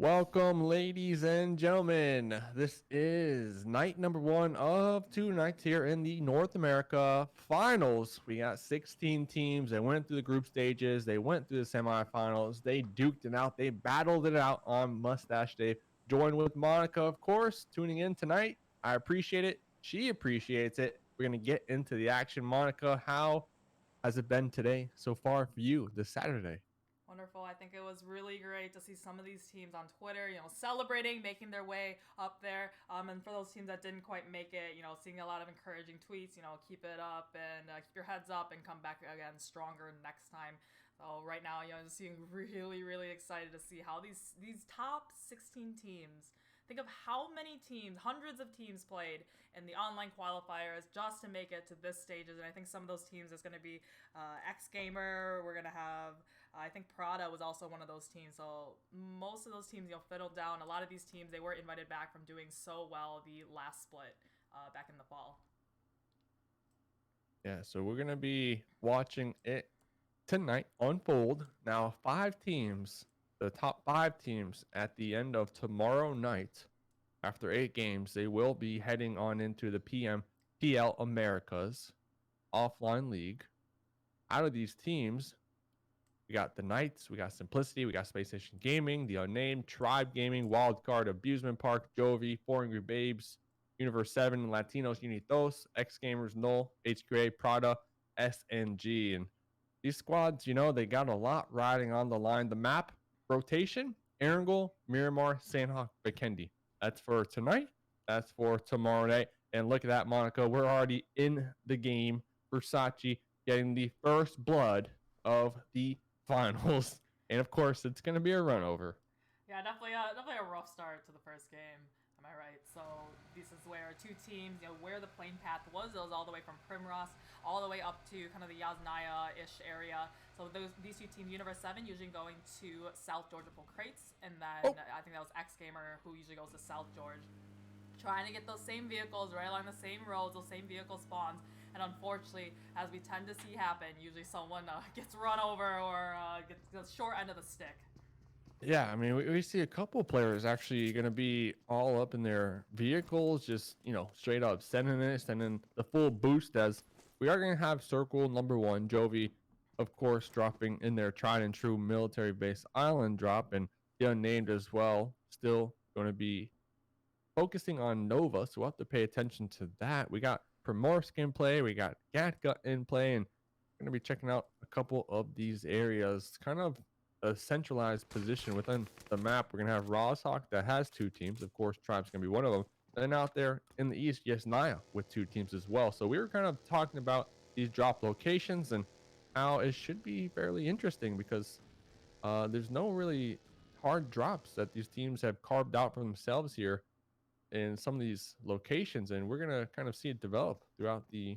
Welcome, ladies and gentlemen. This is night number one of two nights here in the North America Finals. We got 16 teams. They went through the group stages. They went through the semifinals. They duked it out. They battled it out on Mustache Day. Joined with Monica, of course, tuning in tonight. I appreciate it. She appreciates it. We're going to get into the action. Monica, how has it been today so far for you this Saturday? Wonderful. I think it was really great to see some of these teams on Twitter, celebrating, making their way up there. And for those teams that didn't quite make it, seeing a lot of encouraging tweets, keep it up and keep your heads up and come back again stronger next time. So right now, just seeing really, really excited to see how these top 16 teams. Think of how many teams, hundreds of teams played in the online qualifiers just to make it to this stages. And I think some of those teams is going to be X Gamer. We're going to have I think Prada was also one of those teams. So most of those teams, fiddled down. A lot of these teams, they were invited back from doing so well the last split back in the fall. Yeah, so we're going to be watching it tonight unfold. Now, five teams, the top five teams at the end of tomorrow night, after 8 games, they will be heading on into the PMPL Americas offline league. Out of these teams, we got the Knights, we got Simplicity, we got Space Station Gaming, the Unnamed, Tribe Gaming, Wildcard, Abusement Park, Jovi, Four Angry Babes, Universe 7, Latinos Unidos, X Gamers, Null, HQA, Prada, SNG. And these squads, they got a lot riding on the line. The map rotation: Erangel, Miramahr, Sanhok, Vikendi. That's for tonight. That's for tomorrow night. And look at that, Monica. We're already in the game. Versace getting the first blood of the finals. And of course, it's going to be a run over. Yeah, definitely a rough start to the first game. Am I right? So this is where two teams, where the playing path was. It was all the way from Primross all the way up to kind of the Yasnaya-ish area. So these two teams, Universe 7, usually going to South Georgia for crates, and then Oh, I think that was X Gamer who usually goes to South George, trying to get those same vehicles right along the same roads, those same vehicle spawns. And unfortunately, as we tend to see happen, usually someone gets run over or gets the short end of the stick. yeah. I mean, we see a couple players actually going to be all up in their vehicles, just, straight up sending the full boost as we are going to have Circle number one, Jovi, of course, dropping in their tried and true military base island drop, and the Unnamed as well, still going to be focusing on Nova, so we'll have to pay attention to that. We got Primorsk in play, we got Gatka in play, and we're going to be checking out a couple of these areas. Kind of a centralized position within the map. We're going to have Rozhawk that has two teams. Of course, Tribe's going to be one of them. And then out there in the east, Yasnaya with two teams as well. So we were kind of talking about these drop locations and how it should be fairly interesting because there's no really hard drops that these teams have carved out for themselves here in some of these locations, and we're gonna kind of see it develop throughout the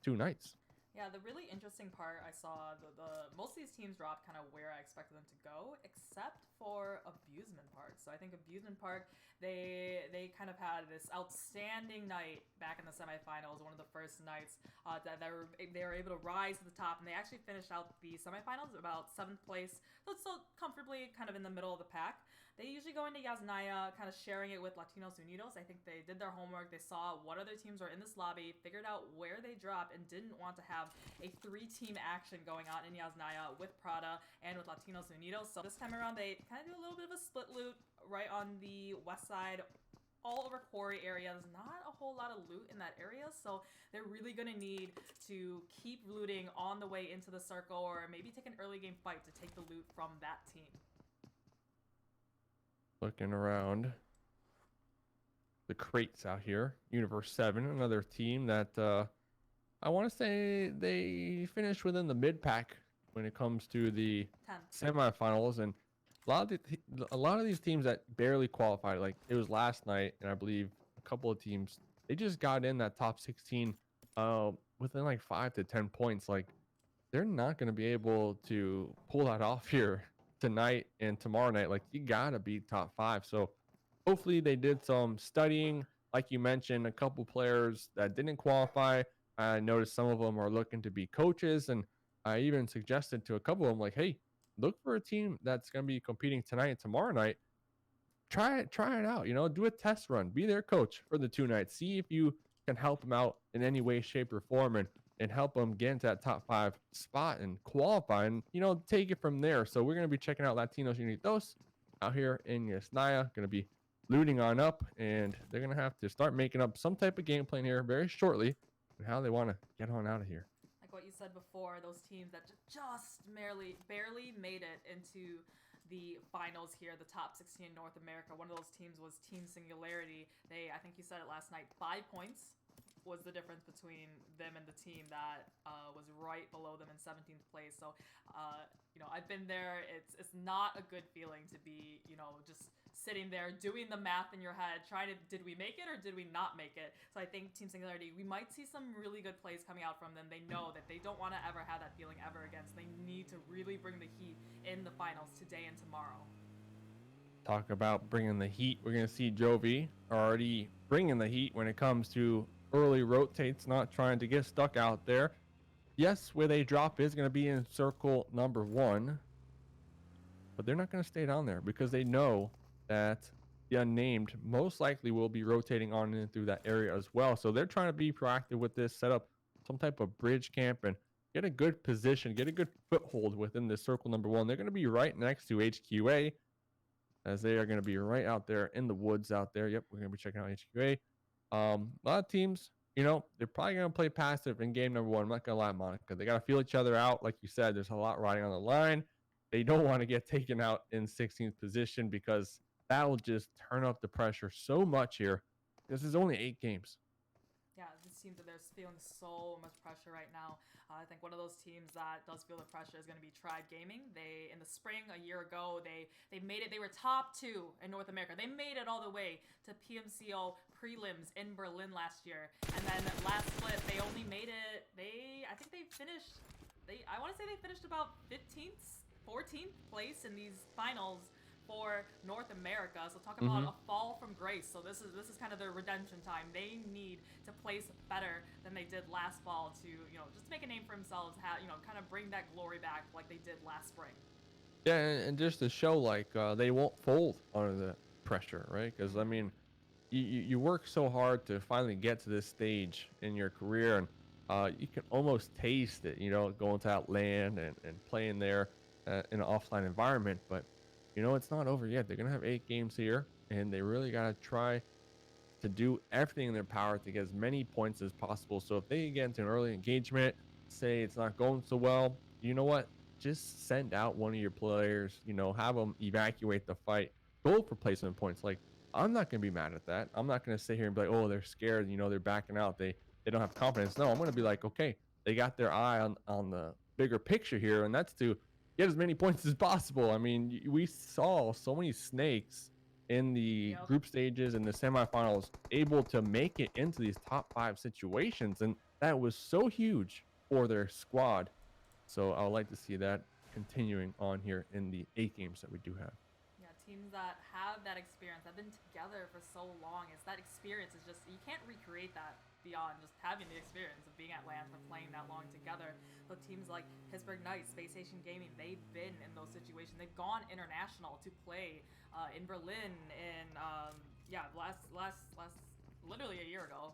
2 nights. Yeah, the really interesting part I saw the most of these teams dropped kind of where I expected them to go, except for Abusement Park. So I think Abusement Park they kind of had this outstanding night back in the semifinals, one of the first nights that they were able to rise to the top, and they actually finished out the semifinals about seventh place, so it's still comfortably kind of in the middle of the pack. They usually go into Yasnaya, kind of sharing it with Latinos Unidos. I think they did their homework. They saw what other teams were in this lobby, figured out where they dropped, and didn't want to have a three-team action going on in Yasnaya with Prada and with Latinos Unidos. So this time around, they kind of do a little bit of a split loot right on the west side, all over quarry area. There's not a whole lot of loot in that area, so they're really going to need to keep looting on the way into the circle, or maybe take an early game fight to take the loot from that team. Looking around the crates out here, Universe 7, another team that I want to say they finished within the mid pack when it comes to the 10th. semifinals, and a lot of these teams that barely qualified, like it was last night, and I believe a couple of teams they just got in that top 16 within like 5 to 10 points. Like they're not going to be able to pull that off here tonight and tomorrow night. Like you gotta be top five. So hopefully they did some studying. Like you mentioned, a couple players that didn't qualify. I noticed some of them are looking to be coaches, and I even suggested to a couple of them, like, hey, look for a team that's going to be competing tonight and tomorrow night. try it out. Do a test run. Be their coach for the 2 nights. See if you can help them out in any way, shape, or form, and help them get into that top 5 spot and qualify, and take it from there. So we're gonna be checking out Latinos Unidos out here in Yasnaya. Gonna be looting on up, and they're gonna have to start making up some type of game plan here very shortly, and how they want to get on out of here. Like what you said before, those teams that just barely made it into the finals here, the top 16 in North America. One of those teams was Team Singularity. I think you said it last night, 5 points was the difference between them and the team that was right below them in 17th place. So, I've been there. It's not a good feeling to be, just sitting there doing the math in your head, trying to, did we make it or did we not make it? So I think Team Singularity, we might see some really good plays coming out from them. They know that they don't want to ever have that feeling ever again. So they need to really bring the heat in the finals today and tomorrow. Talk about bringing the heat. We're going to see Jovi already bringing the heat when it comes to early rotates, not trying to get stuck out there. Yes, where they drop is going to be in circle number 1, but they're not going to stay down there because they know that the unnamed most likely will be rotating on in through that area as well. So they're trying to be proactive with this, set up some type of bridge camp and get a good position, get a good foothold within this circle number 1. They're going to be right next to HQA, as they are going to be right out there in the woods out there. Yep, we're going to be checking out HQA. A lot of teams, they're probably going to play passive in game number 1. I'm not going to lie, Monica. They got to feel each other out. Like you said, there's a lot riding on the line. They don't want to get taken out in 16th position because that will just turn up the pressure so much here. This is only 8 games. Yeah, it seems that they're feeling so much pressure right now. I think one of those teams that does feel the pressure is going to be Tribe Gaming. They, in the spring a year ago, they made it. They were top 2 in North America. They made it all the way to PMCO prelims in Berlin last year. And then last split, they only made it. I think they finished. I want to say they finished about 15th, 14th place in these finals for North America. So talk about a fall from grace. So this is kind of their redemption time. They need to place better than they did last fall to, just make a name for themselves, kind of bring that glory back like they did last spring. Yeah, and just to show they won't fold under the pressure, right? Because I mean, you work so hard to finally get to this stage in your career, and you can almost taste it, going to that land and playing there in an offline environment. But it's not over yet. They're going to have 8 games here, and they really got to try to do everything in their power to get as many points as possible. So if they get into an early engagement, say it's not going so well, you know what? Just send out one of your players, have them evacuate the fight, go for placement points. Like, I'm not going to be mad at that. I'm not going to sit here and be like, oh, they're scared, they're backing out. They don't have confidence. No, I'm going to be like, okay, they got their eye on the bigger picture here, and that's to get as many points as possible. I mean, we saw so many snakes in the group stages and the semifinals able to make it into these top 5 situations, and that was so huge for their squad. So I would like to see that continuing on here in the 8 games that we do have. Yeah, teams that have that experience, have been together for so long, that experience is just, you can't recreate that beyond just having the experience of being at LAN for playing that long together. But teams like Pittsburgh Knights, Space Station Gaming, they've been in those situations. They've gone international to play in Berlin in literally a year ago.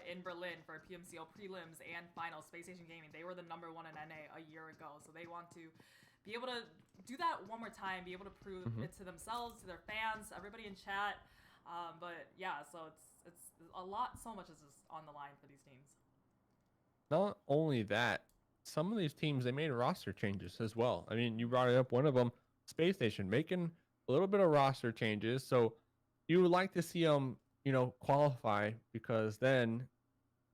In Berlin for PMCO prelims and finals. Space Station Gaming, they were the number 1 in NA a year ago, so they want to be able to do that one more time, be able to prove it to themselves, to their fans, everybody in chat. But yeah, so it's a lot, so much is just on the line for these teams. Not only that, some of these teams, they made roster changes as well. I mean, you brought it up, one of them, Space Station, making a little bit of roster changes. So you would like to see them qualify, because then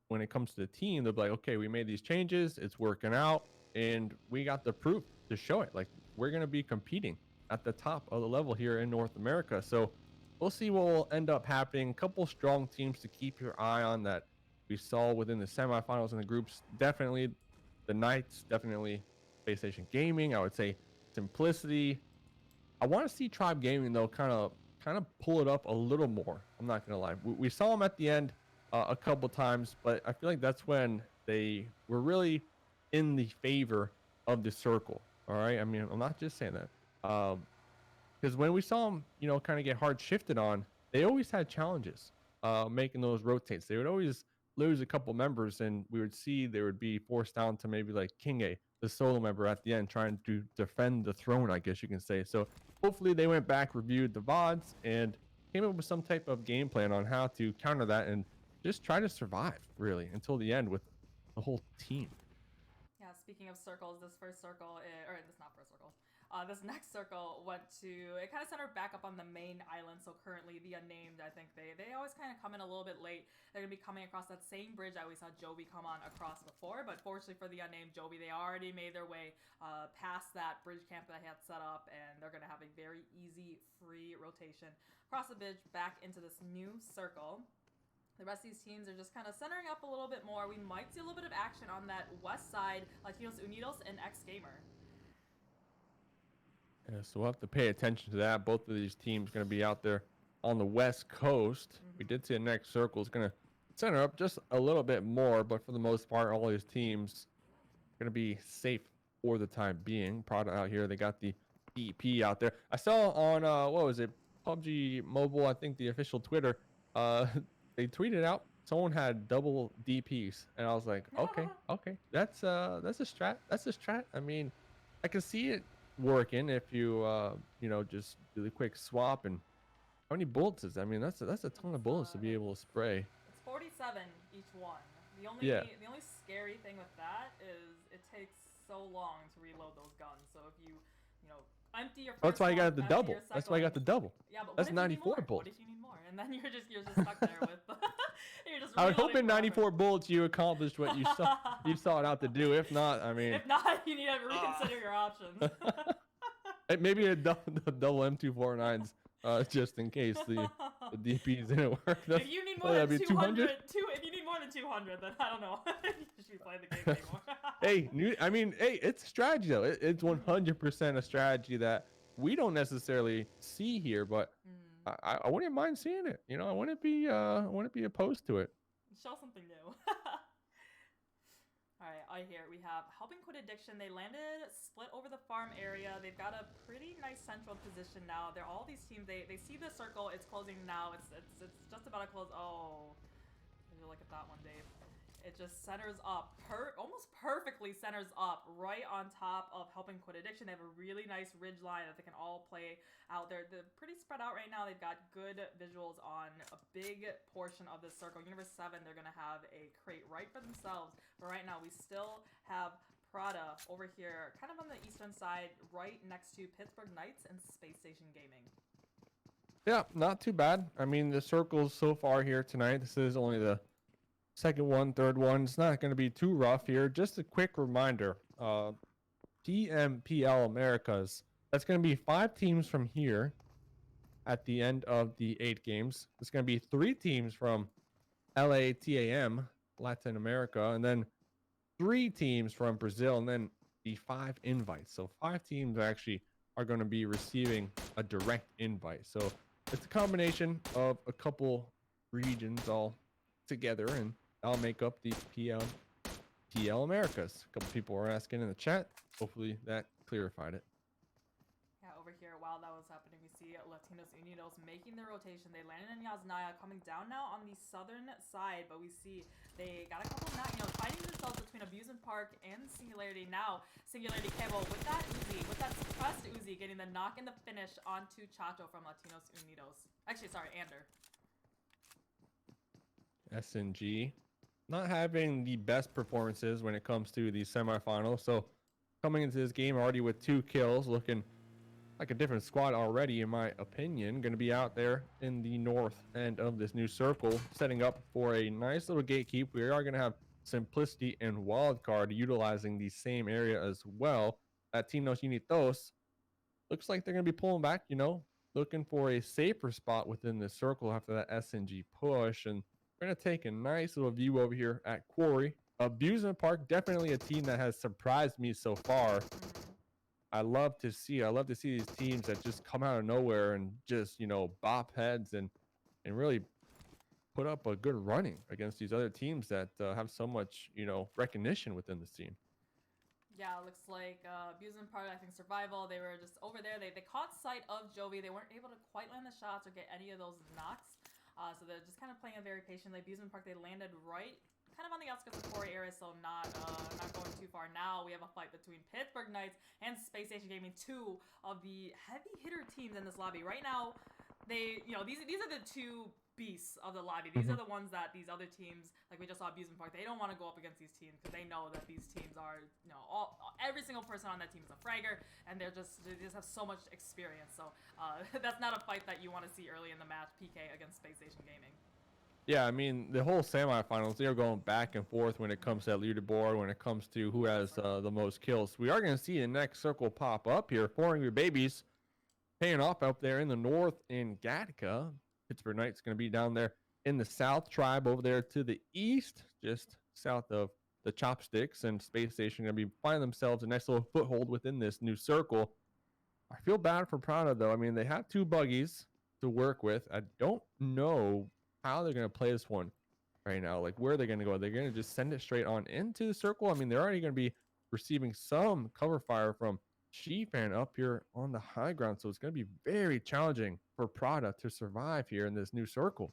when it comes to the team, they'll be like, okay, we made these changes, it's working out, and we got the proof to show it. Like, we're going to be competing at the top of the level here in North America. So we'll see what will end up happening. A couple strong teams to keep your eye on that we saw within the semifinals and the groups. Definitely the Knights, definitely Space Station Gaming. I would say Simplicity. I want to see Tribe Gaming, though, kind of pull it up a little more. I'm not gonna lie. We saw them at the end a couple times, but I feel like that's when they were really in the favor of the circle. All right. I mean, I'm not just saying that. Because when we saw them, kind of get hard shifted on, they always had challenges making those rotates. They would always lose a couple members, and we would see they would be forced down to maybe like King A, the solo member at the end, trying to defend the throne, I guess you can say. So hopefully they went back, reviewed the VODs, and came up with some type of game plan on how to counter that and just try to survive really until the end with the whole team. Yeah, speaking of circles, this first circle, or this not first circle, this next circle went to, it kind of centered back up on the main island. So currently the Unnamed, I think they always kind of come in a little bit late. They're going to be coming across that same bridge I always saw Joby come on across before. But fortunately for the Unnamed Joby, they already made their way past that bridge camp that I had set up. And they're going to have a very easy, free rotation across the bridge back into this new circle. The rest of these teams are just kind of centering up a little bit more. We might see a little bit of action on that west side, Latinos Unidos and X Gamer. Yeah, so we'll have to pay attention to that. Both of these teams going to be out there on the west coast. We did see the next circle is going to center up just a little bit more, but for the most part, all these teams are going to be safe for the time being. Prada out here, they got the EP out there. I saw on what was it, PUBG Mobile, I think the official Twitter, they tweeted out someone had double DPs, and I was like, okay, that's a strat. That's a strat. I mean, I can see it working if you just do the quick swap. And how many bullets is that? I mean, that's a ton of bullets to be able to spray. It's 47 each one. The only scary thing with that is it takes so long to reload those guns. So if you empty your first That's why you got the empty double. your second That's why you got the double. Yeah, but that's what if you need 94 more? bullets. What if you need more? And then you're just stuck there with. You're just I would hope reloading in forever. 94 bullets you accomplished what you saw it out to do. If not, I mean, If not, you need to reconsider your options. maybe a double M249s just in case the DPs didn't work. If you need more than 200, if you need more than 200, then I don't know. You should be playing the game anymore. Hey, it's a strategy though. It's 100% a strategy that we don't necessarily see here, but I wouldn't mind seeing it. I wouldn't be opposed to it. Show something new. All right, I hear we have helping quit addiction. They landed split over the farm area. They've got a pretty nice central position now. They're all these teams. They see the circle. It's closing now. It's just about to close. Oh, look at that one, Dave. It just centers up, almost perfectly centers up right on top of helping quit addiction. They have a really nice ridge line that they can all play out there. They're pretty spread out right now. They've got good visuals on a big portion of this circle. Universe 7, they're going to have a crate right for themselves. But right now, we still have Prada over here, kind of on the eastern side, right next to Pittsburgh Knights and Space Station Gaming. Yeah, not too bad. I mean, the circles so far here tonight, this is only the second one, third one. It's not going to be too rough here. Just a quick reminder, PMPL Americas, that's going to be 5 teams from here at the end of the 8 games. It's going to be 3 teams from LATAM, Latin America, and then 3 teams from Brazil, and then the 5 invites. So 5 teams actually are going to be receiving a direct invite. So it's a combination of a couple regions all together, and I'll make up the PL Americas. A couple people were asking in the chat. Hopefully that clarified it. Yeah, over here, while that was happening, we see Latinos Unidos making their rotation. They landed in Yasnaya, coming down now on the southern side, but we see they got a couple of finding themselves between Abusement Park and Singularity. Now, Singularity Cable with that Uzi, with that suppressed Uzi, getting the knock and the finish onto Chato from Latinos Unidos. Actually, sorry, Ander. SNG not having the best performances when it comes to the semifinals. So coming into this game already with 2 kills, looking like a different squad already, in my opinion. Going to be out there in the north end of this new circle, setting up for a nice little gatekeep. We are going to have Simplicity and Wildcard utilizing the same area as well. At Tinos Unidos, looks like they're going to be pulling back, looking for a safer spot within the circle after that SNG push. And we're going to take a nice little view over here at Quarry. Abusement Park, definitely a team that has surprised me so far. I love to see these teams that just come out of nowhere and just, bop heads and really put up a good running against these other teams that have so much, recognition within the scene. Yeah, looks like Abusement Park, I think Survival, they were just over there. They caught sight of Jovi. They weren't able to quite land the shots or get any of those knocks. So they're just kind of playing it very patiently. Abusement Park, they landed right kind of on the outskirts of Quarry area, so not going too far. Now we have a fight between Pittsburgh Knights and Space Station Gaming, two of the heavy hitter teams in this lobby. Right now, these are the two beasts of the lobby. These are the ones that these other teams, like we just saw Abusement Park, they don't want to go up against these teams because they know that these teams are, every single person on that team is a fragger, and they just have so much experience. So that's not a fight that you want to see early in the match. PK against Space Station Gaming. Yeah, I mean, the whole semifinals, they are going back and forth when it comes to that leaderboard, when it comes to who has the most kills. We are going to see the next circle pop up here. 4 Angry Babies paying off up there in the north in Gattaca. Pittsburgh Knights going to be down there in the south. Tribe over there to the east, just south of the Chopsticks, and Space Station going to be finding themselves a nice little foothold within this new circle. I feel bad for Prada, though. I mean, they have 2 buggies to work with. I don't know how they're going to play this one right now. Like, where are they going to go? They're going to just send it straight on into the circle. I mean, they're already going to be receiving some cover fire from Shifan up here on the high ground, so it's going to be very challenging for Prada to survive here in this new circle.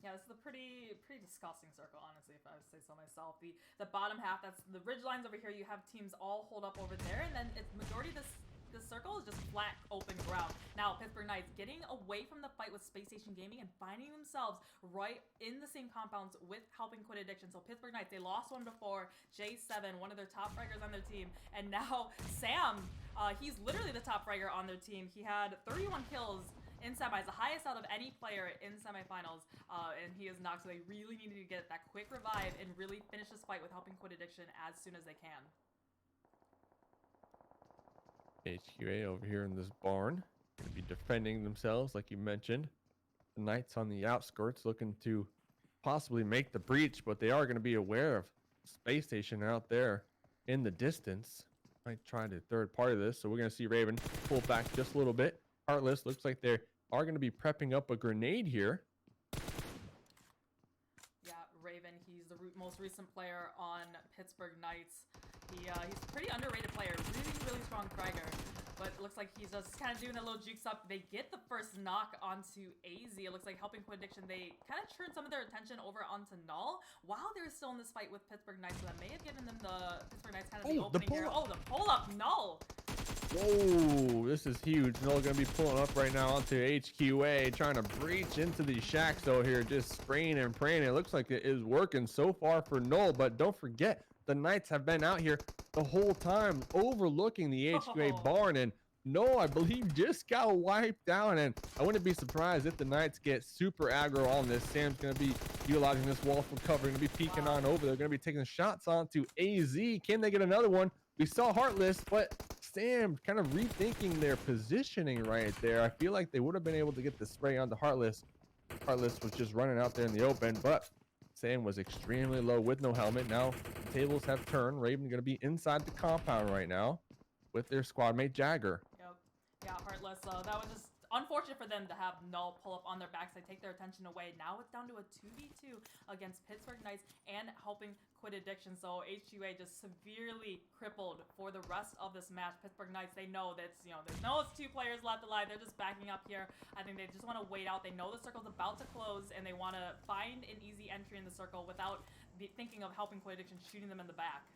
Yeah, this is a pretty disgusting circle, honestly, if I would say so myself. The bottom half, that's the ridge lines over here. You have teams all hold up over there, and then it's majority of this circle is just flat open ground. Now Pittsburgh Knights getting away from the fight with Space Station Gaming and finding themselves right in the same compounds with Helping Quit Addiction. So Pittsburgh Knights, they lost one before. J7, one of their top fraggers on their team, and now Sam, he's literally the top fragger on their team. He had 31 kills in semis, the highest out of any player in semifinals, and he is knocked. So they really need to get that quick revive and really finish this fight with Helping Quit Addiction as soon as they can. HQA over here in this barn going to be defending themselves, like you mentioned. The Knights on the outskirts looking to possibly make the breach, but they are going to be aware of Space Station out there in the distance. Might try to third party this, so we're going to see Raven pull back just a little bit. Heartless looks like they are going to be prepping up a grenade here. Yeah, Raven, he's the most recent player on Pittsburgh Knights. He's a pretty underrated player, really strong fragger, but it looks like he's just kind of doing a little jukes up. They get the first knock onto AZ. It looks like Helping Quit Addiction, they kind of turned some of their attention over onto Null while they were still in this fight with Pittsburgh Knights, so that may have given them the Pittsburgh Knights kind of the opening here. Oh, the pull-up, Null! Whoa, this is huge. Null going to be pulling up right now onto HQA, trying to breach into the shack. So here, just spraying and praying. It looks like it is working so far for Null, but don't forget, the Knights have been out here the whole time overlooking the HQA barn, and Null, I believe, just got wiped out, and I wouldn't be surprised if the Knights get super aggro on this. Sam's going to be utilizing this wall for cover, going to be peeking on over. They're going to be taking shots onto AZ. Can they get another one? We saw Heartless, but Sam kind of rethinking their positioning right there. I feel like they would have been able to get the spray onto Heartless. Heartless was just running out there in the open, but Sam was extremely low with no helmet. Now the tables have turned. Raven going to be inside the compound right now with their squad mate Jagger. Yep. Yeah, Heartless. That was just unfortunate for them to have Null pull up on their backside, take their attention away. Now it's down to a 2v2 against Pittsburgh Knights and Helping Quit Addiction. So HQA just severely crippled for the rest of this match. Pittsburgh Knights, they know that there's no 2 players left alive. They're just backing up here. I think they just want to wait out. They know the circle's about to close, and they want to find an easy entry in the circle without thinking of Helping Quit Addiction shooting them in the back.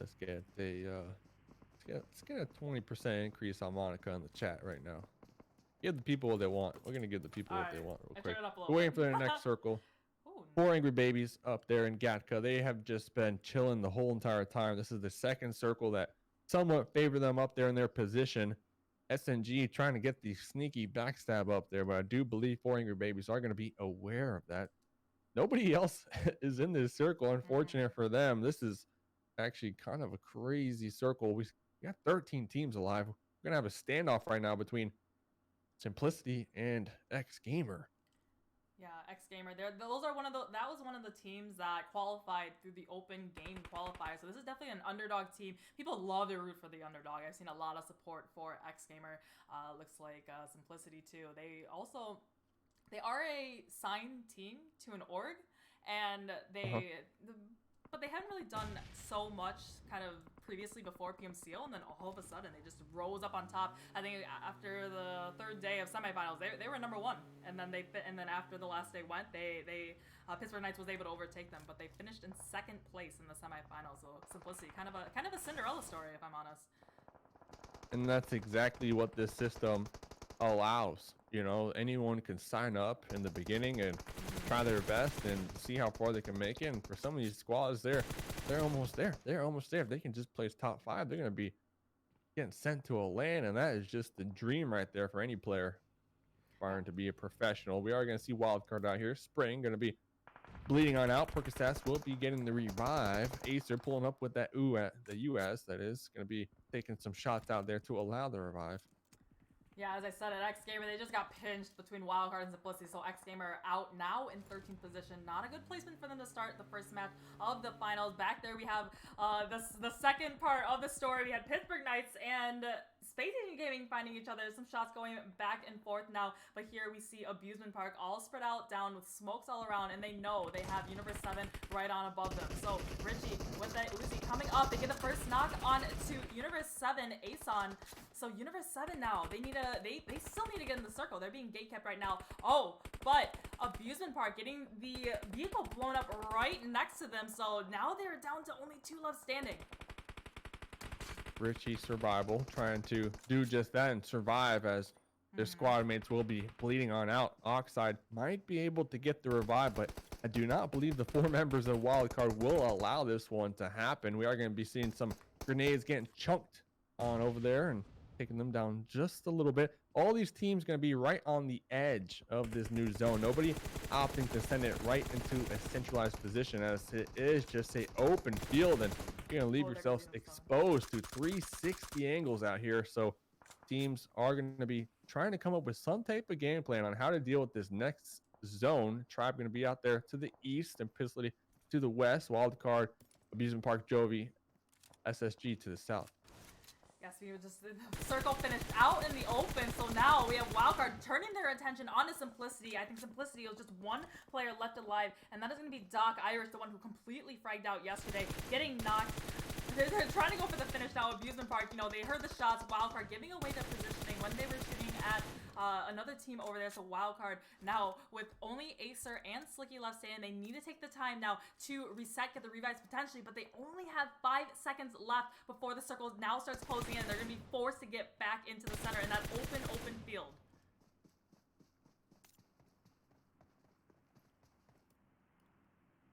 Let's get a 20% increase on Monica in the chat right now. Give the people what they want. We're gonna give the people what they want real quick. We're waiting for the next circle. Ooh. 4 Angry Babies up there in Gattaca. They have just been chilling the whole entire time. This is the second circle that somewhat favor them up there in their position. SNG trying to get the sneaky backstab up there, but I do believe 4 Angry Babies are going to be aware of that. Nobody else is in this circle. Unfortunate for them. This is actually kind of a crazy circle. We got 13 teams alive. We're going to have a standoff right now between Simplicity and X Gamer. Yeah, X Gamer. That was one of the teams that qualified through the open game qualifier. So this is definitely an underdog team. People love to root for the underdog. I've seen a lot of support for X Gamer. Looks like Simplicity too. They are a signed team to an org, and but they hadn't really done so much kind of previously before PMCO, and then all of a sudden they just rose up on top. I think after the third day of semifinals, they were number 1, and then after the last day went, Pittsburgh Knights was able to overtake them, but they finished in 2nd place in the semifinals. So Simplicity, kind of a Cinderella story, if I'm honest. And that's exactly what this system allows. You know, anyone can sign up in the beginning and try their best and see how far they can make it. And for some of these squads, they're almost there. They're almost there. If they can just place top 5, they're going to be getting sent to a LAN, and that is just the dream right there for any player aspiring to be a professional. We are going to see Wildcard out here. Spring going to be bleeding on out. Percocets will be getting the revive. Acer pulling up with that the US, that is going to be taking some shots out there to allow the revive. Yeah, as I said, at X Gamer, they just got pinched between Wildcard and Simplicity, so X Gamer out now in 13th position. Not a good placement for them to start the first match of the finals. Back there, we have the second part of the story. We had Pittsburgh Knights and Space Agent Gaming finding each other. Some shots going back and forth now, but here we see Abusement Park all spread out down with smokes all around, and they know they have Universe 7 right on above them. So Richie with that Uzi coming up. They get the first knock on to Universe 7, Ason. So Universe 7 now, they still need to get in the circle. They're being gate kept right now. Oh, but Abusement Park getting the vehicle blown up right next to them. So now they're down to only 2 left standing. Richie Survival trying to do just that and survive as their squad mates will be bleeding on out. Oxide might be able to get the revive, but I do not believe the 4 members of Wildcard will allow this one to happen. We are going to be seeing some grenades getting chunked on over there and taking them down just a little bit. All these teams going to be right on the edge of this new zone. Nobody opting to send it right into a centralized position, as it is just a open field, and you're going to leave yourselves exposed to 360 angles out here. So teams are going to be trying to come up with some type of game plan on how to deal with this next zone. Tribe going to be out there to the east and Pistol to the west. Wildcard, Abusement Park, Jovi, SSG to the south. Yes, we were just the circle finished out in the open, so now we have Wildcard turning their attention onto Simplicity. I think Simplicity was just 1 player left alive, and that is going to be Doc Irish, the one who completely fragged out yesterday, getting knocked. They're trying to go for the finish now. Abusement Park, you know, they heard the shots. Wildcard giving away their positioning when they were shooting at another team over there. So Wildcard now with only Acer and Slicky left standing. They need to take the time now to reset, get the revives potentially, but they only have 5 seconds left before the circle now starts closing in. They're going to be forced to get back into the center in that open field.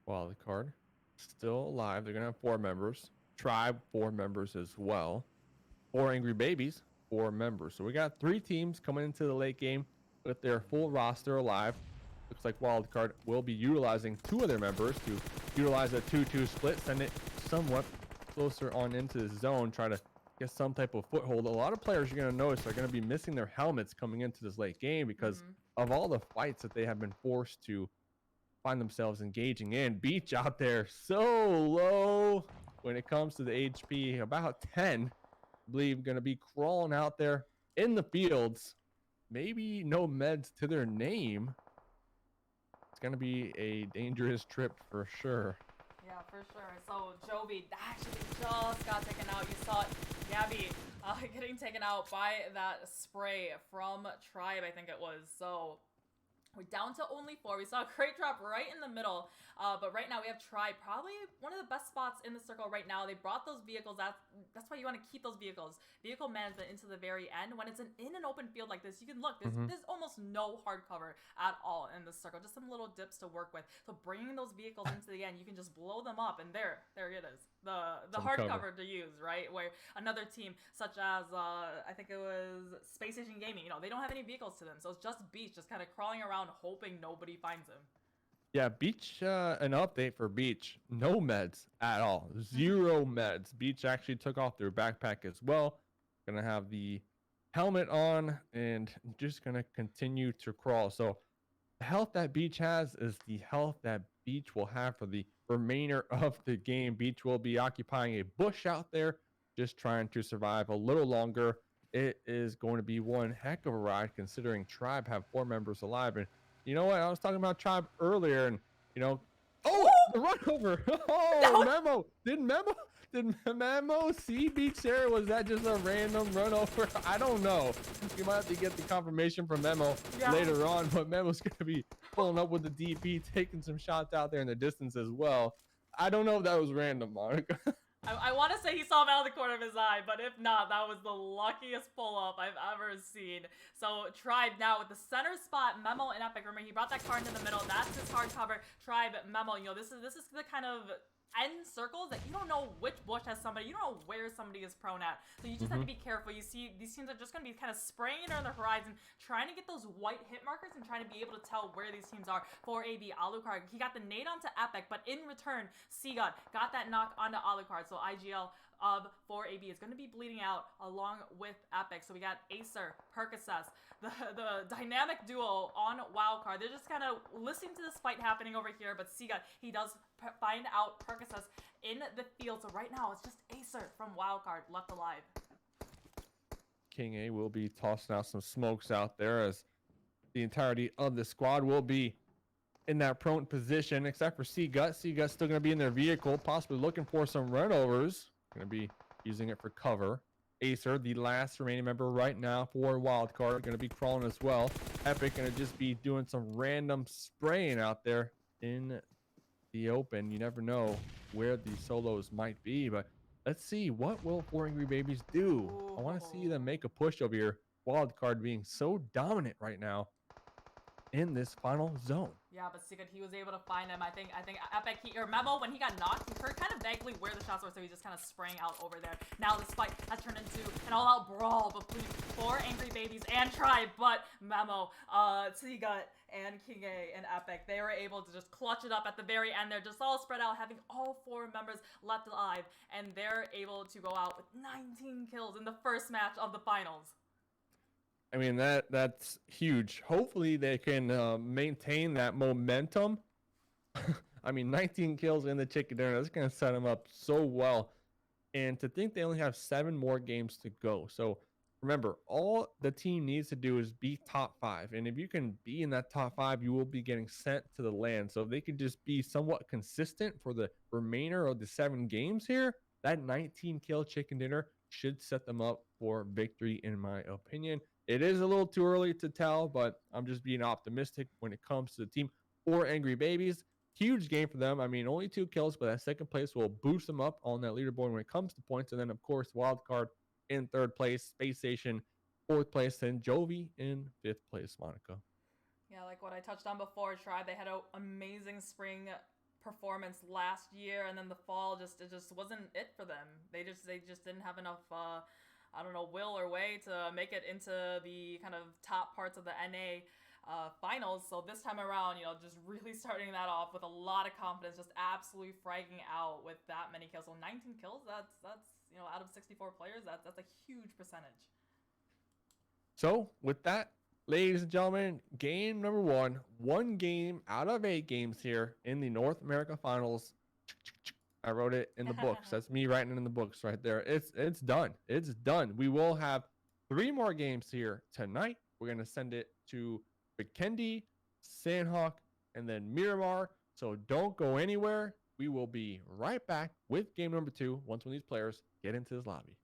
Wildcard still alive. They're going to have 4 members. Tribe, 4 members as well. 4 Angry Babies, 4 members. So we got 3 teams coming into the late game with their full roster alive. Looks like Wildcard will be utilizing 2 of their members to utilize a 2-2 split, send it somewhat closer on into the zone, try to get some type of foothold. A lot of players you're going to notice are going to be missing their helmets coming into this late game because of all the fights that they have been forced to find themselves engaging in. Beach out there so low when it comes to the HP, about 10. I believe going to be crawling out there in the fields. Maybe no meds to their name. It's going to be a dangerous trip for sure. Yeah, for sure. So Jovi actually just got taken out. You saw Gabby getting taken out by that spray from Tribe, I think it was. So we're down to only 4. We saw a crate drop right in the middle, but right now we have Tribe, probably one of the best spots in the circle right now. They brought those vehicles. That's why you want to keep those vehicles. Vehicle management into the very end. When it's in an open field like this, you can look. There's almost no hard cover at all in this circle. Just some little dips to work with. So bringing those vehicles into the end, you can just blow them up, and there it is. The hard cover to use, right? Where another team, such as I think it was Space Agent Gaming, you know, they don't have any vehicles to them, so it's just Beach, just kind of crawling around, hoping nobody finds him. Yeah, Beach, an update for Beach. No meds at all. 0 meds. Beach actually took off their backpack as well. Gonna have the helmet on and just gonna continue to crawl. So the health that Beach has is the health that Beach will have for the remainder of the game. Beach will be occupying a bush out there, just trying to survive a little longer. It is going to be one heck of a ride, considering Tribe have 4 members alive. And you know what? I was talking about Tribe earlier, and you know, the run over. Oh, Memo. Did Memo see beach there? Was that just a random run over? I don't know. You might have to get the confirmation from Memo later on, but Memo's going to be pulling up with the DP, taking some shots out there in the distance as well. I don't know if that was random, Monica. I want to say he saw him out of the corner of his eye, but if not, that was the luckiest pull-up I've ever seen. So Tribe now with the center spot, Memo and Epic. Remember, he brought that car into the middle. That's his hard cover. Tribe, Memo, you know, this is the kind of end circles that you don't know which bush has somebody, you don't know where somebody is prone at, so you just have to be careful. You see these teams are just going to be kind of spraying on the horizon, trying to get those white hit markers and trying to be able to tell where these teams are. For AB, Alucard, he got the nade onto Epic, but in return Seagod got that knock onto Alucard, so IGL of 4AB is going to be bleeding out along with Epic. So we got Acer, Percocet, the dynamic duo on Wildcard. They're just kind of listening to this fight happening over here, but Seagod, he does find out Percocet in the field. So right now, it's just Acer from Wildcard left alive. King A will be tossing out some smokes out there as the entirety of the squad will be in that prone position, except for Seagut. Seagut's still going to be in their vehicle, possibly looking for some runovers. Going to be using it for cover. Acer, the last remaining member right now for Wildcard, going to be crawling as well. Epic going to just be doing some random spraying out there in the open. You never know where the solos might be, but let's see, what will 4 Angry Babies do? I want to see them make a push over here. Wildcard being so dominant right now in this final zone. Yeah, but Sigurd, he was able to find him. I think Epic, or Memo, when he got knocked, he heard kind of vaguely where the shots were, so he's just kind of spraying out over there. Now this fight has turned into an all-out brawl between 4 Angry Babies and Tribe, but Memo, Sigurd, and King A and Epic, they were able to just clutch it up at the very end. They're just all spread out, having all 4 members left alive, and they're able to go out with 19 kills in the first match of the finals. I mean, that's huge. Hopefully they can maintain that momentum. I mean, 19 kills in the chicken dinner, that's going to set them up so well. And to think they only have 7 more games to go. So remember, all the team needs to do is be top 5. And if you can be in that top 5, you will be getting sent to the land. So if they can just be somewhat consistent for the remainder of the 7 games here, that 19 kill chicken dinner should set them up for victory, in my opinion. It is a little too early to tell, but I'm just being optimistic when it comes to the team. 4 Angry Babies, huge game for them. I mean, only 2 kills, but that second place will boost them up on that leaderboard when it comes to points. And then, of course, Wildcard in 3rd place, Space Station 4th place, and Jovi in 5th place, Monica. Yeah, like what I touched on before, Tribe, they had an amazing spring performance last year, and then the fall it just wasn't it for them. They just didn't have enough I don't know, will or way to make it into the kind of top parts of the NA finals. So this time around, you know, just really starting that off with a lot of confidence, just absolutely fragging out with that many kills. So 19 kills, that's you know, out of 64 players, that's a huge percentage. So with that, ladies and gentlemen, game number 1, 1 game out of 8 games here in the North America Finals. I wrote it in the books. That's me writing it in the books right there. It's done. It's done. We will have 3 more games here tonight. We're going to send it to Vikendi, Sanhok, and then Miramahr. So don't go anywhere. We will be right back with game number 2 once one of these players get into this lobby.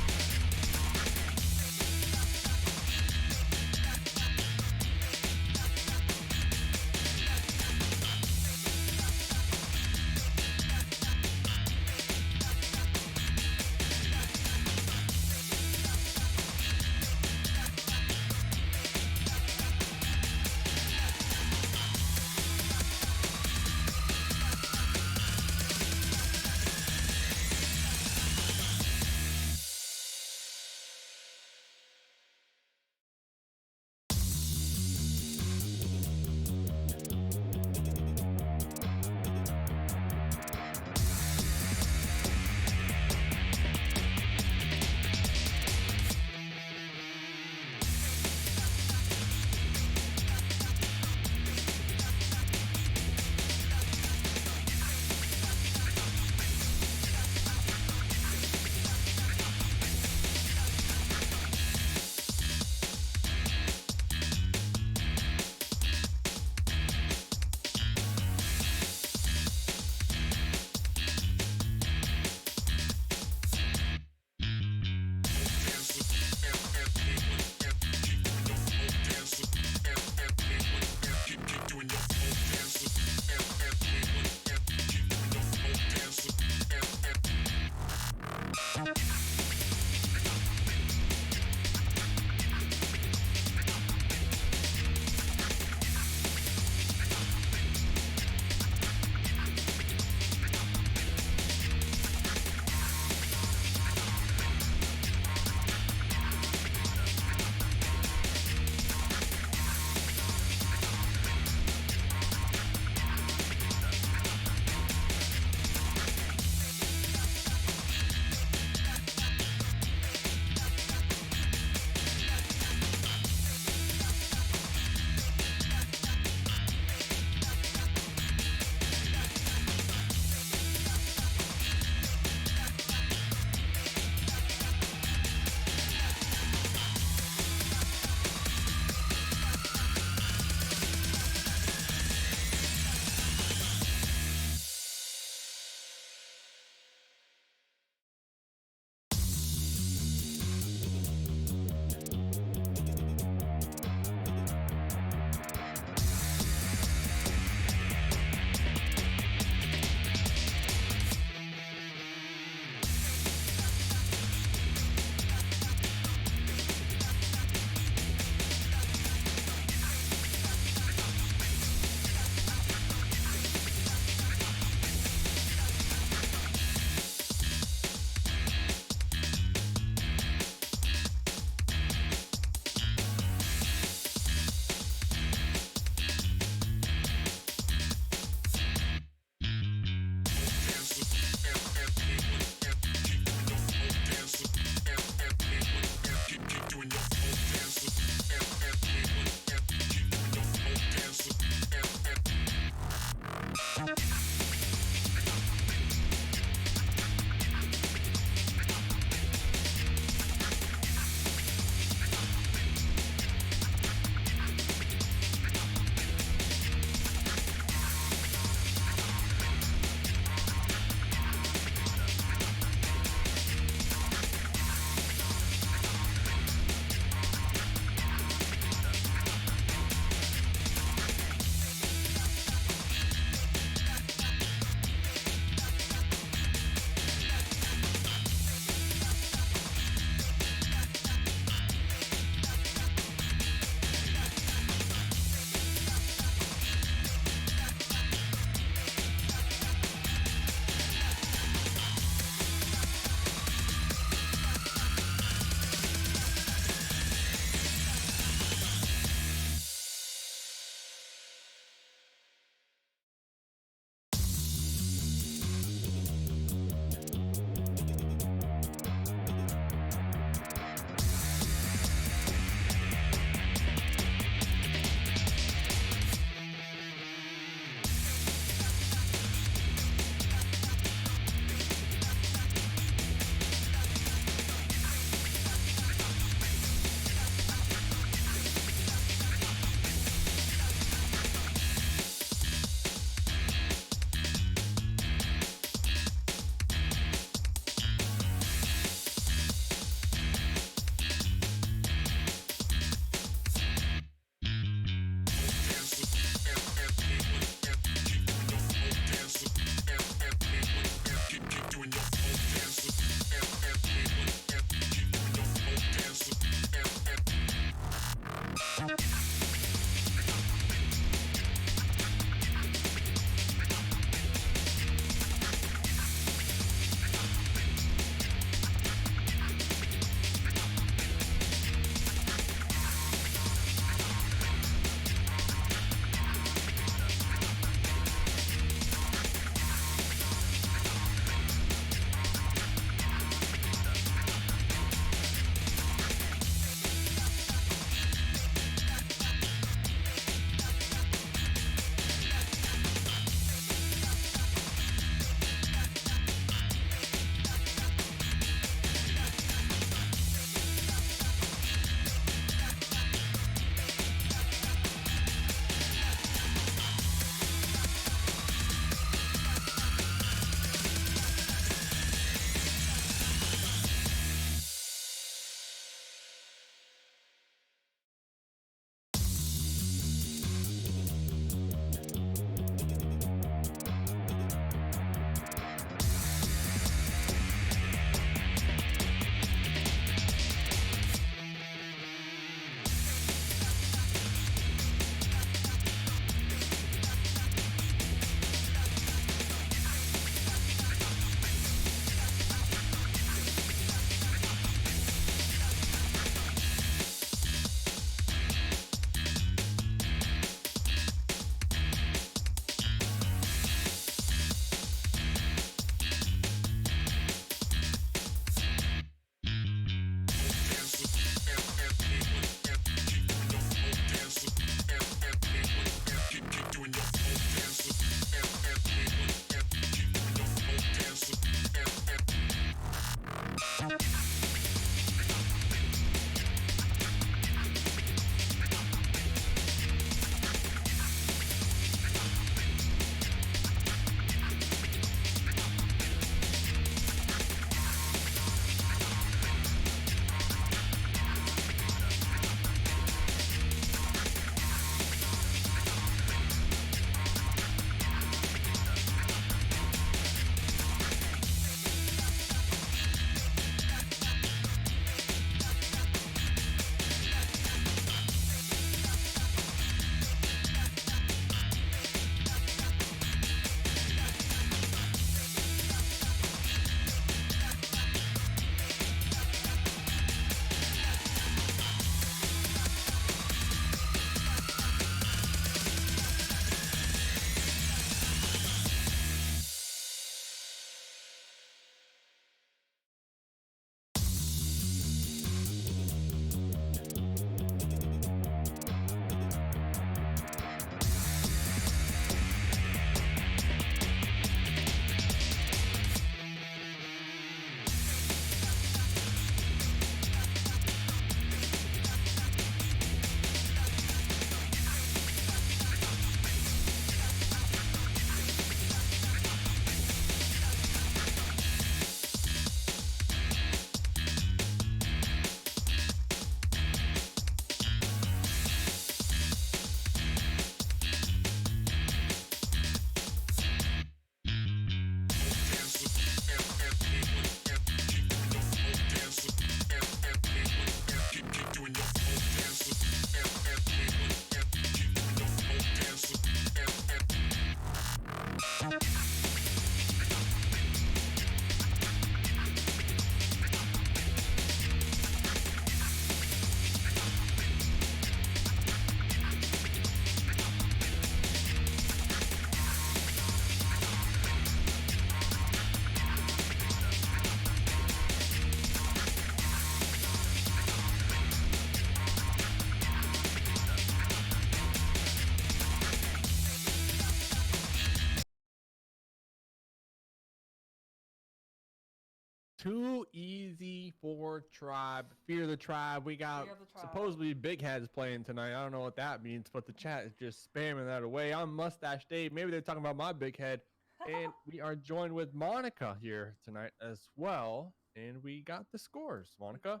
too easy for Tribe. Fear the Tribe. We got Fear the Tribe. supposedly big heads playing tonight. I don't know what that means, but the chat is just spamming that away. I'm Mustache Dave. Maybe they're talking about my big head. And we are joined with Monica here tonight as well. And we got the scores. Monica?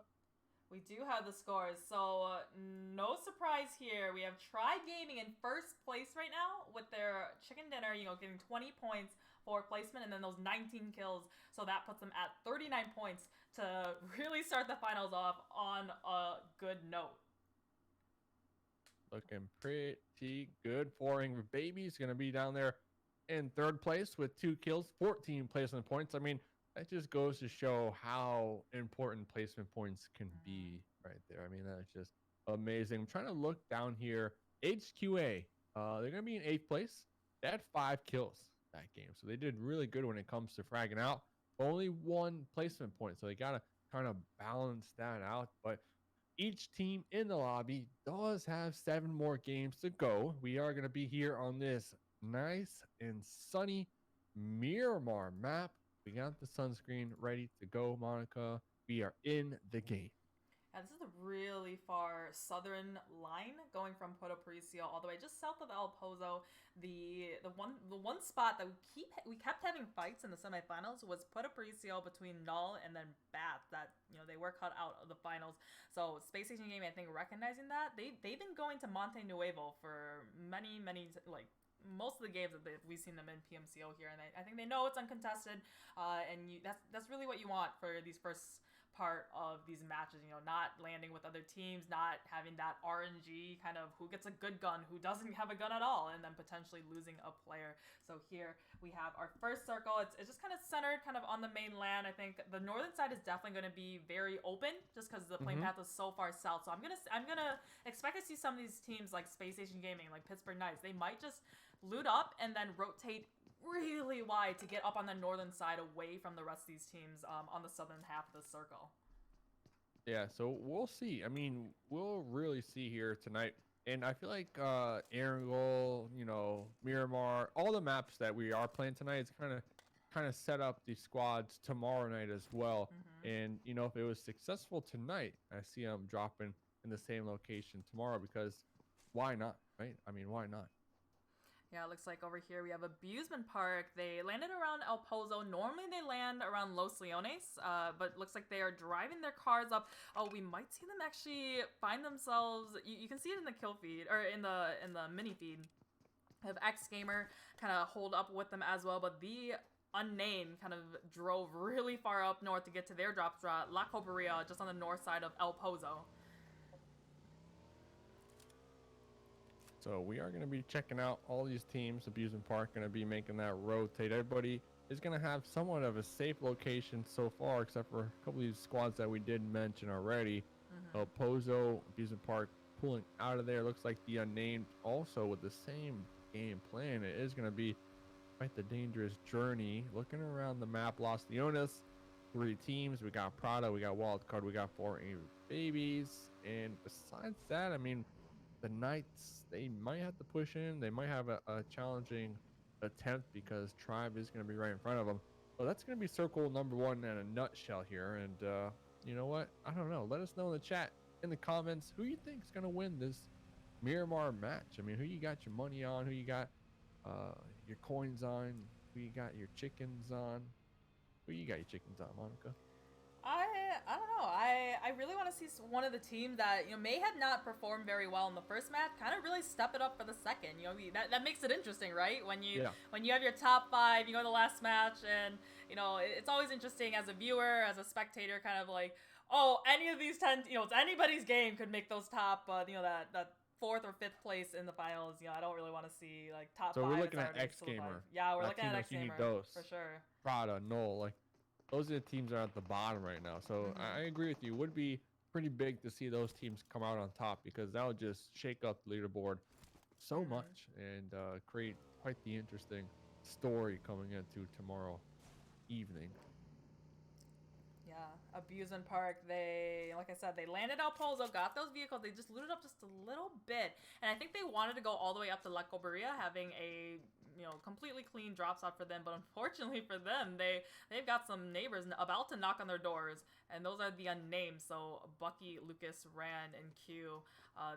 We do have the scores, so no surprise here. We have Try Gaming in first place right now with their chicken dinner, getting 20 points for placement and then those 19 kills. So that puts them at 39 points to really start the finals off on a good note. Looking pretty good for Angry Baby's going to be down there in third place with 2 kills, 14 placement points. I mean, that just goes to show how important placement points can be right there. I mean, that's just amazing. I'm trying to look down here. HQA, they're going to be in 8th place. They had 5 kills that game, so they did really good when it comes to fragging out. Only 1 placement point, so they got to kind of balance that out. But each team in the lobby does have 7 more games to go. We are going to be here on this nice and sunny Miramahr map. We got the sunscreen ready to go, Monica. We are in the game. And this is a really far southern line going from Puerto Parisi all the way just south of El Pozo. The one spot that we kept having fights in the semifinals was Puerto Parisi between Null and then Bath. That they were cut out of the finals. So Space Station Gaming, I think, recognizing that they've been going to Monte Nuevo for many most of the games that we've seen them in PMCO here, and I think they know it's uncontested, and that's really what you want for these first part of these matches. Not landing with other teams, not having that RNG kind of who gets a good gun, who doesn't have a gun at all, and then potentially losing a player. So here we have our first circle. It's just kind of centered kind of on the mainland. I think the northern side is definitely going to be very open just because the playing path is so far south. So I'm gonna expect to see some of these teams like Space Station Gaming, like Pittsburgh Knights. They might just loot up and then rotate really wide to get up on the northern side away from the rest of these teams on the southern half of the circle. Yeah, so we'll see. I mean, we'll really see here tonight. And I feel like Erangel, Miramahr, all the maps that we are playing tonight, it's kind of set up the squads tomorrow night as well. And if it was successful tonight, I see them dropping in the same location tomorrow, because why not, right? I mean, why not? Yeah, it looks like over here we have Abusement Park. They landed around El Pozo. Normally they land around Los Leones, but looks like they are driving their cars up. Oh, we might see them actually find themselves. You can see it in the kill feed or in the mini feed. Have X Gamer kind of hold up with them as well, but the unnamed kind of drove really far up north to get to their drop spot, La Coberia, just on the north side of El Pozo. So we are going to be checking out all these teams. Abusement Park going to be making that rotate. Everybody is going to have somewhat of a safe location so far, except for a couple of these squads that we did mention already. El Pozo, Abusement Park pulling out of there. Looks like the unnamed also with the same game plan. It is going to be quite the dangerous journey. Looking around the map, Los Leones, 3 teams. We got Prada, we got Wildcard, we got 4 Angry Babies. And besides that, I mean, the Knights, they might have to push in. They might have a challenging attempt because Tribe is going to be right in front of them. So that's going to be circle number 1 in a nutshell here. And you know what? I don't know. Let us know in the chat, in the comments, who you think is going to win this Miramahr match. I mean, who you got your money on? Who you got your coins on? Who you got your chickens on? Who you got your chickens on, Monica? I don't know. I really want to see one of the teams that may have not performed very well in the first match kind of really step it up for the second. That makes it interesting, right? When you have your top 5, you go to the last match, and it's always interesting as a viewer, as a spectator, kind of like, oh, any of these 10, it's anybody's game could make those top, that 4th or 5th place in the finals. I don't really want to see like top 5. So we're looking at X Gamer. Yeah, we're looking at X Gamer for sure. Prada, Null, like those are the teams that are at the bottom right now. So I agree with you. It would be pretty big to see those teams come out on top, because that would just shake up the leaderboard so much and create quite the interesting story coming into tomorrow evening. Yeah, Abusement Park, like I said, they landed El Pozo, got those vehicles, they just looted up just a little bit. And I think they wanted to go all the way up to La Coberia, having a completely clean drops out for them. But unfortunately for them, they've got some neighbors about to knock on their doors, and those are the unnamed. So Bucky, Lucas, Ran, and Q.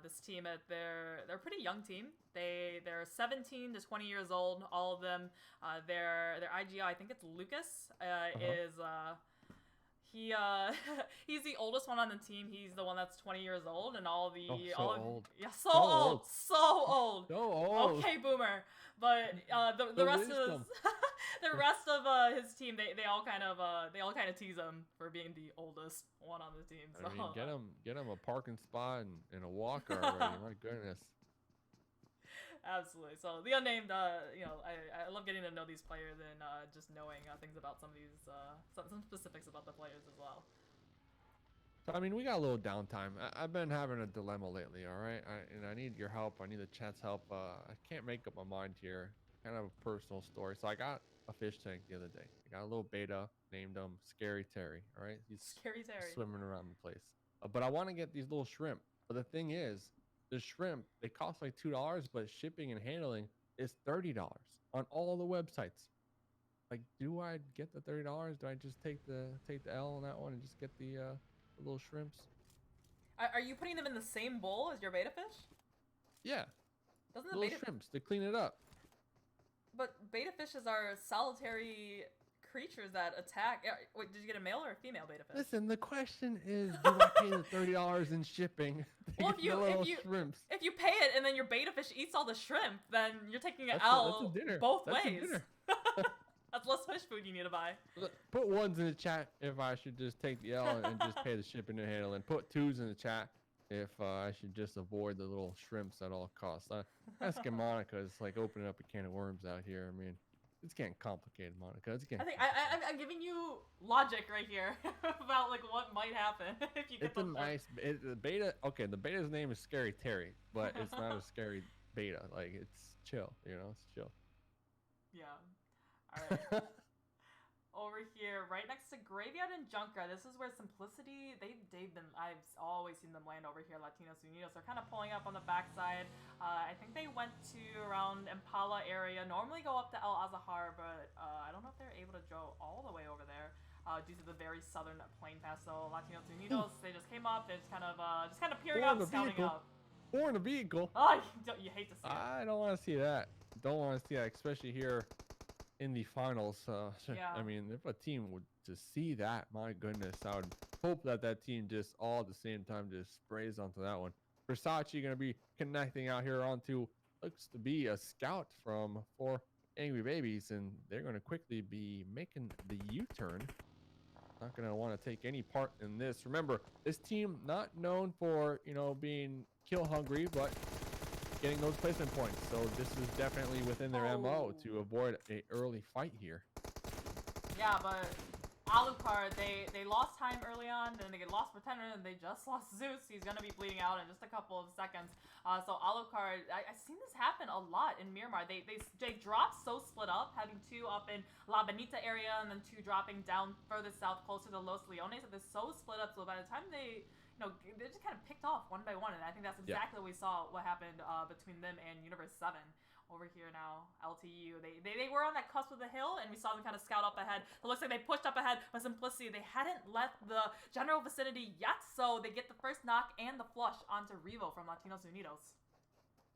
This team, they're a pretty young team. They're 17 to 20 years old. All of them. Their IGL, I think it's Lucas, is he's the oldest one on the team. He's the one that's 20 years old, and Old. yeah, so old. So old. Okay, boomer. But the rest of the rest of his team, they all kind of tease him for being the oldest one on the team. So I mean, get him a parking spot and a walker already. My goodness. Absolutely. So the unnamed, I love getting to know these players and just knowing things about some of these, some specifics about the players as well. So, I mean, we got a little downtime. I've been having a dilemma lately, all right? And I need your help. I need the chat's help. I can't make up my mind here. Kind of a personal story. So I got a fish tank the other day. I got a little beta, named him Scary Terry, all right? He's Scary Terry. Swimming around the place. But I want to get these little shrimp. But the thing is, the shrimp, they cost like $2, but shipping and handling is $30 on all the websites. Like, do I get the $30? Do I just take the L on that one and just get the little shrimps? Are you putting them in the same bowl as your beta fish? Yeah. Doesn't the little beta shrimps to clean it up. But beta fishes are solitary creatures that attack. Wait, did you get a male or a female beta fish? Listen, the question is, do I pay the $30 in shipping to well, get the little shrimps? If you pay it and then your beta fish eats all the shrimp, then you're taking an That's L a dinner. both That's ways. A dinner. That's less fish food you need to buy. Put ones in the chat if I should just take the L and just pay the shipping and handling. Put twos in the chat if I should just avoid the little shrimps at all costs. Asking Monica is like opening up a can of worms out here. I mean, it's getting complicated, Monica. It's getting. I think I'm giving you logic right here about like what might happen if you get. It's a nice the beta. Okay, the beta's name is Scary Terry, but it's not a scary beta. Like it's chill, it's chill. Yeah. All right. Over here, right next to Graveyard and Junker, this is where Simplicity, they've been, I've always seen them land over here, Latinos Unidos. They're kind of pulling up on the backside. I think they went to around Impala area, normally go up to El Azahar, but I don't know if they're able to go all the way over there due to the very southern plane pass. So Latinos Unidos, they just came up, they're just kind of peering out, scouting up. Or in a vehicle. Oh, you hate to see it. I don't want to see that. Don't want to see that, especially here in the finals. Yeah. I mean, if a team would to see that, my goodness, I would hope that team just all at the same time just sprays onto that one. Versace gonna be connecting out here onto looks to be a scout from 4 Angry Babies, and they're gonna quickly be making the U-turn. Not gonna want to take any part in this. Remember, this team not known for being kill hungry, but getting those placement points. So this is definitely within their MO to avoid a early fight here. Yeah, but Alucard, they lost time early on, then they get lost Pretender, and they just lost Zeus. He's gonna be bleeding out in just a couple of seconds. So Alucard, I've seen this happen a lot in Miramahr. They drop so split up, having 2 up in La Bonita area and then 2 dropping down further south closer to Los Leones. So they're so split up, so by the time they they're just kind of picked off one by one, and I think that's exactly what we saw what happened between them and Universe 7. Over here now, LTU, they were on that cusp of the hill, and we saw them kind of scout up ahead. It looks like they pushed up ahead with Simplicity. They hadn't left the general vicinity yet, so they get the first knock and the flush onto Revo from Latinos Unidos.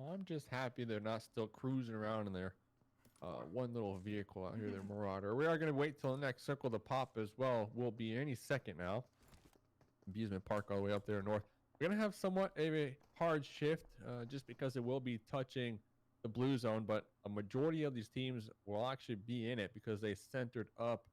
I'm just happy they're not still cruising around in their one little vehicle out here, their Marauder. We are going to wait till the next circle to pop as well. Will be any second now. Amusement Park all the way up there north. We're going to have somewhat a hard shift just because it will be touching the blue zone, but a majority of these teams will actually be in it because they centered up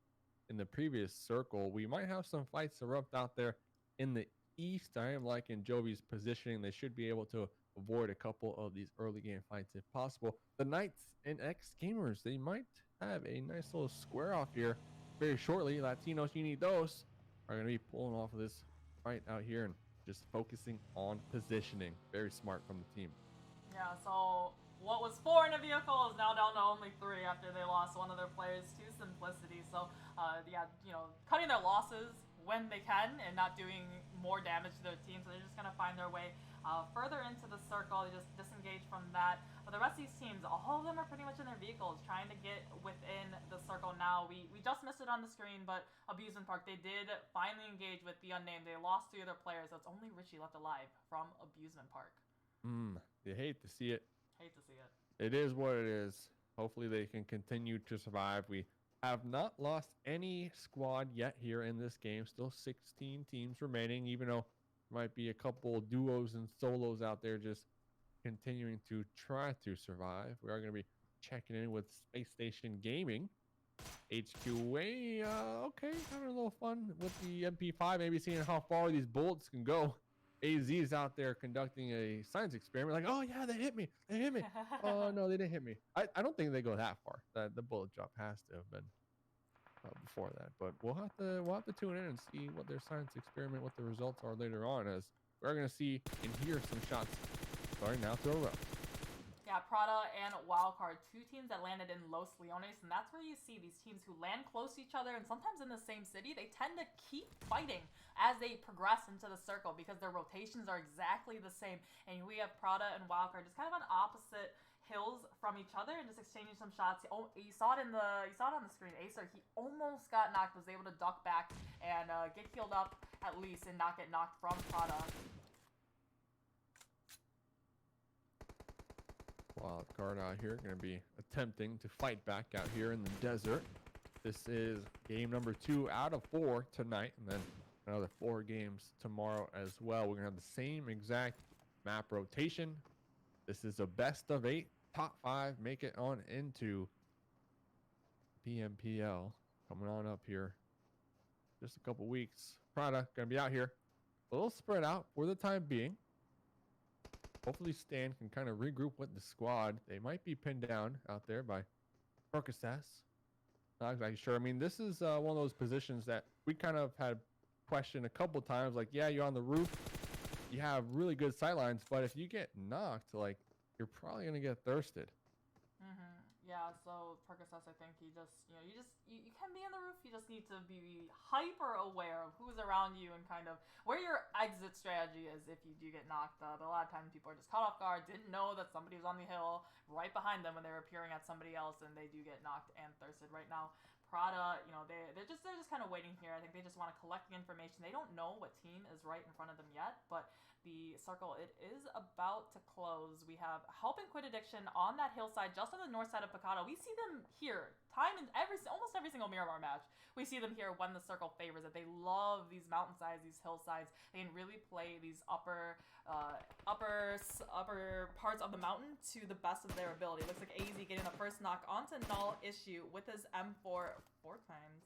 in the previous circle. We might have some fights erupt out there in the east. I am liking Jovi's positioning. They should be able to avoid a couple of these early game fights if possible. The Knights and X Gamers, they might have a nice little square off here very shortly. Latinos Unidos are going to be pulling off of this fight out here and just focusing on positioning. Very smart from the team. Yeah, so what was 4 in a vehicle is now down to only 3 after they lost one of their players to Simplicity. So, yeah, cutting their losses when they can and not doing more damage to their team. So they're just gonna find their way further into the circle. They just disengage from that. But the rest of these teams, all of them are pretty much in their vehicles, trying to get within the circle now. We just missed it on the screen, but Abusement Park, they did finally engage with the Unnamed. They lost 3 of their players, so it's only Richie left alive from Abusement Park. You hate to see it. Hate to see it. It is what it is. Hopefully they can continue to survive. We have not lost any squad yet here in this game. Still 16 teams remaining, even though there might be a couple duos and solos out there just continuing to try to survive. We are going to be checking in with Space Station Gaming. HQA, okay, having a little fun with the MP5, maybe seeing how far these bullets can go. AZ is out there conducting a science experiment, like, oh yeah, they hit me. Oh no, they didn't hit me. I don't think they go that far. The bullet drop has to have been before that, but we'll have to tune in and see what their science experiment, what the results are later on, as we're going to see and hear some shots starting now to erupt. Yeah, Prada and Wildcard, 2 teams that landed in Los Leones, and that's where you see these teams who land close to each other and sometimes in the same city, they tend to keep fighting as they progress into the circle because their rotations are exactly the same. And we have Prada and Wildcard just kind of on opposite hills from each other and just exchanging some shots. You saw it on the screen. Acer, he almost got knocked, was able to duck back and get healed up at least and not get knocked from Prada. Wildcard out here going to be attempting to fight back out here in the desert. This is game number 2 out of 4 tonight, and then another 4 games tomorrow as well. We're going to have the same exact map rotation. This is a best of 8. Top 5 make it on into PMPL. Coming on up here. Just a couple weeks. Prada going to be out here. A little spread out for the time being. Hopefully Stan can kind of regroup with the squad. They might be pinned down out there by Percocet. Not exactly sure. I mean, this is one of those positions that we kind of had questioned a couple times. Like, yeah, you're on the roof. You have really good sightlines, but if you get knocked, like, you're probably going to get thirsted. Yeah, so Percocet, I think he just, you can be on the roof. You just need to be hyper aware of who's around you and kind of where your exit strategy is if you do get knocked. But a lot of times people are just caught off guard, didn't know that somebody was on the hill right behind them when they were appearing at somebody else, and they do get knocked and thirsted. Right now, Prada, they're just kind of waiting here. I think they just want to collect the information. They don't know what team is right in front of them yet, but the circle, it is about to close. We have Help and Quit Addiction on that hillside, just on the north side of Picado. We see them here, almost every single Miramahr match. We see them here when the circle favors it. They love these mountainsides, these hillsides. They can really play these upper parts of the mountain to the best of their ability. It looks like AZ getting the first knock onto Null Issue with his M4 4 times.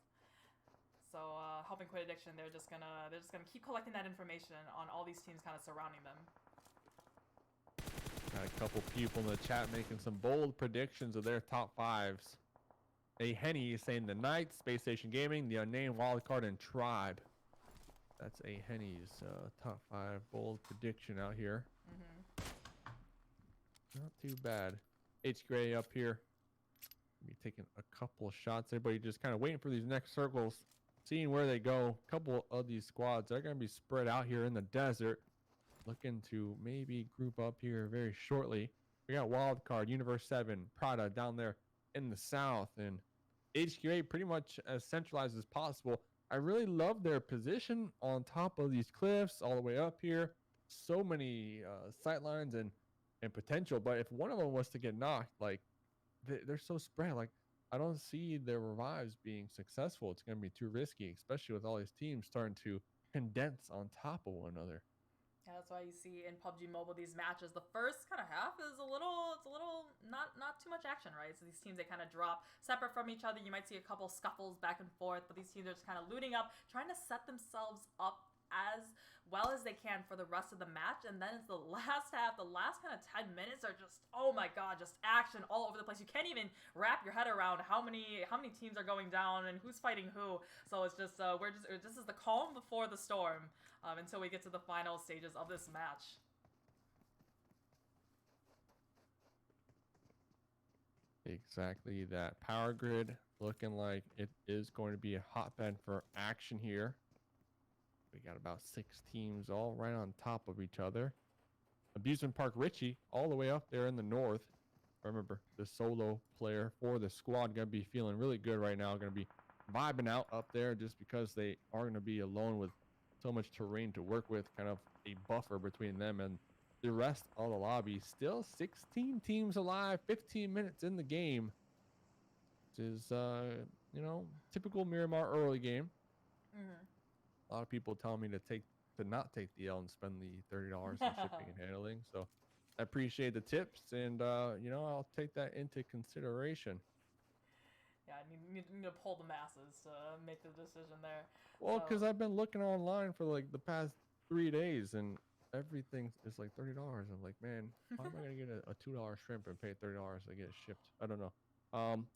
So Help and Quit Addiction, they're just gonna keep collecting that information on all these teams kind of surrounding them. Got a couple people in the chat making some bold predictions of their top 5s. A Henny is saying the Knights, Space Station Gaming, the Unnamed, Wildcard, and Tribe. That's a Henny's top 5 bold prediction out here. Not too bad. HQA up here. Be taking a couple shots. Everybody just kind of waiting for these next circles, seeing where they go. A couple of these squads, they're going to be spread out here in the desert, looking to maybe group up here very shortly. We got Wildcard, Universe 7, Prada down there in the south, and HQA pretty much as centralized as possible. I really love their position on top of these cliffs all the way up here. So many sight lines and potential, but if one of them was to get knocked, like, they're so spread. Like, I don't see their revives being successful. It's going to be too risky, especially with all these teams starting to condense on top of one another. Yeah, that's why you see in PUBG Mobile these matches, the first kind of half is a little not too much action, right? So these teams, they kind of drop separate from each other. You might see a couple scuffles back and forth, but these teams are just kind of looting up, trying to set themselves up as well as they can for the rest of the match. And then it's the last half, the last kind of 10 minutes are just, oh my god, just action all over the place. You can't even wrap your head around how many teams are going down and who's fighting who. So it's just this is the calm before the storm until we get to the final stages of this match. Exactly that. Power grid looking like it is going to be a hotbed for action here. We got about 6 teams all right on top of each other. Abusement Park Richie all the way up there in the north. Remember, the solo player for the squad gonna be feeling really good right now. Gonna be vibing out up there just because they are gonna be alone with so much terrain to work with, kind of a buffer between them and the rest of the lobby. Still 16 teams alive, 15 minutes in the game. Which is typical Miramahr early game. Mm-hmm. A lot of people tell me to not take the L and spend the $30 in shipping and handling. So I appreciate the tips, and I'll take that into consideration. Yeah, I need to pull the masses to make the decision there. Well, So because I've been looking online for like the past 3 days, and everything is like $30. I'm like, man, why am I gonna get a $2 shrimp and pay $30 to get it shipped? I don't know.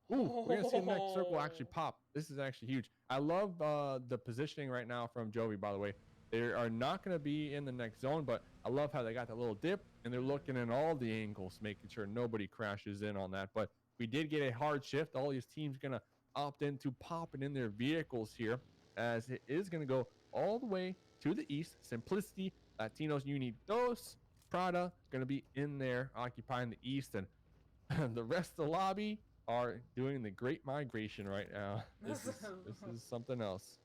We're gonna see the next circle actually pop. This is actually huge. I love the positioning right now from Jovi, by the way. They are not going to be in the next zone, but I love how they got that little dip and they're looking in all the angles, making sure nobody crashes in on that. But we did get a hard shift. All these teams going to opt into popping in their vehicles here, as it is going to go all the way to the east. Simplicity, Latinos Unidos, Prada going to be in there occupying the east, and the rest of the lobby are doing the great migration right now. This is something else.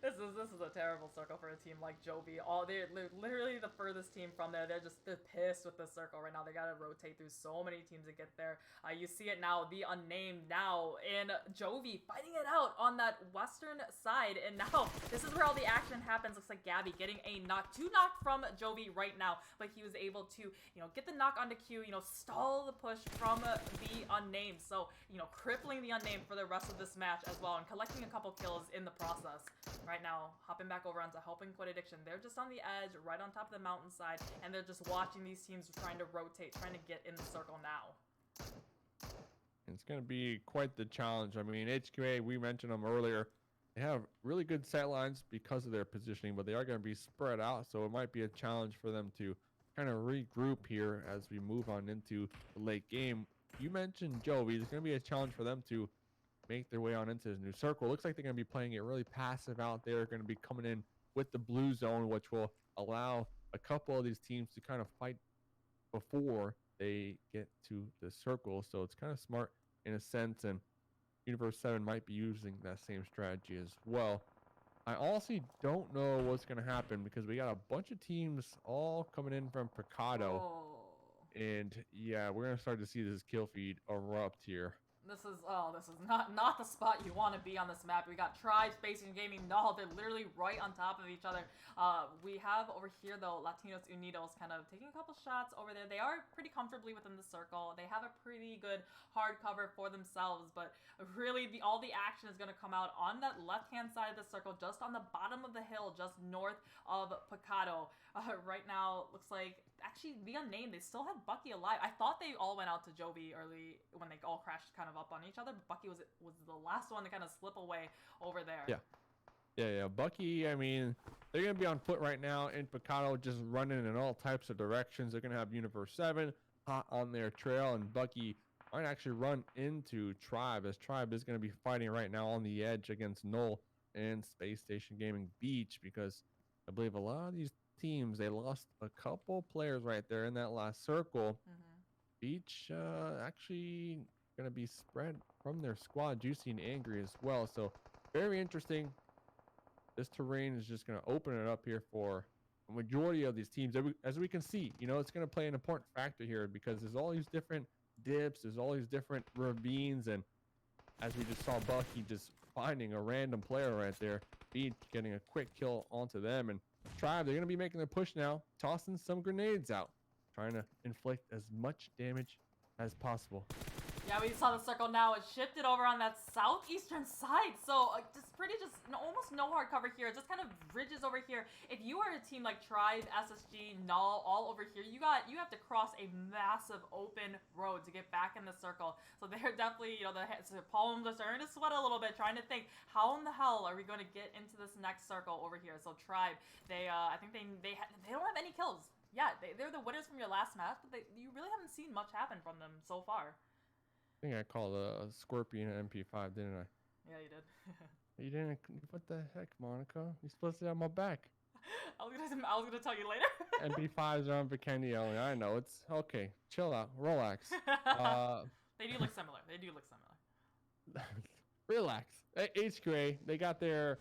This is a terrible circle for a team like Jovi. They're literally the furthest team from there. They're pissed with the circle right now. They gotta rotate through so many teams to get there. You see it now, the unnamed now in Jovi fighting it out on that western side, and now this is where all the action happens. Looks like Gabby getting a two knock from Jovi right now, but he was able to get the knock onto Q, stall the push from the unnamed. So crippling the unnamed for the rest of this match as well, and collecting a couple kills in the process. Right now, hopping back over onto Helping Quit Addiction. They're just on the edge, right on top of the mountainside, and they're just watching these teams trying to rotate, trying to get in the circle now. It's going to be quite the challenge. I mean, HQA, we mentioned them earlier. They have really good set lines because of their positioning, but they are going to be spread out, so it might be a challenge for them to kind of regroup here as we move on into the late game. You mentioned Jovi. It's going to be a challenge for them to make their way on into this new circle. Looks like they're going to be playing it really passive out there. Going to be coming in with the blue zone, which will allow a couple of these teams to kind of fight before they get to the circle. So it's kind of smart in a sense, and Universe 7 might be using that same strategy as well. I honestly don't know what's going to happen because we got a bunch of teams all coming in from Picado. And yeah, we're going to start to see this kill feed erupt here. This is not the spot you want to be on this map. We got Tribe, Spacing Gaming, Null. They're literally right on top of each other. We have over here though Latinos Unidos kind of taking a couple shots over there. They are pretty comfortably within the circle. They have a pretty good hard cover for themselves, but really all the action is going to come out on that left-hand side of the circle, just on the bottom of the hill, just north of Picado. Right now, looks like actually the unnamed, they still have Bucky alive. I thought they all went out to Jovi early when they all crashed kind of up on each other, but Bucky was the last one to kind of slip away over there. Yeah. Bucky, I mean, they're going to be on foot right now in Picado, just running in all types of directions. They're going to have Universe 7 hot on their trail, and Bucky might actually run into Tribe, as Tribe is going to be fighting right now on the edge against Null and Space Station Gaming Beach, because I believe a lot of these teams, they lost a couple players right there in that last circle. Beach actually going to be spread from their squad, Juicy and Angry as well. So very interesting. This terrain is just going to open it up here for a majority of these teams. As we can see, it's going to play an important factor here because there's all these different dips, there's all these different ravines, and as we just saw Bucky just finding a random player right there, Beach getting a quick kill onto them, and Tribe, they're going to be making their push now, tossing some grenades out, trying to inflict as much damage as possible. Yeah, we saw the circle now. It shifted over on that southeastern side, so almost no hard cover here. Just kind of ridges over here. If you are a team like Tribe, SSG, Null, all over here, you have to cross a massive open road to get back in the circle. So they're definitely, the palms are starting to sweat a little bit, trying to think, how in the hell are we going to get into this next circle over here? So Tribe, I think they don't have any kills. Yeah, they're the winners from your last match, but you really haven't seen much happen from them so far. I think I called a Scorpion an MP5, didn't I? Yeah, you did. You didn't? What the heck, Monica? You're supposed to have my back. I was gonna tell you later. MP5s are on Vikendi only. I know. It's okay. Chill out. Relax. They do look similar. They do look similar. Relax. HQA, they got their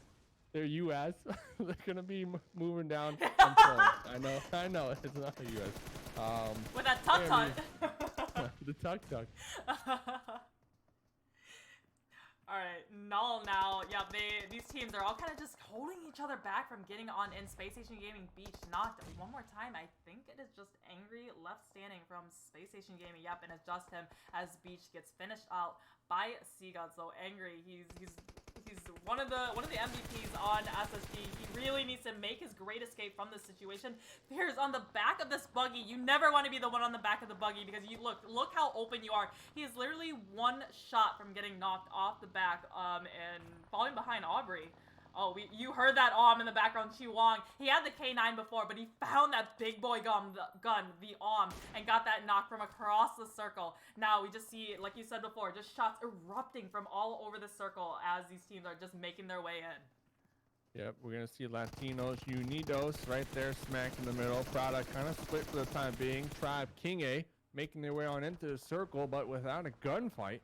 US. They're gonna be moving down. I know. It's not the US. With that tuck tuck. The tuck tuck. All right, Null now. Yeah, these teams are all kind of just holding each other back from getting on in Space Station Gaming Beach. Knocked one more time. I think it is just Angry left standing from Space Station Gaming. Yep, and it's just him as Beach gets finished out by Seagod. So Angry, he's one of the MVPs on SSG. He really needs to make his great escape from this situation. Here's on the back of this buggy. You never want to be the one on the back of the buggy because you look how open you are. He is literally one shot from getting knocked off the back and falling behind Aubrey. Oh, you heard that in the background, Chi Wong. He had the K9 before, but he found that big boy gun, the and got that knock from across the circle. Now we just see, like you said before, just shots erupting from all over the circle as these teams are just making their way in. Yep, we're going to see Latinos Unidos right there smack in the middle. Prada kind of split for the time being. Tribe King A making their way on into the circle, but without a gunfight.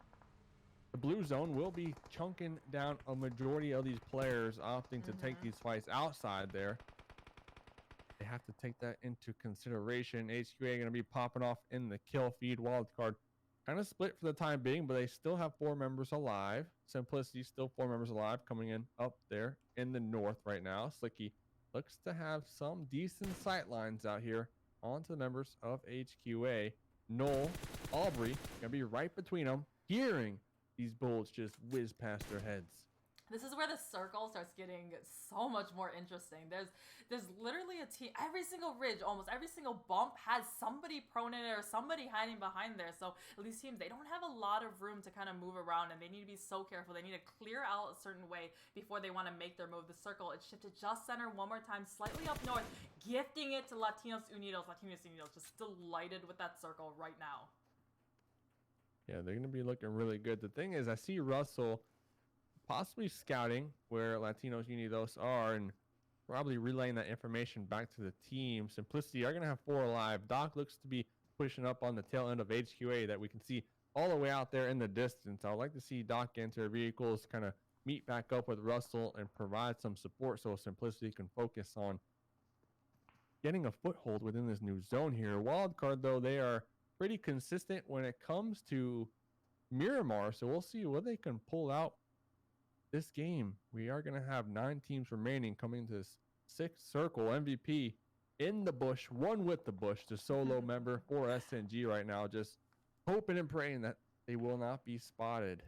The blue zone will be chunking down a majority of these players, opting to take these fights outside there. They have to take that into consideration. HQA going to be popping off in the kill feed. Wildcard kind of split for the time being, but they still have 4 members alive. Simplicity still 4 members alive coming in up there in the north right now. Slicky looks to have some decent sight lines out here onto the members of HQA. Noel, Aubrey going to be right between them, hearing these bullets just whiz past their heads. This is where the circle starts getting so much more interesting. There's literally a team. Every single ridge, almost every single bump has somebody prone in it or somebody hiding behind there. So these teams, they don't have a lot of room to kind of move around, and they need to be so careful. They need to clear out a certain way before they want to make their move. The circle, it's shifted just center one more time, slightly up north, gifting it to Latinos Unidos. Latinos Unidos just delighted with that circle right now. Yeah, they're going to be looking really good. The thing is, I see Russell possibly scouting where Latinos Unidos are and probably relaying that information back to the team. Simplicity are going to have 4 alive. Doc looks to be pushing up on the tail end of HQA that we can see all the way out there in the distance. I would like to see Doc enter vehicles, kind of meet back up with Russell and provide some support so Simplicity can focus on getting a foothold within this new zone here. Wildcard, though, they are pretty consistent when it comes to Miramahr, so we'll see what they can pull out this game. We are going to have 9 teams remaining coming to this 6th circle. MVP in the bush, one with the bush, the solo member for SNG right now, just hoping and praying that they will not be spotted.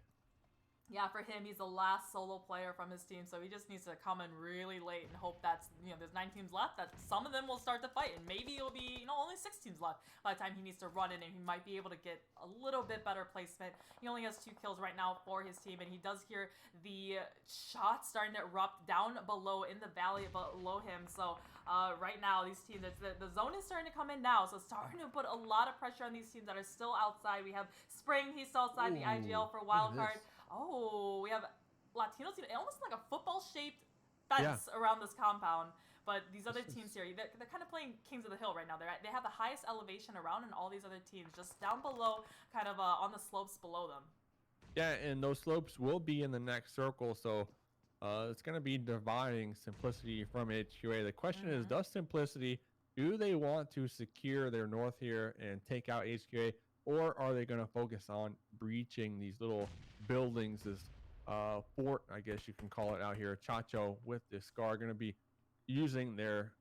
Yeah, for him, he's the last solo player from his team, so he just needs to come in really late and hope that's, there's 9 teams left, that some of them will start to fight, and maybe it'll be, only 6 teams left by the time he needs to run in, and he might be able to get a little bit better placement. He only has 2 kills right now for his team, and he does hear the shots starting to erupt down below in the valley below him, so right now, these teams, the zone is starting to come in now, so it's starting to put a lot of pressure on these teams that are still outside. We have Spring, he's still outside the IGL for Wildcard. Oh, we have Latinos, almost like a football-shaped fence around this compound. But these other teams here, they're kind of playing Kings of the Hill right now. They have the highest elevation around, and all these other teams just down below, kind of on the slopes below them. Yeah, and those slopes will be in the next circle, so it's going to be dividing Simplicity from HQA. The question is, does Simplicity, do they want to secure their north here and take out HQA, or are they going to focus on breaching these little buildings, this fort, I guess you can call it out here? Chacho with this Scar going to be using their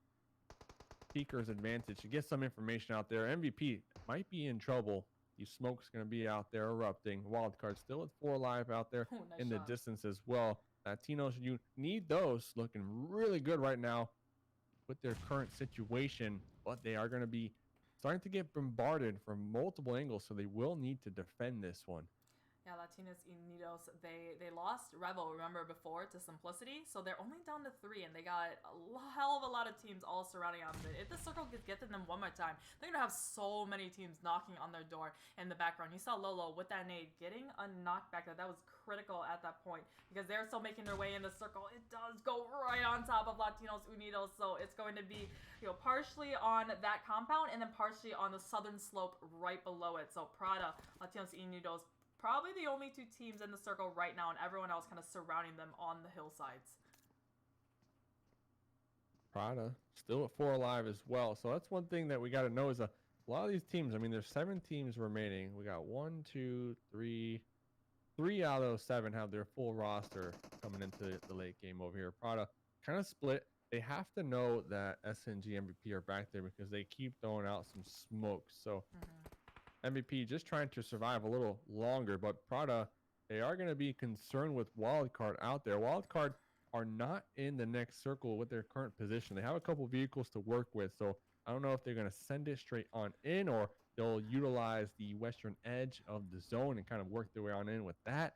peeker's advantage to get some information out there. MVP might be in trouble. The smoke's going to be out there erupting. Wildcard still with 4 alive out there in the distance as well. Latinos, you need those looking really good right now with their current situation, but they are going to be starting to get bombarded from multiple angles, so they will need to defend this one. Yeah, Latinos Unidos, they lost Revel, remember, before to Simplicity, so they're only down to 3, and they got a hell of a lot of teams all surrounding them. If the circle gets get to them one more time, they're gonna have so many teams knocking on their door in the background. You saw Lolo with that nade getting a knockback. That was critical at that point because they're still making their way in the circle. It does go right on top of Latinos Unidos, so it's going to be, partially on that compound and then partially on the southern slope right below it. So Prada, Latinos Unidos, probably the only 2 teams in the circle right now, and everyone else kind of surrounding them on the hillsides. Prada still at 4 alive as well. So that's one thing that we got to know is a lot of these teams. I mean, there's 7 teams remaining. We got 1, 2, 3. 3 out of those 7 have their full roster coming into the late game over here. Prada kind of split. They have to know that SNG MVP are back there because they keep throwing out some smokes. So MVP just trying to survive a little longer, but Prada, they are going to be concerned with Wildcard out there. Wildcard are not in the next circle with their current position. They have a couple vehicles to work with, so I don't know if they're going to send it straight on in or they'll utilize the western edge of the zone and kind of work their way on in with that.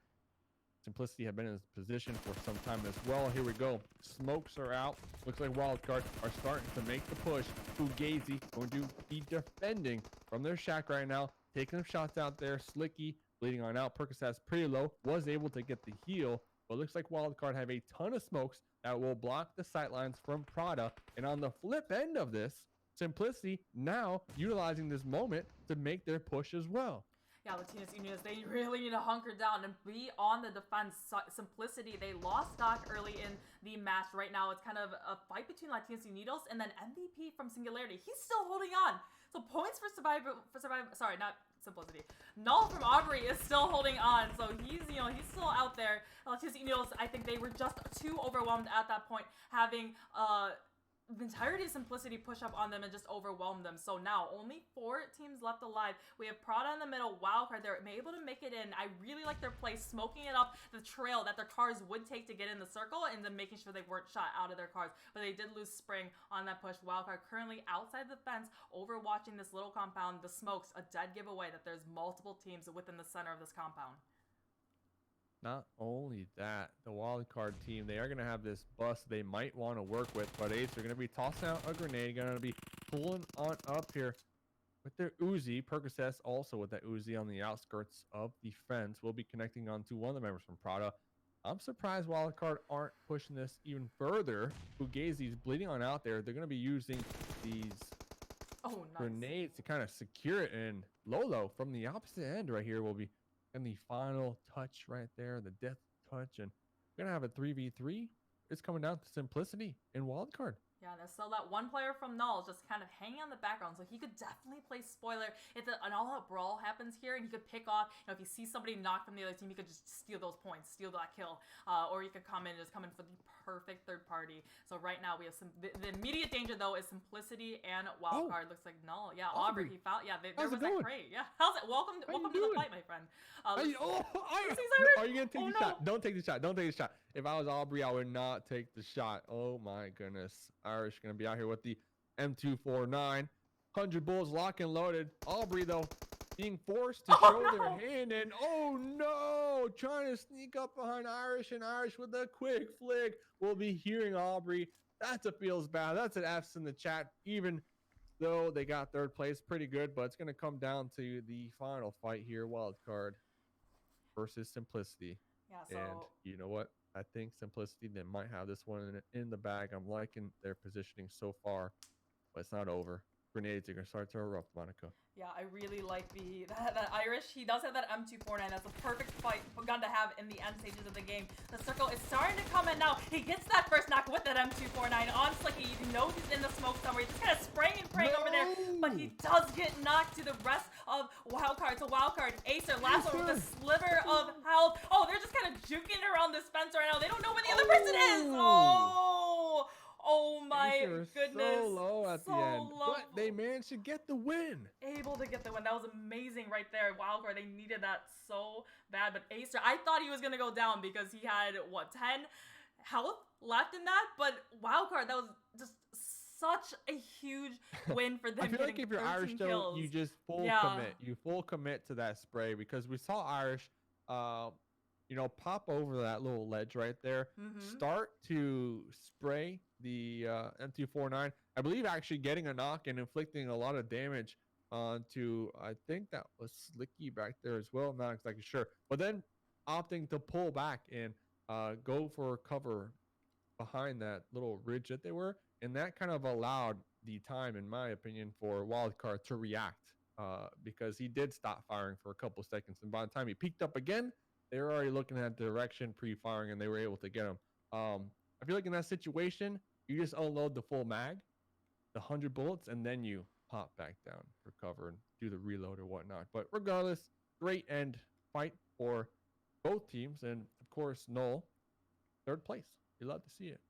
Simplicity have been in this position for some time as well. Here we go. Smokes are out. Looks like Wildcard are starting to make the push. Fugazi going to be defending from their shack right now. Taking some shots out there. Slicky bleeding on out. Percocet's pretty low. Was able to get the heal. But looks like Wildcard have a ton of smokes that will block the sightlines from Prada. And on the flip end of this, Simplicity now utilizing this moment to make their push as well. Yeah, Latinos Unidos, they really need to hunker down and be on the defense. Simplicity, they lost stock early in the match. Right now, it's kind of a fight between Latinos Unidos and then MVP from Singularity. He's still holding on. So points for survival. Sorry, not Simplicity. Null from Aubrey is still holding on. So he's still out there. Latinos Unidos, I think they were just too overwhelmed at that point, having the entirety of Simplicity push up on them and just overwhelm them. So now only 4 teams left alive. We have Prada in the middle, Wildcard. They're able to make it in. I really like their play, smoking it up the trail that their cars would take to get in the circle and then making sure they weren't shot out of their cars. But they did lose Spring on that push. Wildcard currently outside the fence, overwatching this little compound. The smokes, a dead giveaway that there's multiple teams within the center of this compound. Not only that, the Wildcard team, they are going to have this bus they might want to work with, but Ace are going to be tossing out a grenade, going to be pulling on up here with their Uzi. Percocet also with that Uzi on the outskirts of the fence. Will be connecting on to one of the members from Prada. I'm surprised Wildcard aren't pushing this even further. Fugazi's bleeding on out there. They're going to be using these grenades to kind of secure it, and Lolo from the opposite end right here will be and the final touch right there, the death touch, and we're gonna have a 3v3. It's coming down to Simplicity and Wildcard. Yeah, there's still that one player from Null just kind of hanging on the background, so he could definitely play spoiler. If an all-out brawl happens here, and he could pick off, if he sees somebody knocked from the other team, he could just steal those points, steal that kill, or he could come in and just come in for the perfect third party. So right now we have the immediate danger though is Simplicity and Wildcard. Looks like Null. Yeah, Aubrey, he found. Yeah, there was that crate. Yeah, how's it? Welcome to the fight, my friend. Are you gonna take the shot? Don't take the shot. Don't take the shot. If I was Aubrey, I would not take the shot. Oh my goodness. Irish gonna be out here with the M249. 100 bulls locked and loaded. Aubrey though being forced to show their hand, and oh no, trying to sneak up behind Irish, and Irish with a quick flick. We'll be hearing Aubrey. That's a feels bad. That's an F's in the chat, even though they got third place. Pretty good, but it's gonna come down to the final fight here. Wildcard versus Simplicity. Yeah, so and you know what? I think Simplicity, they might have this one in the bag. I'm liking their positioning so far, but it's not over. Grenades are going to start to erupt, Monica. Yeah, I really like that Irish. He does have that M249. That's a perfect gun to have in the end stages of the game. The circle is starting to come in now. He gets that first knock with that M249 on Slicky. You know he's in the smoke somewhere. He's just kind of spraying and praying over there. But he does get knocked to the rest of Wildcard. So Wildcard, Acer, last one with a sliver of health. Oh, they're just kind of juking around this fence right now. They don't know where the other person is. Oh my goodness. So low at the end. But they managed to get the win. Able to get the win. That was amazing right there. Wildcard, they needed that so bad. But Acer, I thought he was going to go down because he had, 10 health left in that? But Wildcard, that was just such a huge win for them. I feel like if you're Irish, though, you just full commit. You full commit to that spray because we saw Irish uh, pop over that little ledge right there, Mm-hmm. start to spray the M249. I believe actually getting a knock and inflicting a lot of damage onto, I think that was Slicky back there as well. I'm not exactly sure. But then opting to pull back and go for cover behind that little ridge that they were. And that kind of allowed the time, in my opinion, for Wildcard to react because he did stop firing for a couple seconds. And by the time he peeked up again, they were already looking at direction pre-firing and they were able to get him. I feel like in that situation, you just unload the full mag, the 100 bullets, and then you pop back down for cover and do the reload or whatnot. But regardless, great end fight for both teams. And of course, Null, third place. You love to see it.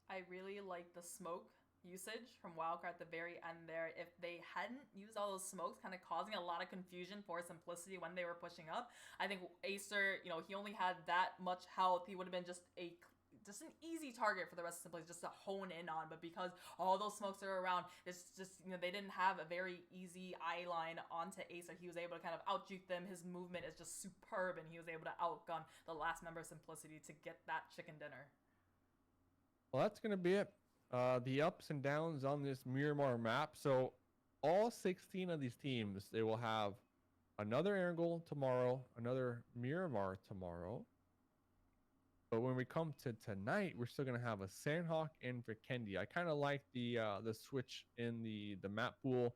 I really like the smoke usage from Wildcard at the very end there. If they hadn't used all those smokes, kind of causing a lot of confusion for Simplicity when they were pushing up, I think Acer, he only had that much health. He would have been just an easy target for the rest of Simplicity just to hone in on. But because all those smokes are around, it's just, they didn't have a very easy eye line onto Acer. He was able to kind of out-juke them. His movement is just superb, and he was able to outgun the last member of Simplicity to get that chicken dinner. Well, that's going to be it. The ups and downs on this Miramahr map. So all 16 of these teams, they will have another Erangel tomorrow, another Miramahr tomorrow. But when we come to tonight, we're still going to have a Sanhok and Vikendi. I kind of like the switch in the map pool.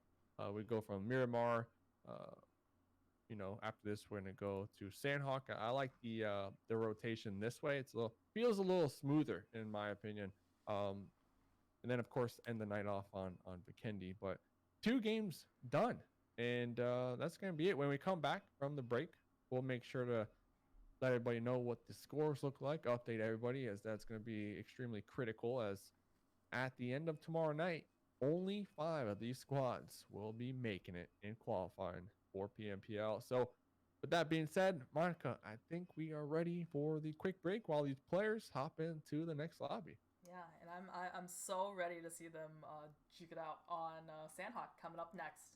We go from Miramahr. After this, we're going to go to Sanhok. I like the rotation this way. Feels a little smoother in my opinion. And then of course end the night off on Vikendi. But 2 games done, and that's going to be it. When we come back from the break, we'll make sure to let everybody know what the scores look like, update everybody, as that's going to be extremely critical, as at the end of tomorrow night, only 5 of these squads will be making it in qualifying for PMPL. So with that being said, Monica, I think we are ready for the quick break while these players hop into the next lobby. Yeah, and I'm so ready to see them juke it out on Sanhok coming up next.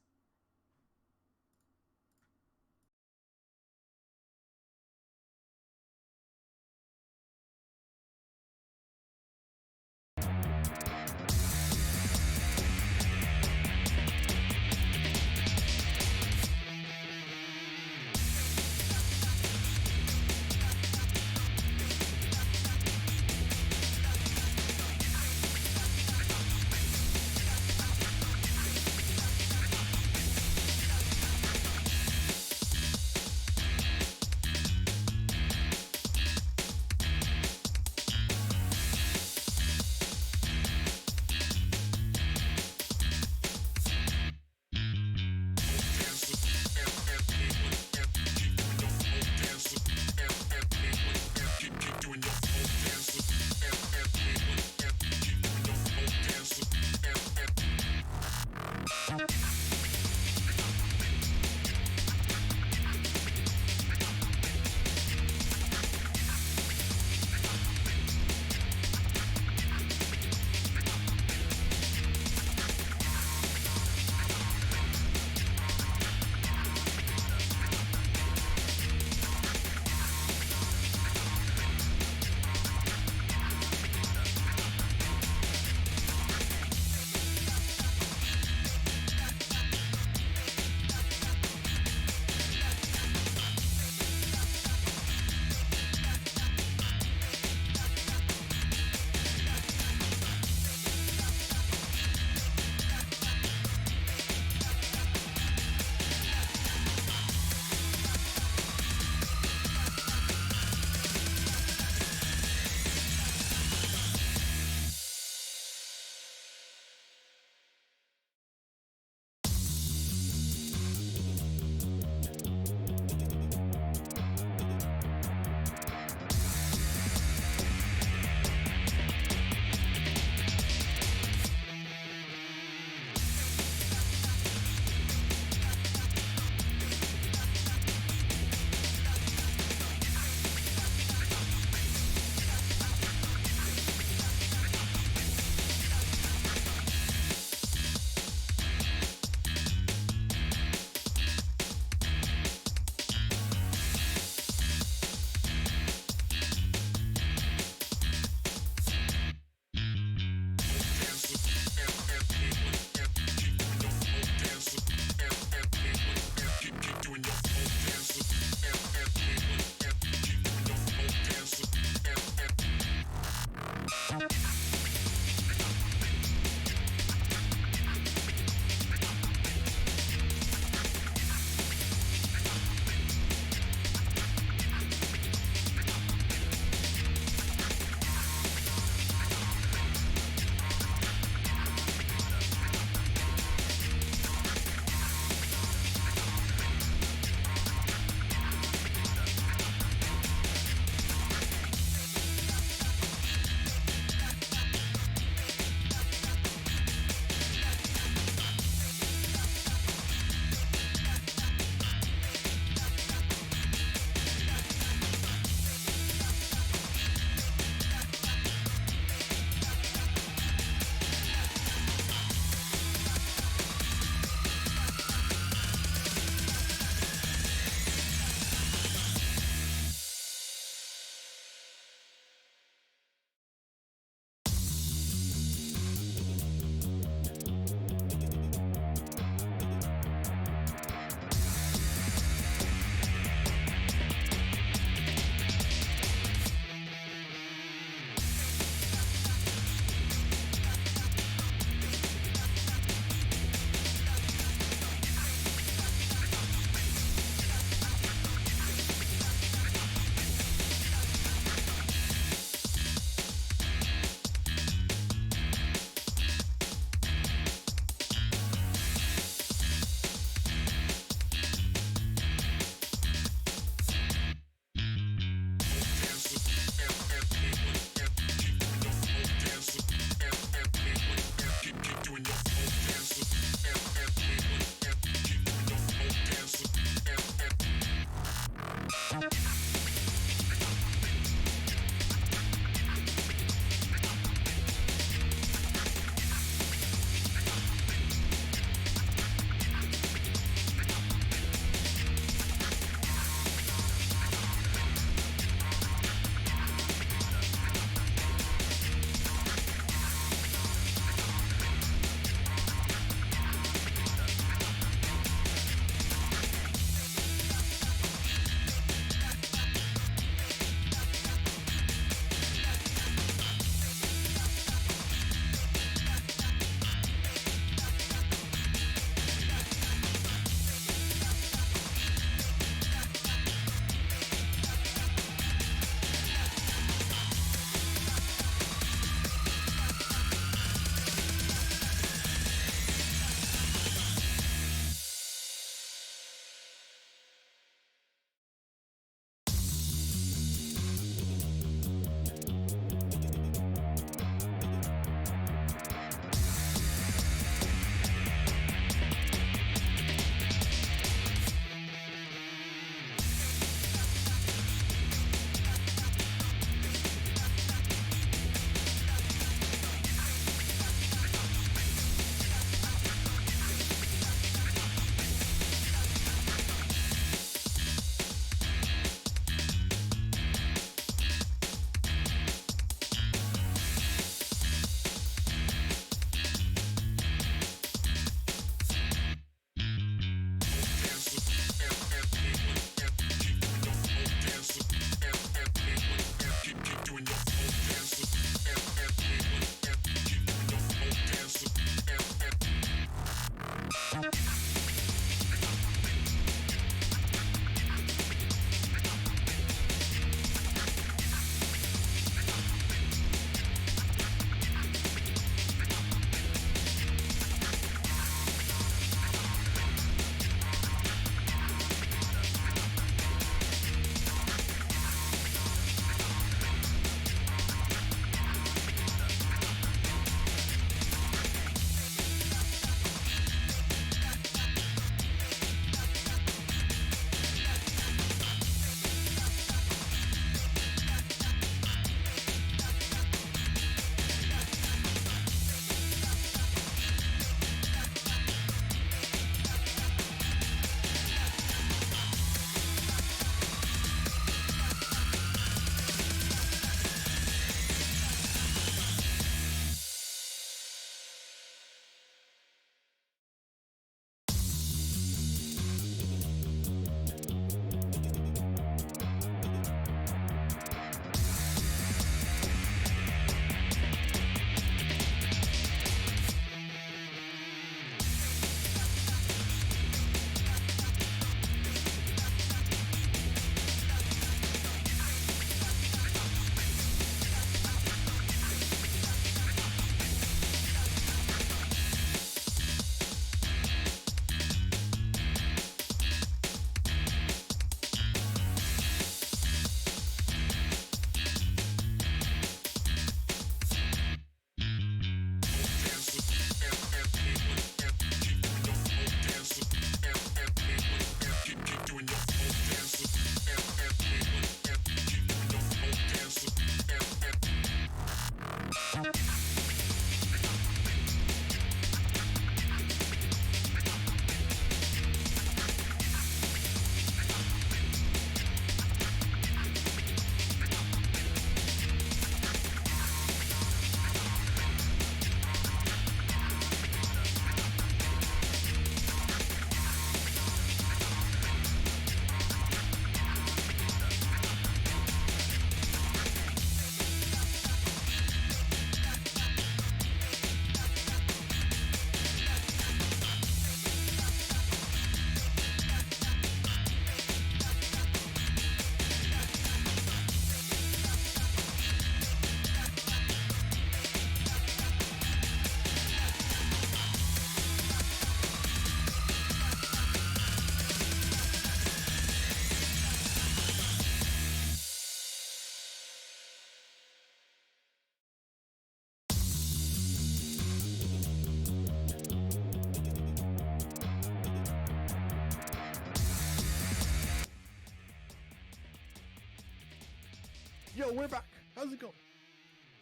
Yo, we're back. How's it going?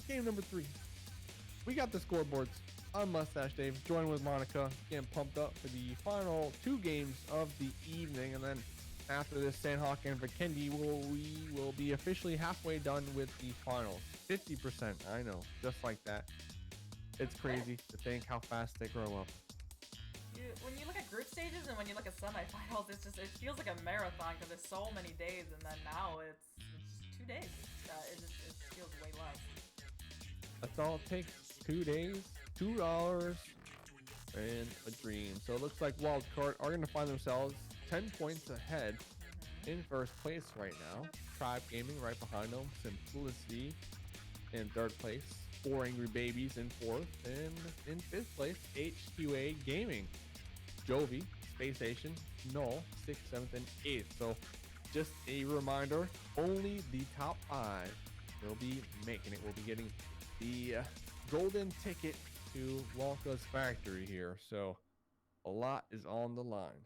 Game number 3. We got the scoreboards. I'm Mustache Dave, joined with Monica, getting pumped up for the final 2 games of the evening. And then after this, Sanhok and Vikendi we will be officially halfway done with the finals. 50%, I know, just like that. It's crazy to think how fast they grow up. When you look at group stages and when you look at semifinals, it feels like a marathon because there's so many days, and then now it's just 2 days. It feels way less. That's all it takes. 2 days, $2, and a dream. So it looks like Wildcard are going to find themselves 10 points ahead in first place right now. Tribe Gaming right behind them. Simplicity in 3rd place. 4 Angry Babies in 4th. And in 5th place, HQA Gaming. Jovi, Space Station, Null, 6th, 7th, and 8th. So just a reminder, only the top 5 will be making it. We'll be getting the golden ticket to Wonka's factory here. So a lot is on the line.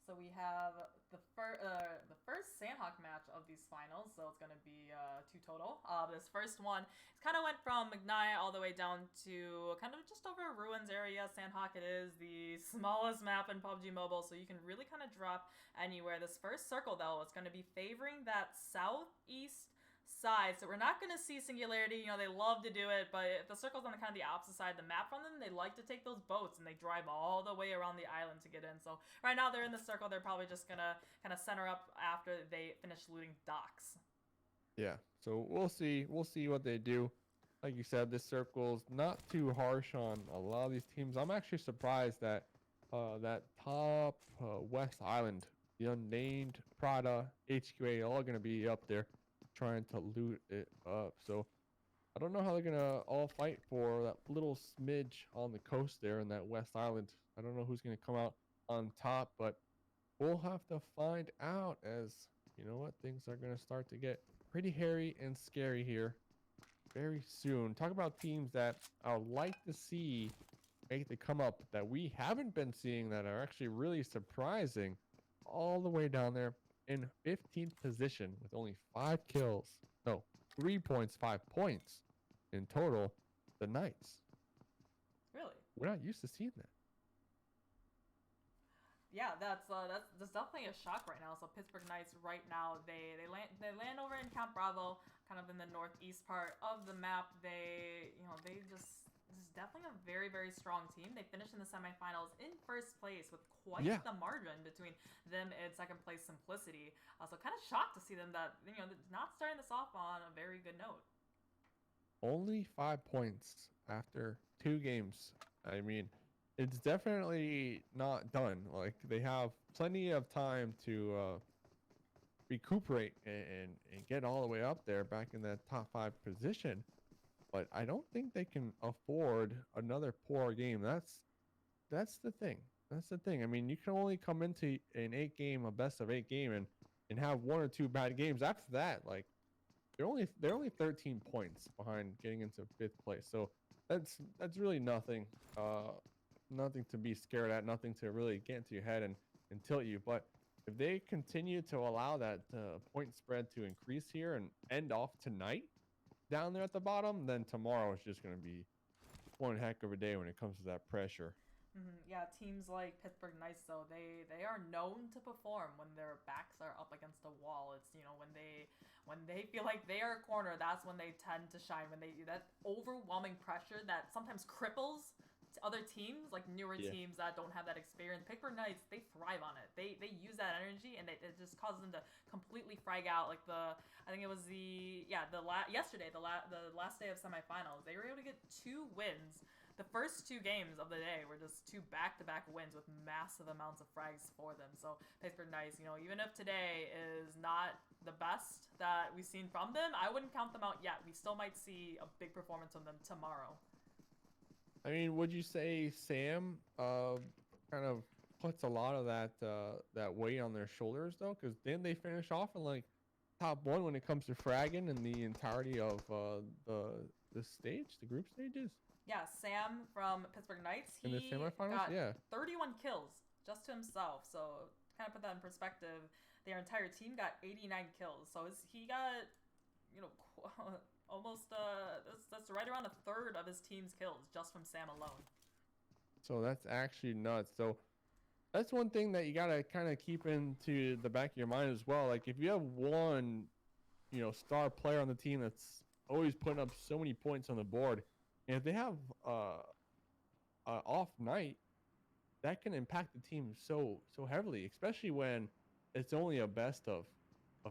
So we have the first Sanhok match of these finals. So it's going to be 2 total. This first one, it kind of went from McKnight all the way down to kind of just over Ruins area. Sanhok, it is the smallest map in PUBG Mobile, so you can really kind of drop anywhere. This first circle, though, is going to be favoring that southeast side, so we're not going to see Singularity. You know, they love to do it, but if the circle's on the kind of the opposite side of the map from them, they like to take those boats and they drive all the way around the island to get in. So right now they're in the circle. They're probably just gonna kind of center up after they finish looting docks. Yeah, so we'll see what they do. Like you said, this circle's not too harsh on a lot of these teams. I'm actually surprised that that top west island, the unnamed, Prada, HQA, all going to be up there trying to loot it up. So I don't know how they're gonna all fight for that little smidge on the coast there in that west island. I don't know who's gonna come out on top, but we'll have to find out, as you know what, things are gonna start to get pretty hairy and scary here very soon. Talk about teams that I would like to see make the come up that we haven't been seeing, that are actually really surprising, all the way down there in 15th position with only 5 kills. No, 3 points, 5 points in total. The Knights. Really? We're not used to seeing that. Yeah, that's definitely a shock right now. So Pittsburgh Knights right now, they land over in Camp Bravo, kind of in the northeast part of the map. They this is definitely a very, very strong team. They finished in the semifinals in first place with quite the margin between them and second place Simplicity. So kind of shocked to see them that, not starting this off on a very good note. Only 5 points after 2 games. I mean, it's definitely not done. Like, they have plenty of time to recuperate and get all the way up there back in that top 5 position. But I don't think they can afford another poor game. That's the thing. That's the thing. I mean, you can only come into an 8-game, a best of 8 game, and have 1 or 2 bad games. After that, like, they're only 13 points behind getting into 5th place. So that's really nothing. Nothing to be scared at. Nothing to really get into your head and tilt you. But if they continue to allow that point spread to increase here and end off tonight down there at the bottom, then tomorrow is just going to be one heck of a day when it comes to that pressure. Yeah, teams like Pittsburgh Knights, though, they are known to perform when their backs are up against a wall. It's, when they feel like they are cornered, that's when they tend to shine. When that overwhelming pressure that sometimes cripples other teams, like newer teams that don't have that experience. Pittsburgh Knights, they thrive on it. They use that energy, and it just causes them to completely frag out. Like I think it was yesterday, the last day of semifinals, they were able to get 2 wins. The first 2 games of the day were just 2 back-to-back wins with massive amounts of frags for them. So Pittsburgh Knights, even if today is not the best that we've seen from them, I wouldn't count them out yet. We still might see a big performance from them tomorrow. I mean, would you say Sam kind of puts a lot of that weight on their shoulders, though? Because then they finish off in like top 1 when it comes to fragging in the entirety of the stage, the group stages. Yeah, Sam from Pittsburgh Knights, in the semifinals, got 31 kills just to himself. So to kind of put that in perspective, their entire team got 89 kills. So he got you know, almost that's right around a third of his team's kills just from Sam alone. So that's actually nuts. So that's one thing that you gotta kind of keep into the back of your mind as well. Like if you have one, star player on the team that's always putting up so many points on the board, and if they have off night, that can impact the team so heavily, especially when it's only a best of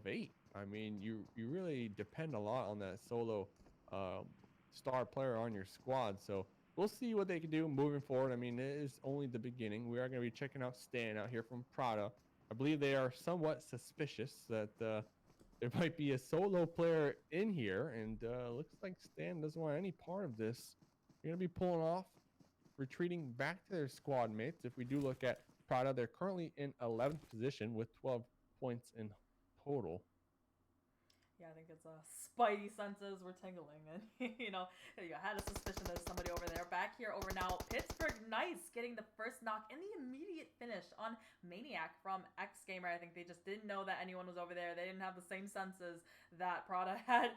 8. I mean, you really depend a lot on that solo um, star player on your squad. So we'll see what they can do moving forward. I mean, it is only the beginning. We are going to be checking out Stan out here from Prada. I believe they are somewhat suspicious that there might be a solo player in here, and looks like Stan doesn't want any part of this. They're going to be pulling off, retreating back to their squad mates. If we do look at Prada, they're currently in 11th position with 12 points in total. Yeah, I think it's spidey senses were tingling, and you had a suspicion there's somebody over there. Back here over now, Pittsburgh Knights getting the first knock in the immediate finish on Maniac from X Gamer. I think they just didn't know that anyone was over there. They didn't have the same senses that Prada had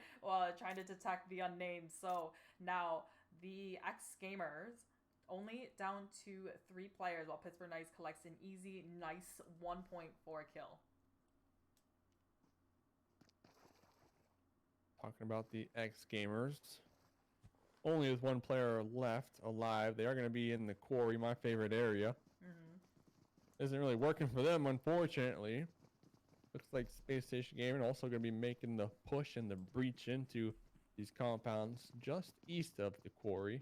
trying to detect the unnamed. So now the X Gamers only down to 3 players, while Pittsburgh Knights collects an easy, nice 1.4 kill. Talking about the X Gamers, only with 1 player left alive. They are going to be in the quarry, my favorite area. Isn't really working for them, unfortunately. Looks like Space Station Gaming also going to be making the push and the breach into these compounds just east of the quarry.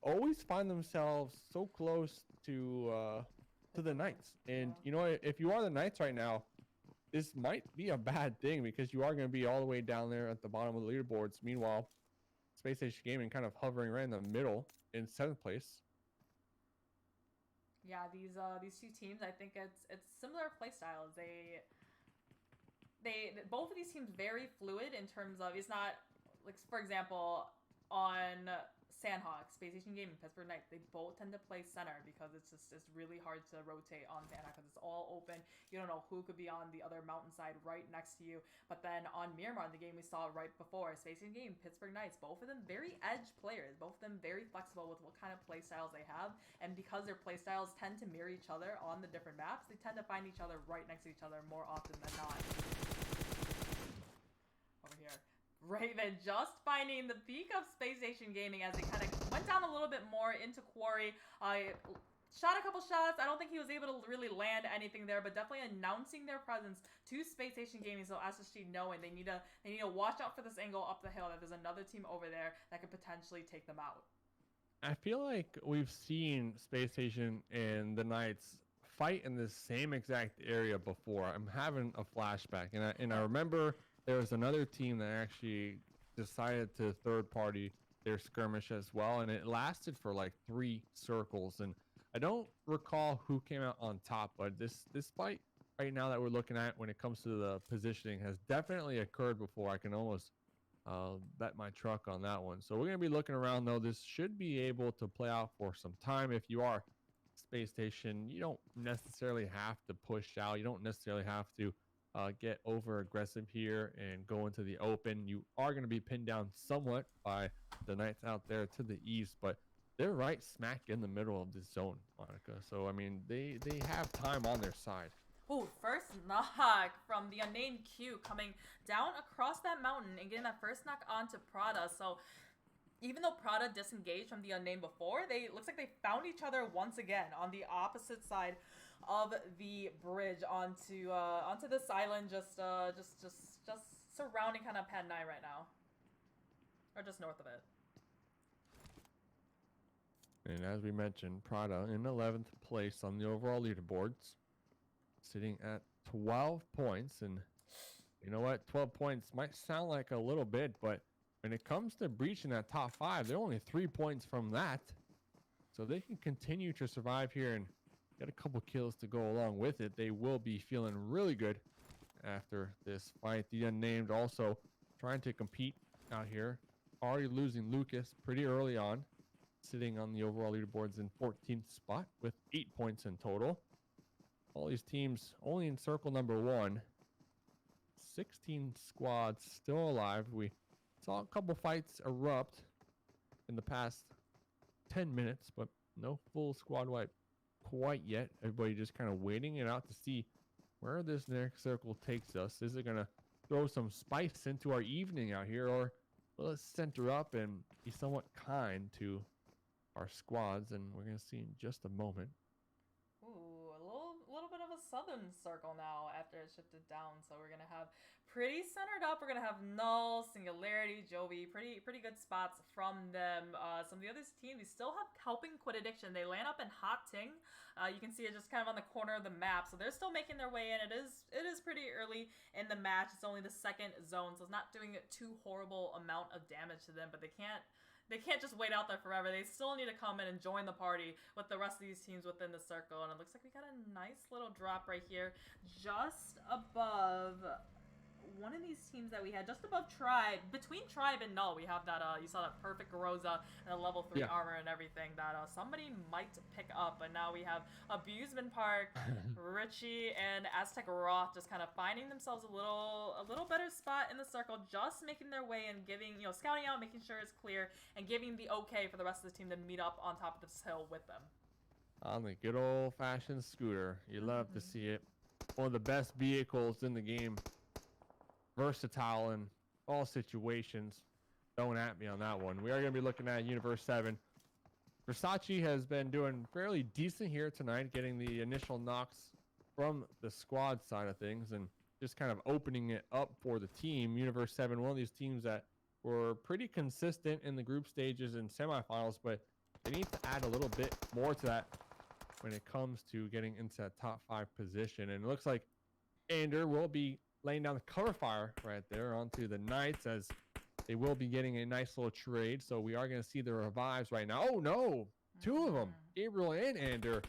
Always find themselves so close to the Knights, and if you are the Knights right now, this might be a bad thing because you are going to be all the way down there at the bottom of the leaderboards. Meanwhile, Space Station Gaming kind of hovering right in the middle in 7th place. Yeah, these 2 teams, I think it's similar play styles. They both of these teams very fluid in terms of, it's not like, for example, on Sanhok, Space Station Gaming, Pittsburgh Knights, they both tend to play center because it's really hard to rotate on Sanhok because it's all open. You don't know who could be on the other mountainside right next to you. But then on Miramahr, the game we saw right before, Space Station Gaming, Pittsburgh Knights, both of them very edge players, both of them very flexible with what kind of play styles they have. And because their play styles tend to mirror each other on the different maps, they tend to find each other right next to each other more often than not. Over here, Raven just finding the peak of Space Station Gaming as they kind of went down a little bit more into quarry. Shot a couple shots. I don't think he was able to really land anything there, but definitely announcing their presence to Space Station Gaming, so SSG knowing they need to watch out for this angle up the hill, that there's another team over there that could potentially take them out. I feel like we've seen Space Station and the Knights fight in the same exact area before. I'm having a flashback, and I remember there was another team that actually decided to third party their skirmish as well, and it lasted for like 3 circles. And I don't recall who came out on top, but this fight right now that we're looking at when it comes to the positioning has definitely occurred before. I can almost bet my truck on that one. So we're going to be looking around, though. This should be able to play out for some time. If you are Space Station, you don't necessarily have to push out. You don't necessarily have to get over aggressive here and go into the open. You are going to be pinned down somewhat by the Knights out there to the east, but they're right smack in the middle of this zone, Monica. So I mean, they have time on their side. Ooh, first knock from the unnamed Q coming down across that mountain and getting that first knock onto Prada. So even though Prada disengaged from the unnamed before, looks like they found each other once again on the opposite side of the bridge onto this island, just surrounding kind of Pad 9 right now, or just north of it. And as we mentioned, Prada in 11th place on the overall leaderboards, sitting at 12 points. And you know what? 12 points might sound like a little bit, but when it comes to breaching that top 5, they're only 3 points from that. So they can continue to survive here and get a couple kills to go along with it. They will be feeling really good after this fight. The unnamed also trying to compete out here. Already losing Lucas pretty early on, sitting on the overall leaderboards in 14th spot with 8 points in total. All these teams only in circle number 1, 16 squads still alive. We saw a couple fights erupt in the past 10 minutes, but no full squad wipe quite yet. Everybody just kind of waiting it out to see where this next circle takes us. Is it going to throw some spice into our evening out here, or will it center up and be somewhat kind to our squads? And we're going to see in just a moment. Ooh, a little bit of a southern circle now after it shifted down. So we're gonna have pretty centered up. We're gonna have Null, Singularity, Jovi, pretty good spots from them. Some of the other teams, we still have Helping Quit Addiction. They land up in Hot Ting. You can see it just kind of on the corner of the map. So they're still making their way in. It is pretty early in the match. It's only the second zone, so it's not doing a too horrible amount of damage to them. But they can't just wait out there forever. They still need to come in and join the party with the rest of these teams within the circle. And it looks like we got a nice little drop right here just above one of these teams that we had, just above Tribe. Between Tribe and Null, we have that, you saw that perfect Garoza and a level 3 armor and everything that somebody might pick up. And now we have Abusement Park, Richie, and Aztec Roth just kind of finding themselves a little better spot in the circle, just making their way and giving, scouting out, making sure it's clear, and giving the okay for the rest of the team to meet up on top of this hill with them. On the good old-fashioned scooter. You love to see it. One of the best vehicles in the game. Versatile in all situations. Don't at me on that one. We are going to be looking at Universe 7. Versace has been doing fairly decent here tonight, getting the initial knocks from the squad side of things and just kind of opening it up for the team. Universe 7, one of these teams that were pretty consistent in the group stages and semifinals, but they need to add a little bit more to that when it comes to getting into that top 5 position. And it looks like Ander will be laying down the cover fire right there onto the Knights, as they will be getting a nice little trade. So we are going to see the revives right now. Oh no, 2 of them, Gabriel and Ander,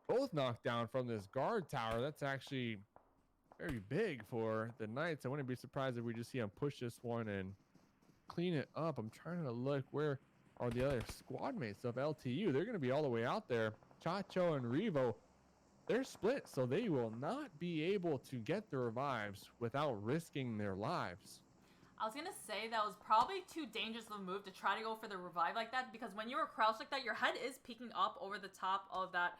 both knocked down from this guard tower. That's actually very big for the Knights. I wouldn't be surprised if we just see them push this one and clean it up. I'm trying to look, where are the other squad mates of LTU? They're going to be all the way out there. Chacho and Revo, they're split, so they will not be able to get the revives without risking their lives. I was gonna say that was probably too dangerous of a move to try to go for the revive like that, because when you were crouched like that, your head is peeking up over the top of that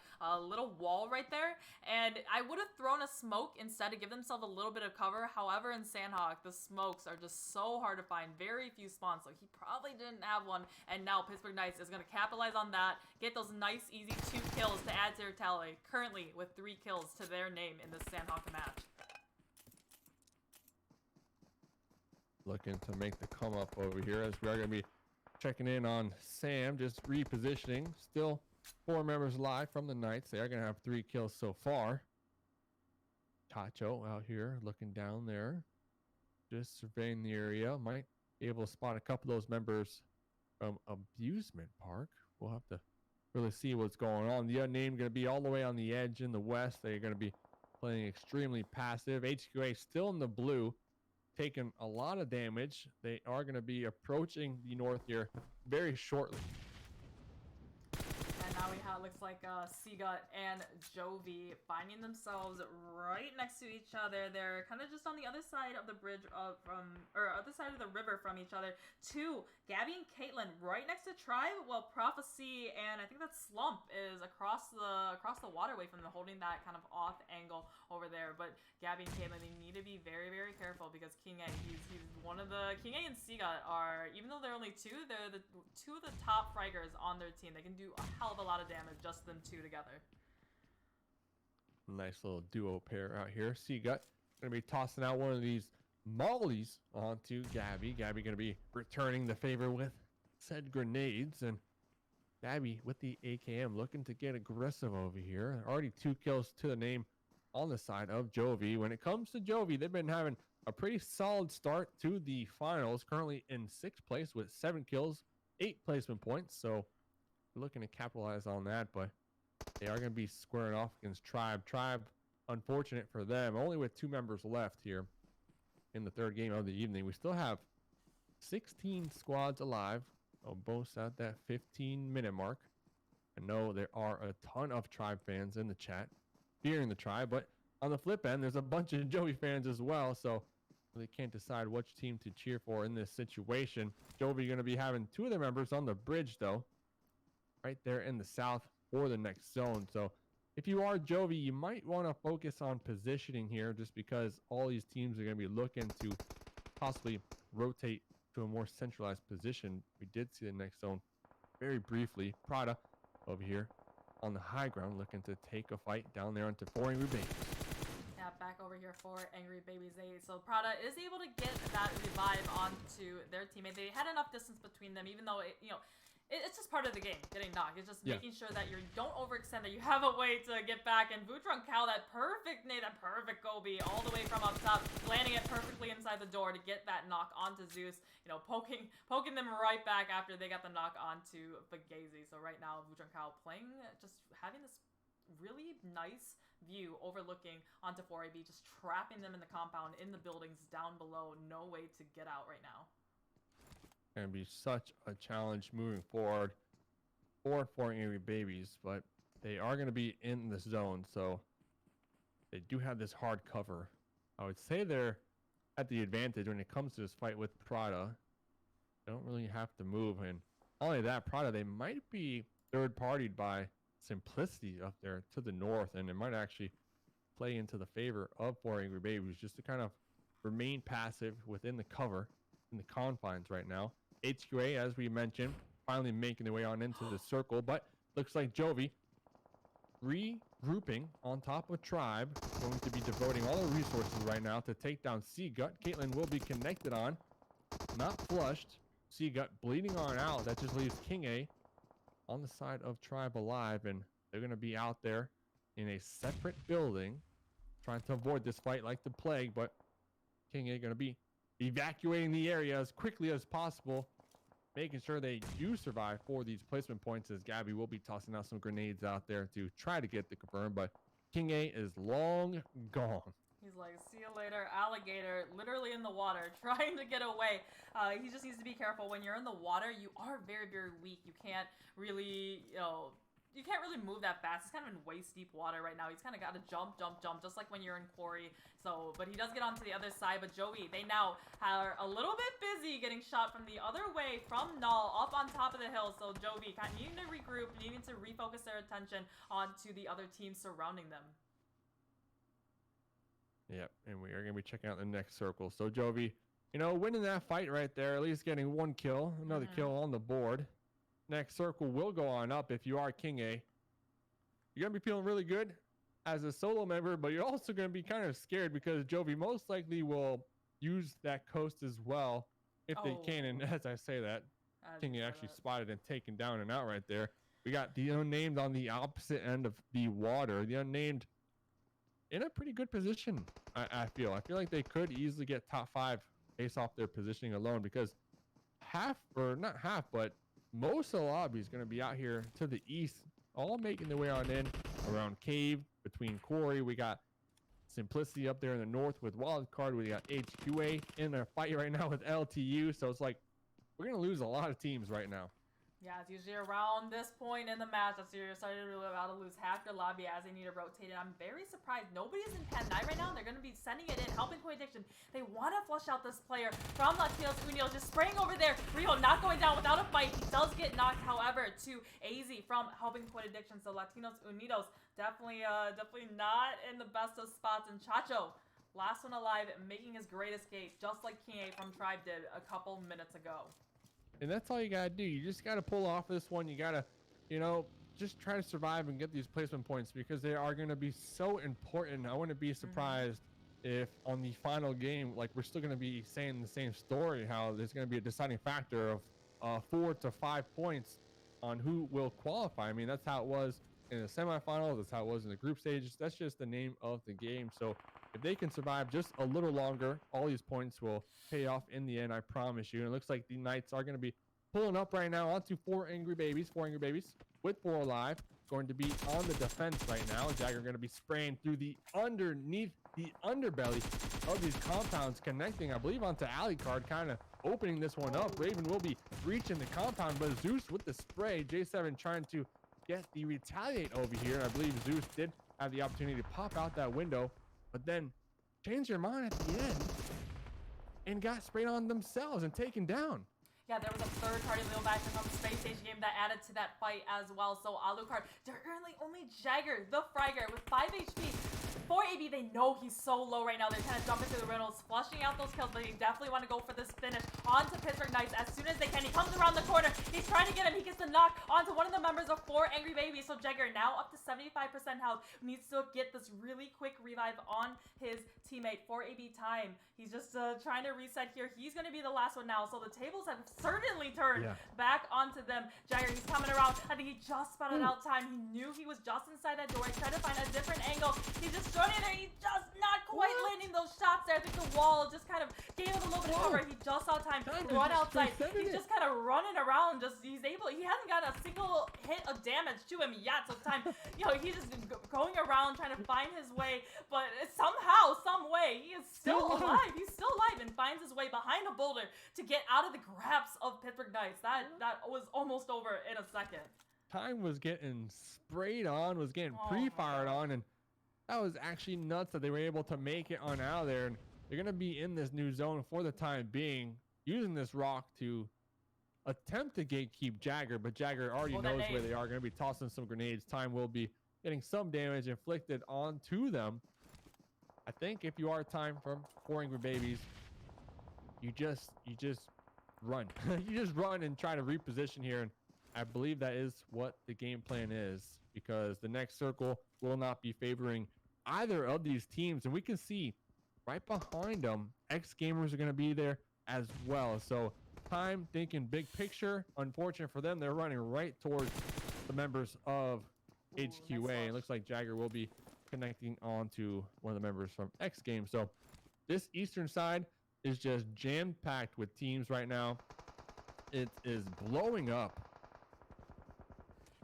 little wall right there, and I would have thrown a smoke instead to give themselves a little bit of cover. However, in Sanhok, the smokes are just so hard to find, very few spawns, so he probably didn't have one, and now Pittsburgh Knights is gonna capitalize on that, get those nice easy 2 kills to add to their tally, currently with 3 kills to their name in this Sanhok match. Looking to make the come up over here, as we are going to be checking in on Sam, just repositioning. Still 4 members alive from the Knights. They are going to have 3 kills so far. Tacho out here looking down there, just surveying the area. Might be able to spot a couple of those members from Abusement Park. We'll have to really see what's going on. The unnamed going to be all the way on the edge in the west. They're going to be playing extremely passive. HQA still in the blue, taking a lot of damage. They are going to be approaching the north here very shortly. And now we have, looks like Seagut and Jovi finding themselves right next to each other. They're kind of just on the other side of the bridge other side of the river from each other. 2, Gabby and Caitlin right next to Tribe, while Prophecy and I think that Slump is across the waterway from them, holding that kind of off angle over there. But Gabby and Caitlin, they need to be very, very careful, because King A, he's one of the, King A and Seagut are, even though they're only 2, they're the 2 of the top fraggers on their team. They can do a hell of a lot of damage, just them 2 together. Nice little duo pair out here. Seagut going to be tossing out one of these mollies onto Gabby. Gabby going to be returning the favor with said grenades, and Gabby with the AKM looking to get aggressive over here. Already 2 kills to the name on the side of Jovi. When it comes to Jovi, they've been having a pretty solid start to the finals, currently in 6th place with 7 kills, 8 placement points. So we're looking to capitalize on that, but they are going to be squaring off against Tribe. Tribe, unfortunate for them, only with 2 members left here in the 3rd game of the evening. We still have 16 squads alive, both at that 15-minute mark. I know there are a ton of Tribe fans in the chat fearing the Tribe, but on the flip end, there's a bunch of Joey fans as well, so they can't decide which team to cheer for in this situation. Jovi going to be having 2 of their members on the bridge, though, right there in the south for the next zone. So if you are Jovi, you might want to focus on positioning here, just because all these teams are going to be looking to possibly rotate to a more centralized position. We did see the next zone very briefly. Prada over here on the high ground looking to take a fight down there onto 4 Angry Babies. Yeah, back over here for Angry Babies 8. So Prada is able to get that revive onto their teammate. They had enough distance between them, even though it's just part of the game, getting knocked. It's just making sure that you don't overextend, that you have a way to get back. And Erangel, that perfect nade, that perfect Gobi, all the way from up top, landing it perfectly inside the door to get that knock onto Zeus. Poking them right back after they got the knock onto Vikendi. So right now, Erangel playing, just having this really nice view overlooking onto 4AB, just trapping them in the compound, in the buildings down below. No way to get out right now. Going to be such a challenge moving forward for 4 Angry Babies, but they are going to be in the zone, so they do have this hard cover. I would say they're at the advantage when it comes to this fight with Prada. They don't really have to move, and not only that, Prada, they might be third-partied by Simplicity up there to the north, and it might actually play into the favor of 4 Angry Babies just to kind of remain passive within the cover in the confines right now. HQA, as we mentioned, finally making their way on into the circle, but looks like Jovi regrouping on top of Tribe, going to be devoting all their resources right now to take down Seagut. Caitlyn will be connected on, not flushed. Seagut bleeding on out. That just leaves King A on the side of Tribe alive, and they're going to be out there in a separate building trying to avoid this fight like the plague, but King A going to be evacuating the area as quickly as possible, making sure they do survive for these placement points, as Gabby will be tossing out some grenades out there to try to get the confirm, but King A is long gone. He's like, see you later, alligator, literally in the water, trying to get away. He just needs to be careful. When you're in the water, you are very, very weak. You can't really, you can't really move that fast. It's kind of in waist deep water right now. He's kind of got to jump, just like when you're in quarry. So, but he does get onto the other side. But Joey, they now are a little bit busy getting shot from the other way from Null up on top of the hill. So Joey kind of needing to regroup, needing to refocus their attention onto the other team surrounding them. Yep, and we are going to be checking out the next circle. So Jovi, winning that fight right there, at least getting 1 kill, another kill on the board. Next circle will go on up if you are King A. You're going to be feeling really good as a solo member, but you're also going to be kind of scared because Jovi most likely will use that coast as well if they can. And as I say that, King A actually spotted and taken down and out right there. We got the unnamed on the opposite end of the water. The unnamed in a pretty good position, I feel. I feel like they could easily get top 5 based off their positioning alone, because not half, but most of the lobby is going to be out here to the east, all making their way on in around Cave, between Quarry. We got Simplicity up there in the north with Wildcard. We got HQA in a fight right now with LTU. So it's like we're going to lose a lot of teams right now. Yeah, it's usually around this point in the match that you're starting to about to lose half your lobby as they need to rotate it. I'm very surprised nobody's in Pen 9 right now. They're going to be sending it in, helping Point Addiction. They want to flush out this player from Latinos Unidos, just spraying over there. Riho not going down without a fight. He does get knocked, however, to AZ from helping Point Addiction. So Latinos Unidos definitely not in the best of spots. And Chacho, last one alive, making his great escape, just like King A from Tribe did a couple minutes ago. And that's all you got to do. You just got to pull off this one. You got to, just try to survive and get these placement points, because they are going to be so important. I wouldn't be surprised if on the final game, like, we're still going to be saying the same story, how there's going to be a deciding factor of 4 to 5 points on who will qualify. I mean, that's how it was in the semifinals. That's how it was in the group stages. That's just the name of the game. So if they can survive just a little longer, all these points will pay off in the end, I promise you. And it looks like the Knights are going to be pulling up right now onto 4 Angry Babies with 4 alive. Going to be on the defense right now. Jagger going to be spraying through the underneath the underbelly of these compounds, connecting, I believe, onto Alicard, kind of opening this one up. Raven will be reaching the compound, but Zeus with the spray. J7 trying to get the retaliate over here. I believe Zeus did have the opportunity to pop out that window but then changed their mind at the end and got sprayed on themselves and taken down. Yeah, there was a third-party little backer from the Space Station game that added to that fight as well. So Alucard, they're currently only Jagger, the Fragger, with 5 HP. For AB, they know he's so low right now. They're kind of jumping through the riddles, flushing out those kills, but they definitely want to go for this finish onto Pittsburgh Knights as soon as they can. He comes around the corner. He's trying to get him. He gets the knock onto one of the members of 4 Angry Babies. So Jagger, now up to 75% health, needs to get this really quick revive on his teammate. 4AB time. He's just trying to reset here. He's going to be the last one now. So the tables have certainly turned back onto them. Jagger, he's coming around. I think he just spotted out time. He knew he was just inside that door. He tried to find a different angle. He's just running there. He just not quite landing those shots there. I think the wall just kind of gave him a little bit of cover. He just saw time to run outside. He's just kind of running around. He hasn't got a single hit of damage to him yet. So time, he's just going around trying to find his way. But somehow, some way, he is still alive. He's still alive and finds his way behind a boulder to get out of the grasp of Pittsburgh Knights. That was almost over in a second. Time was getting sprayed on, was getting pre-fired on, and that was actually nuts that they were able to make it on out of there. And they're going to be in this new zone for the time being, using this rock to attempt to gatekeep Jagger, but Jagger already knows where they are. Going to be tossing some grenades. Time will be getting some damage inflicted onto them. I think if you are Time from 4 Angry Babies, you just run. You just run and try to reposition here. And I believe that is what the game plan is, because the next circle will not be favoring either of these teams. And we can see right behind them, X Gamers are going to be there as well. So Time thinking big picture. Unfortunate for them, they're running right towards the members of HQA. It looks like Jagger will be connecting on to one of the members from X Games. So this eastern side is just jam-packed with teams right now. It is blowing up.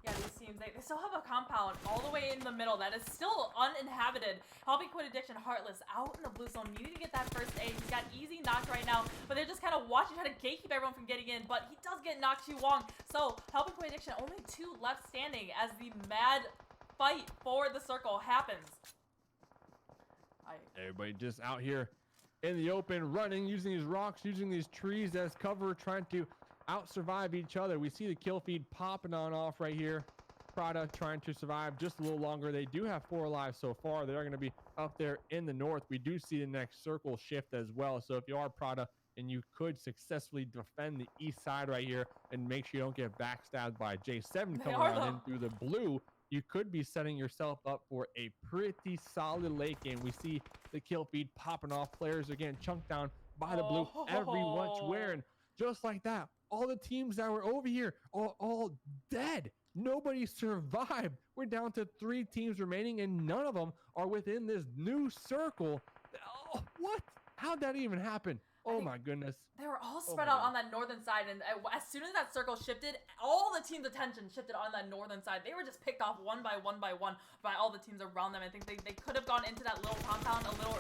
Yeah, these teams, they still have a compound all the way in the middle that is still uninhabited. Helping Quit Addiction, Heartless, out in the blue zone, needing to get that first aid. He's got easy knocks right now, but they're just kind of watching, trying to gatekeep everyone from getting in, but he does get knocked too long. So, Helping Quit Addiction, only 2 left standing as the mad fight for the circle happens. Everybody just out here in the open, running, using these rocks, using these trees as cover, trying to out-survive each other. We see the kill feed popping on off right here. Prada trying to survive just a little longer. They do have 4 alive so far. They are going to be up there in the north. We do see the next circle shift as well. So if you are Prada and you could successfully defend the east side right here and make sure you don't get backstabbed by J7 coming around in through the blue, you could be setting yourself up for a pretty solid late game. We see the kill feed popping off. Players are getting chunked down by the blue every which way. And just like that, all the teams that were over here are all dead. Nobody survived. We're down to 3 teams remaining, and none of them are within this new circle. Oh, what? How'd that even happen? Oh my goodness. They were all spread out on that northern side, and as soon as that circle shifted, all the teams' attention shifted on that northern side. They were just picked off one by one by all the teams around them. I think they could have gone into that little compound a little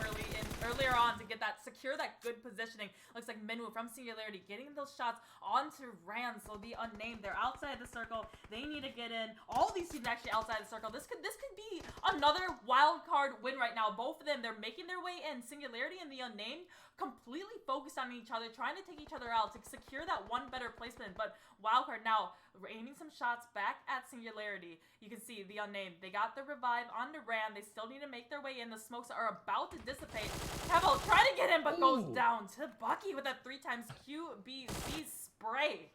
earlier on to get that, secure that good positioning. Looks like Minwoo from Singularity getting those shots onto Rand, so the unnamed, they're outside the circle. They need to get in. All these teams actually outside the circle. This could be another wild card win right now. Both of them, they're making their way in. Singularity and the unnamed completely focused on each other, trying to take each other out to secure that one better placement. But Wildcard now aiming some shots back at Singularity. You can see the unnamed, they got the revive onto Rand. They still need to make their way in. The smokes are about to dissipate. Kevo trying to get in, but goes down to Bucky with that 3x QBZ spray.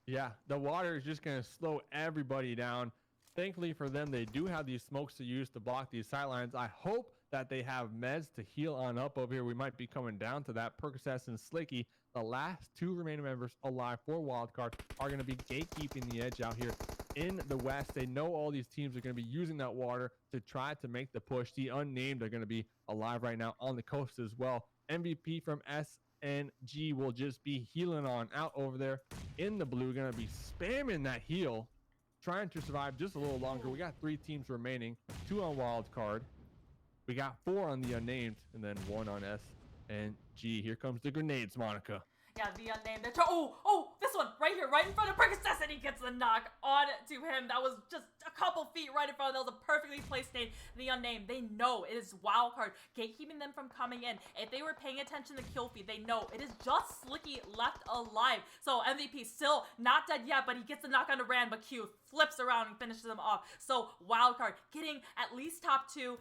Yeah, the water is just going to slow everybody down. Thankfully for them, they do have these smokes to use to block these sidelines. I hope that they have meds to heal on up over here. We might be coming down to that. Percocet and Slicky, the last 2 remaining members alive for Wildcard, are going to be gatekeeping the edge out here in the west. They know all these teams are going to be using that water to try to make the push. The unnamed are going to be alive right now on the coast as well. MVP from SNG will just be healing on out over there in the blue. Going to be spamming that heal, trying to survive just a little longer. We got 3 teams remaining, 2 on Wildcard. We got 4 on the unnamed, and then 1 on SNG. Here comes the grenades, Monica. Yeah, the unnamed. They're oh, this this one right here, right in front of Percocet, and he gets the knock on to him. That was just a couple feet right in front of. That was a perfectly placed nade. The Unnamed, they know it is wildcard, gatekeeping them from coming in. If they were paying attention to kill feed, they know it is just Slicky left alive. So MVP still not dead yet, but he gets the knock on to Rand, but Q flips around and finishes him off. So wildcard getting at least top 2.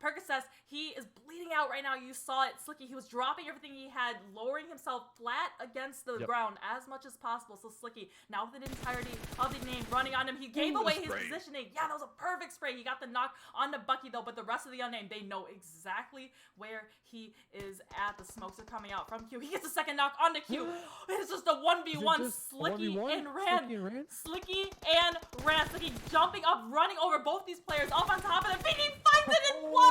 Percocet, he is bleeding out right now. You saw it. Slicky, he was dropping everything he had, lowering himself flat against the ground as much as possible. So Slicky, now with the entirety of the name running on him, he gave away his positioning. Yeah, that was a perfect spray. He got the knock on the Bucky though, but the rest of the Unnamed, they know exactly where he is at. The smokes are coming out from Q. He gets a second knock on the Q. It's just a 1v1. Slicky and Rand. Slicky and Rand. Slicky jumping up, running over both these players, up on top of them. He finds it in wildcard.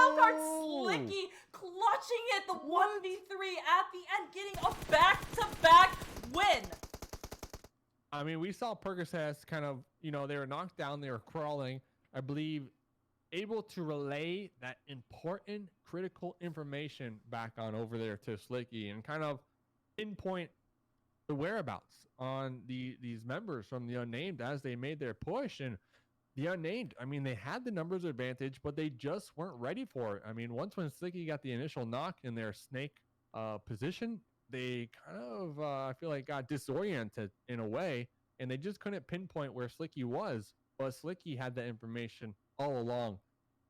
Slicky clutching it, the 1v3 at the end, getting a back-to-back win. I mean, we saw Percocet kind of, you know, they were knocked down, they were crawling, I believe, able to relay that important, critical information back on over there to Slicky and kind of pinpoint the whereabouts on these members from the Unnamed as they made their push. And the Unnamed, I mean, they had the numbers advantage, but they just weren't ready for it. I mean, once when Slicky got the initial knock in their snake position, they kind of, I feel like, got disoriented in a way, and they just couldn't pinpoint where Slicky was. But Slicky had that information all along.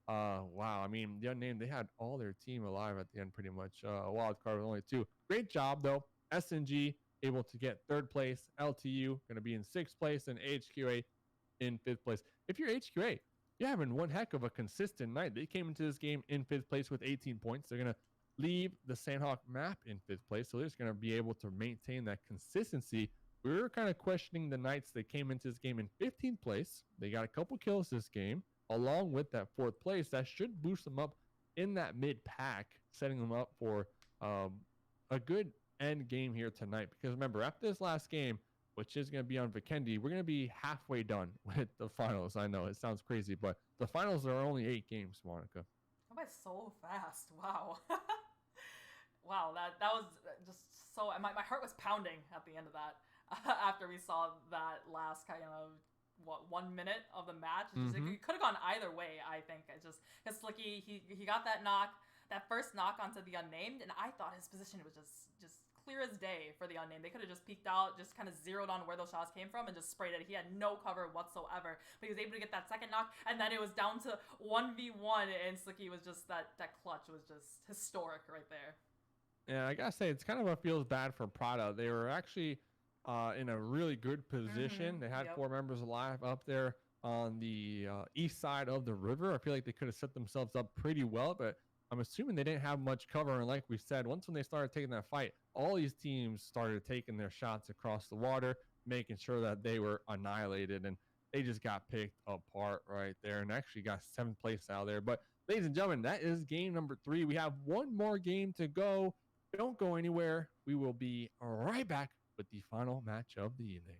Wow, I mean, the Unnamed, they had all their team alive at the end pretty much. Wild card with only 2. Great job, though. SNG able to get 3rd place. LTU going to be in 6th place, and HQA in 5th place. If you're HQA, you're having one heck of a consistent night. They came into this game in 5th place with 18 points. They're going to leave the Sanhok map in 5th place, so they're just going to be able to maintain that consistency. We were kind of questioning the Knights that came into this game in 15th place. They got a couple kills this game, along with that 4th place. That should boost them up in that mid-pack, setting them up for a good end game here tonight. Because remember, after this last game, which is going to be on Vikendi, we're going to be halfway done with the finals. I know it sounds crazy, but the finals are only 8 games, Monica. That went so fast. Wow. Wow, that was just so... My heart was pounding at the end of that after we saw that last kind of, 1 minute of the match. It could have gone either way, I think. It's just because Slicky, he got that knock, that first knock onto the Unnamed, and I thought his position was just clear as day for the Unnamed. They could have just peeked out, just kind of zeroed on where those shots came from and just sprayed it. He had no cover whatsoever, but he was able to get that second knock, and then it was down to 1v1, and Slicky was just, that clutch was just historic right there. Yeah, I gotta say, it's kind of what feels bad for Prada. They were actually in a really good position. They had 4 members alive up there on the east side of the river. I feel like they could have set themselves up pretty well, but I'm assuming they didn't have much cover. And like we said, once when they started taking that fight, all these teams started taking their shots across the water, making sure that they were annihilated, and they just got picked apart right there and actually got 7th place out there. But ladies and gentlemen, that is game number 3. We have one more game to go. Don't go anywhere. We will be right back with the final match of the evening.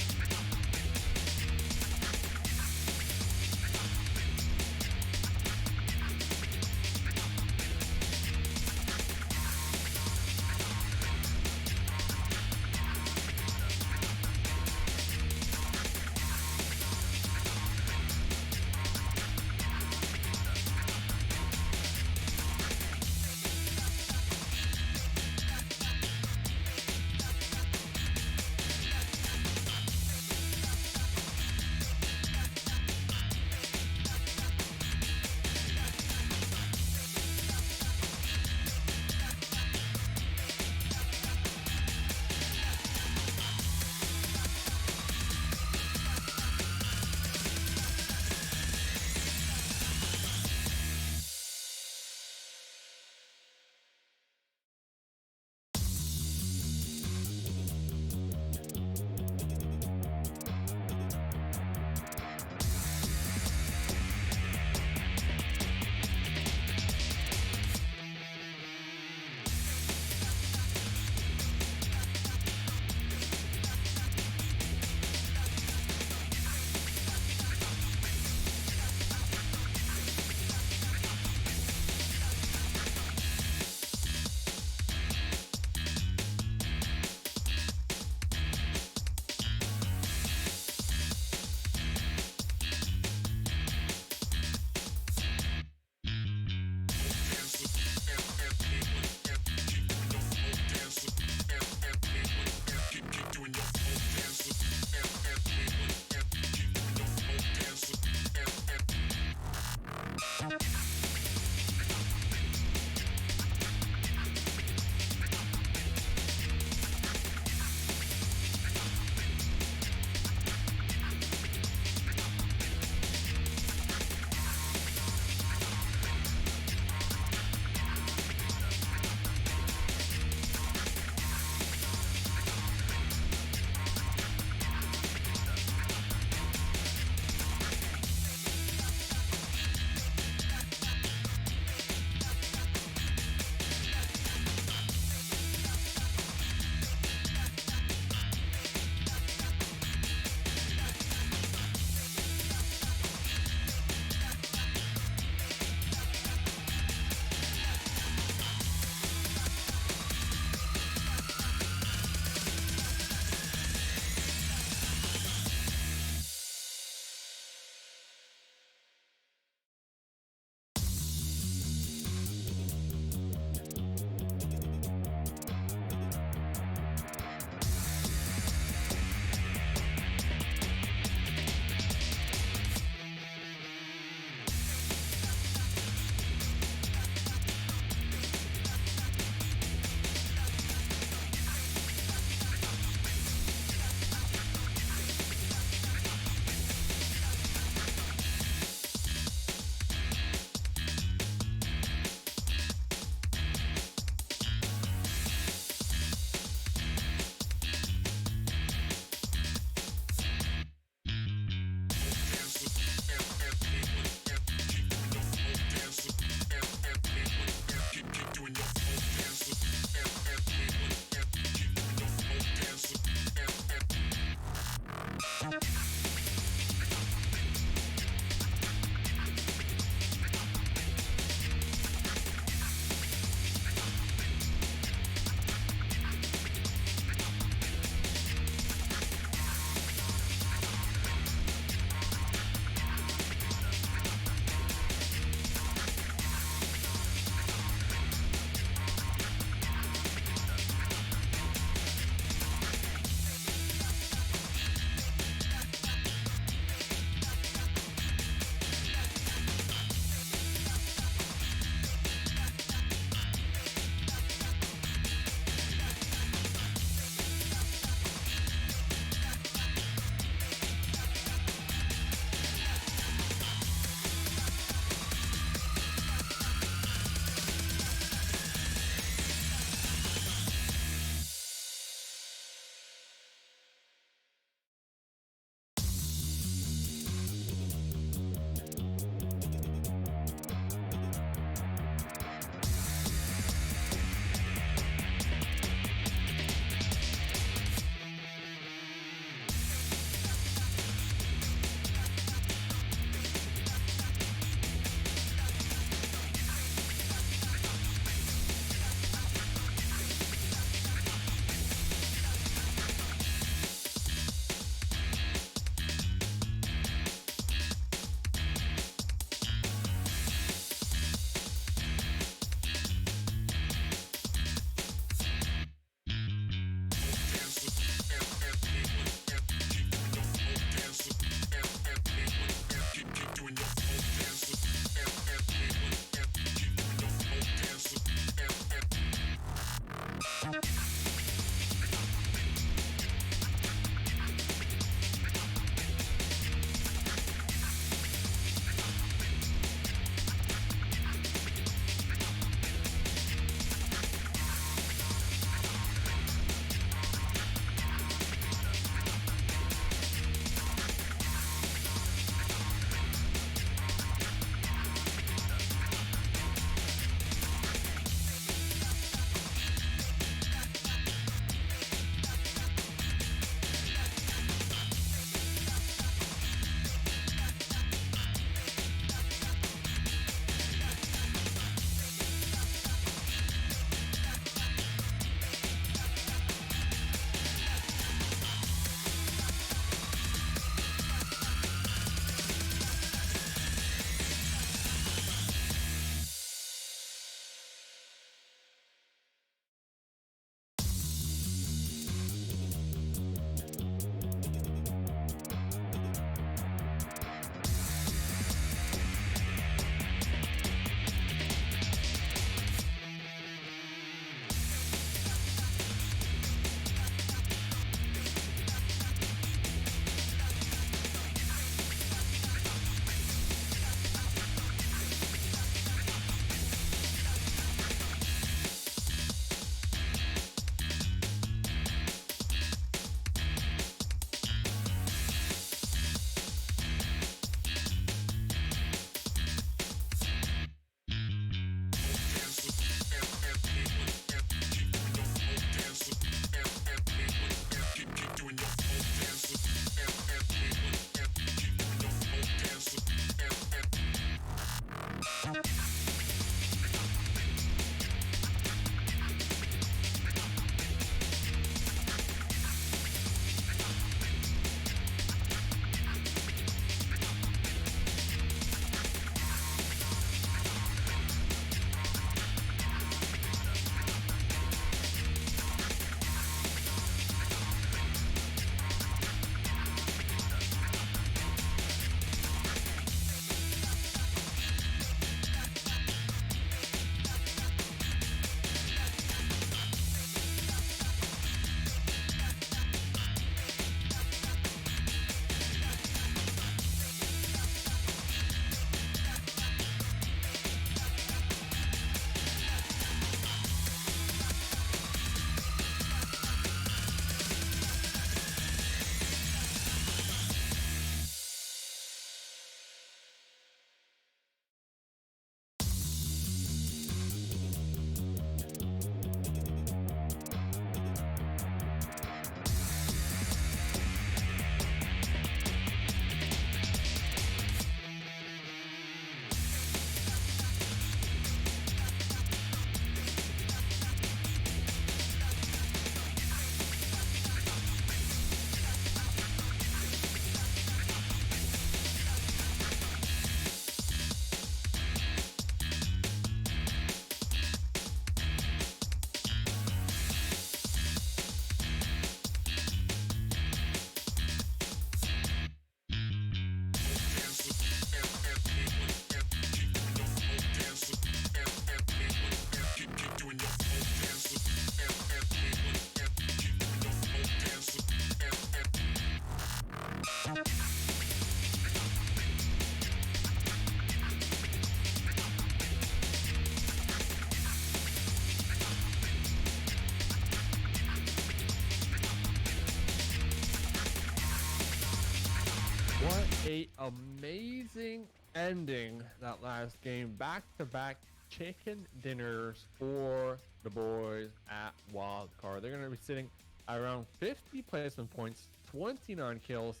What a amazing ending that last game. Back-to-back chicken dinners for the boys at Wildcard. They're going to be sitting at around 50 placement points, 29 kills,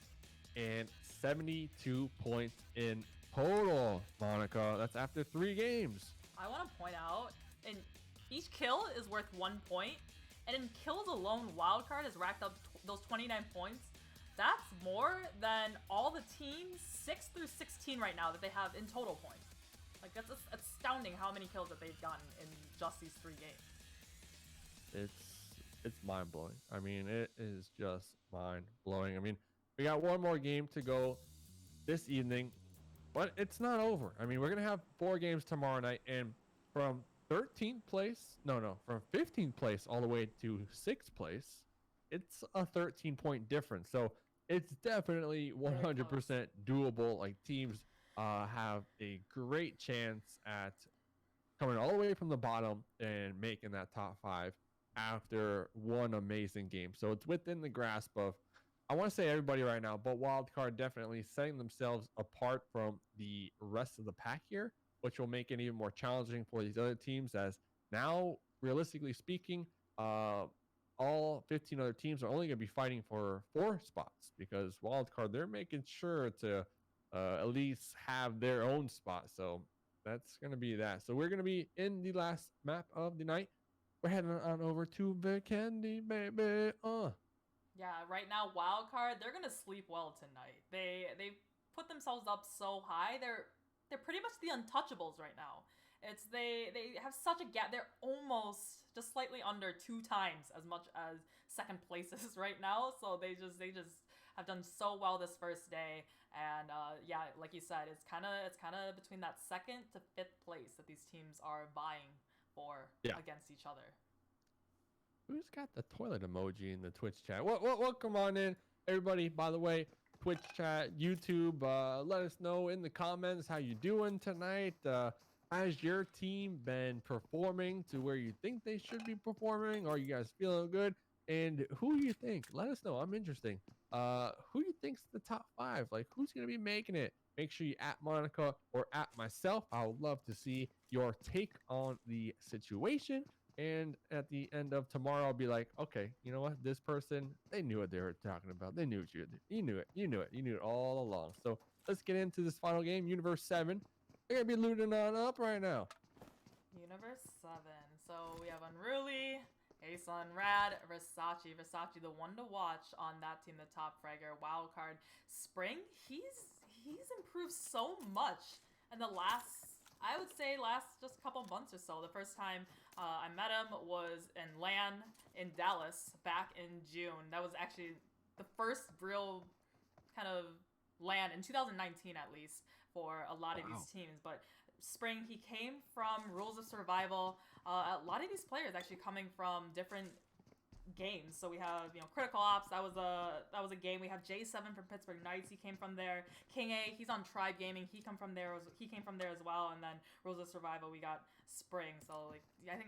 and 72 points in total, Monica. That's after 3 games. I want to point out, in each kill is worth 1 point, and in kills alone, Wildcard has racked up those 29 points. That's more than all the teams 6 through 16 right now that they have in total points. Like, that's astounding how many kills that they've gotten in just these 3 games. It's mind-blowing. I mean, it is just mind-blowing. I mean, we got one more game to go this evening, but it's not over. I mean, we're going to have 4 games tomorrow night, and from 13th place, from 15th place all the way to 6th place, it's a 13-point difference. So it's definitely 100% doable. Like, teams have a great chance at coming all the way from the bottom and making that top 5 after one amazing game. So it's within the grasp of, I want to say everybody right now, but Wildcard definitely setting themselves apart from the rest of the pack here, which will make it even more challenging for these other teams, as now, realistically speaking, all 15 other teams are only going to be fighting for 4 spots, because Wildcard, they're making sure to at least have their own spot. So that's going to be that. So we're going to be in the last map of the night. We're heading on over to Vikendi, baby. Yeah, right now, Wildcard, they're gonna sleep well tonight. They've put themselves up so high. They're pretty much the untouchables right now. They have such a gap. They're almost just slightly under 2 times as much as second places right now. So they just have done so well this first day. And yeah, like you said, it's kind of between that 2nd to 5th place that these teams are vying for against each other. Who's got the toilet emoji in the Twitch chat? Welcome on in, everybody. By the way, Twitch chat, YouTube, let us know in the comments how you doing tonight. Has your team been performing to where you think they should be performing? Are you guys feeling good? And who do you think? Let us know. I'm interested. Who do you think's the top 5? Like, who's gonna be making it? Make sure you at Monica or at myself. I would love to see your take on the situation. And at the end of tomorrow, I'll be like, okay, you know what? This person, they knew what they were talking about. They knew what you did. You knew it all along. So let's get into this final game, Universe 7. They're going to be looting on up right now. Universe 7. So we have Unruly, Asun, Rad, Versace, the one to watch on that team, the top fragger. Wildcard, Spring, he's improved so much in the last just couple months or so. The first time I met him was in LAN in Dallas back in June. That was actually the first real kind of LAN in 2019, at least, for a lot of these teams. But Spring, he came from Rules of Survival. A lot of these players actually coming from different games. So we have, Critical Ops. That was a game. We have J7 from Pittsburgh Knights. He came from there. King A, he's on Tribe Gaming. He came from there as well. And then Rules of Survival, we got Spring. So like,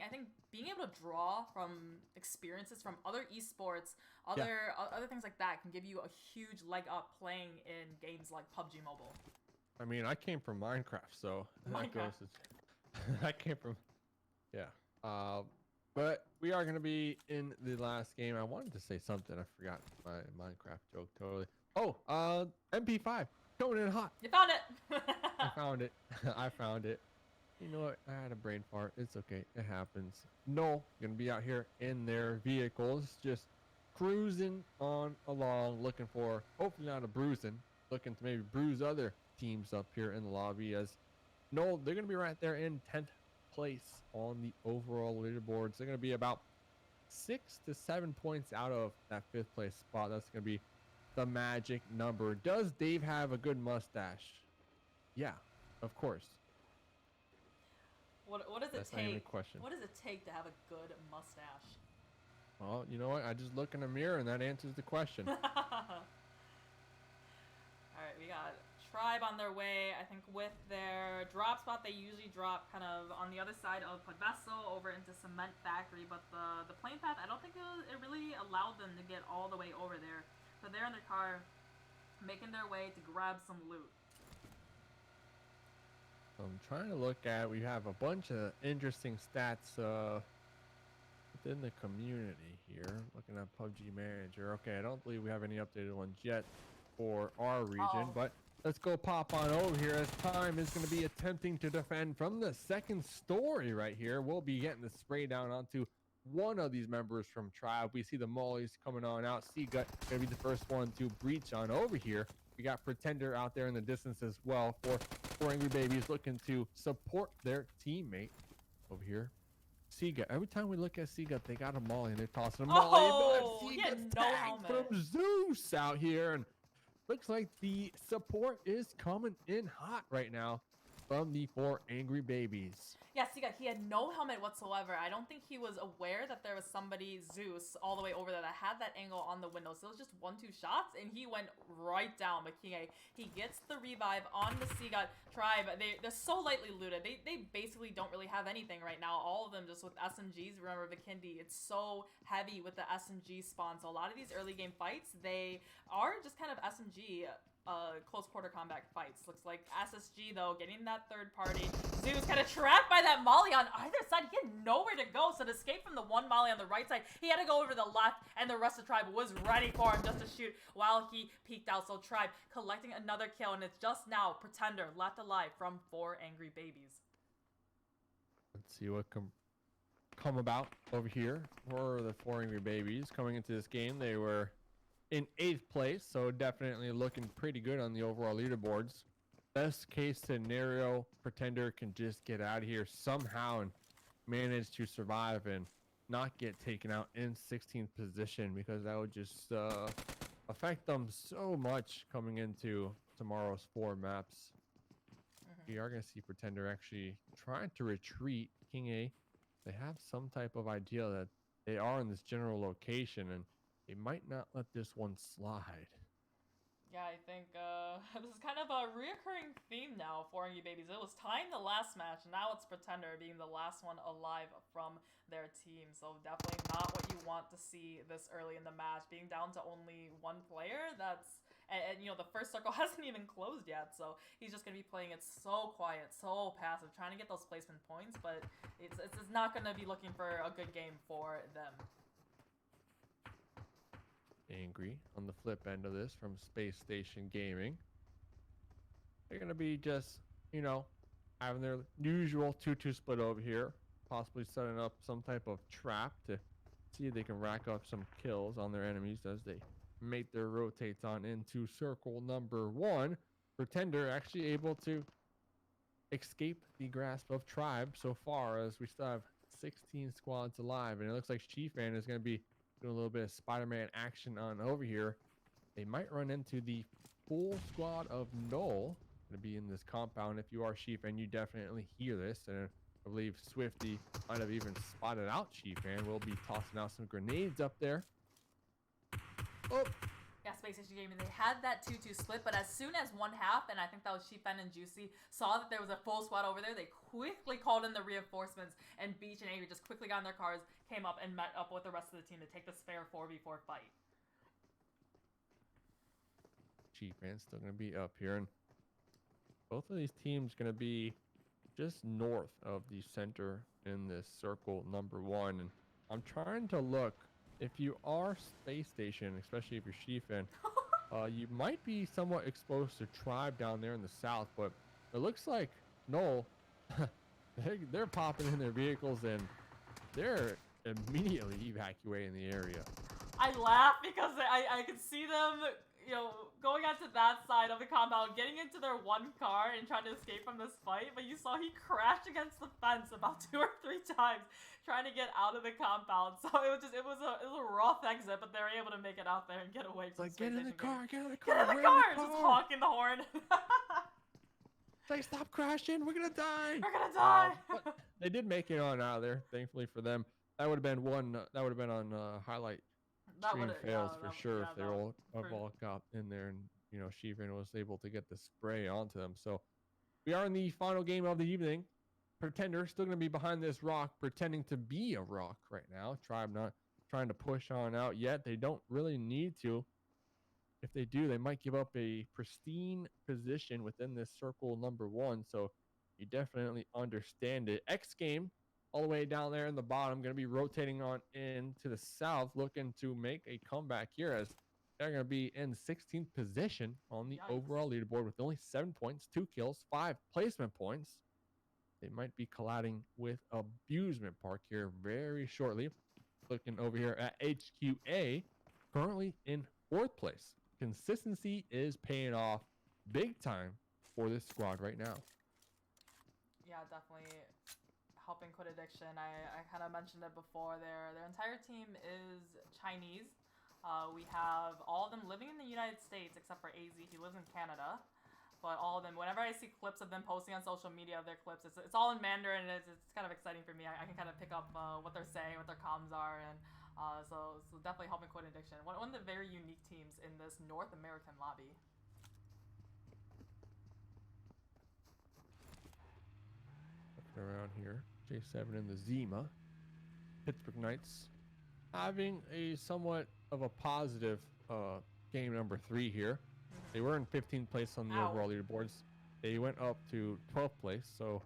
I think being able to draw from experiences from other esports, other things like that can give you a huge leg up playing in games like PUBG Mobile. I mean, I came from Minecraft, so I came from, but we are going to be in the last game. I wanted to say something. I forgot my Minecraft joke totally. MP5 coming in hot. You found it. I found it. I found it. You know what? I had a brain fart. It's okay. It happens. No, going to be out here in their vehicles, just cruising on along, looking for, hopefully not a bruising, looking to maybe bruise other teams up here in the lobby. As no, they're going to be right there in 10th place on the overall leaderboards. They're going to be about 6 to 7 points out of that 5th place spot. That's going to be the magic number. Does Dave have a good mustache? Yeah, of course. What does it That's take? not even a question. What does it take to have a good mustache? Well, you know what? I just look in the mirror and that answers the question. All right, we got Tribe on their way. I think with their drop spot, they usually drop kind of on the other side of Podveso over into Cement Factory, but the plane path, I don't think it really allowed them to get all the way over there. So they're in their car making their way to grab some loot. I'm trying to look at, we have a bunch of interesting stats within the community here. Looking at PUBG Manager. Okay, I don't believe we have any updated ones yet for our region, but let's go pop on over here as Time is going to be attempting to defend from the second story right here. We'll be getting the spray down onto one of these members from Tribe. We see the Mollies coming on out. Seagut going to be the first one to breach on over here. We got Pretender out there in the distance as well for Angry Babies looking to support their teammate over here. Seagut. Every time we look at Seagut, they got a Molly and they're tossing a Molly. Oh, he had Seagut's no tagged helmet. from Zeus out here, and looks like the support is coming in hot right now from the 4 Angry Babies. Yeah, Seagut, he had no helmet whatsoever. I don't think he was aware that there was somebody, Zeus, all the way over there that had that angle on the window. So it was just 1-2 shots, and he went right down. But he gets the revive on the Seagut Tribe. They're so lightly looted. They basically don't really have anything right now. All of them just with SMGs. Remember, Vikendi, it's so heavy with the SMG spawn. So a lot of these early game fights, they are just kind of SMG close quarter combat fights. Looks like SSG though getting that third party. Zeus kind of trapped by that Molly on either side. He had nowhere to go, so to escape from the one Molly on the right side, he had to go over to the left, and the rest of Tribe was ready for him just to shoot while he peeked out. So Tribe collecting another kill, and it's just now Pretender left alive from 4 Angry Babies. Let's see what come about over here for the 4 Angry Babies. Coming into this game, they were in 8th place, so definitely looking pretty good on the overall leaderboards. Best case scenario, Pretender can just get out of here somehow and manage to survive and not get taken out in 16th position, because that would just affect them so much coming into tomorrow's 4 maps. We are going to see Pretender actually trying to retreat. King A, they have some type of idea that they are in this general location, and they might not let this one slide. Yeah, I think this is kind of a reoccurring theme now for Angry Babies. It was Time the last match, and now it's Pretender being the last one alive from their team. So definitely not what you want to see this early in the match. Being down to only 1 player, and you know, the first circle hasn't even closed yet, so he's just going to be playing it so quiet, so passive, trying to get those placement points, but it's not going to be looking for a good game for them. Angry on the flip end of this from Space Station Gaming. They're going to be just, you know, having their usual 2-2 split over here, possibly setting up some type of trap to see if they can rack up some kills on their enemies as they make their rotates on into circle number 1. Pretender actually able to escape the grasp of Tribe so far, as we still have 16 squads alive, and it looks like Chiefan is going to be doing a little bit of Spider-Man action on over here. They might run into the full squad of Null going to be in this compound. If you are Chiefan, you definitely hear this, and I believe Swifty might have even spotted out Chiefan. We'll be tossing out some grenades up there. Oh, yeah, Space Station Gaming, they had that 2-2 split, but as soon as one half, and I think that was Chiefan and Juicy, saw that there was a full squad over there, they quickly called in the reinforcements, and Beach and Avery just quickly got in their cars, came up, and met up with the rest of the team to take this fair 4v4 fight. Chiefman's still going to be up here, and both of these teams going to be just north of the center in this circle number 1, and I'm trying to look. If you are Space Station, especially if you're Chiefan, you might be somewhat exposed to Tribe down there in the south, but it looks like Null, they're popping in their vehicles and they're immediately evacuating the area. I laugh because I could see them, you know, going onto that side of the compound, getting into their 1 car and trying to escape from this fight, but you saw he crashed against the fence about 2 or 3 times trying to get out of the compound. So it was a rough exit, but they were able to make it out there and get away. It's like, get in the car, get in the get car, in the car, just honking the horn. Say, stop crashing, we're gonna die. We're gonna die. But they did make it on out of there, thankfully for them. That would have been one. That would have been on highlight. Stream fails for sure if they all got in there and, you know, Chiefan was able to get the spray onto them. So we are in the final game of the evening. Pretender still going to be behind this rock, pretending to be a rock right now. Tribe not trying to push on out yet. They don't really need to. If they do, they might give up a pristine position within this circle number one. So you definitely understand it. X game all the way down there in the bottom, going to be rotating on in to the south, looking to make a comeback here as they're going to be in 16th position on the Yikes. overall leaderboard with only 7 points, 2 kills, 5 placement points. They might be colliding with Abusement Park here very shortly. Looking over here at HQA, currently in 4th place. Consistency is paying off big time for this squad right now. Yeah, definitely helping quit addiction. I kind of mentioned it before. Their entire team is Chinese. We have all of them living in the United States except for AZ. He lives in Canada. But all of them, whenever I see clips of them posting on social media of their clips, it's all in Mandarin, and it's kind of exciting for me. I can kind of pick up what they're saying, what their comms are, and so definitely helping quit addiction. One of the very unique teams in this North American lobby. Looking around here, J7 and the Zima. Pittsburgh Knights having a somewhat of a positive game number 3 here. They were in 15th place on the overall leaderboards. They went up to 12th place, so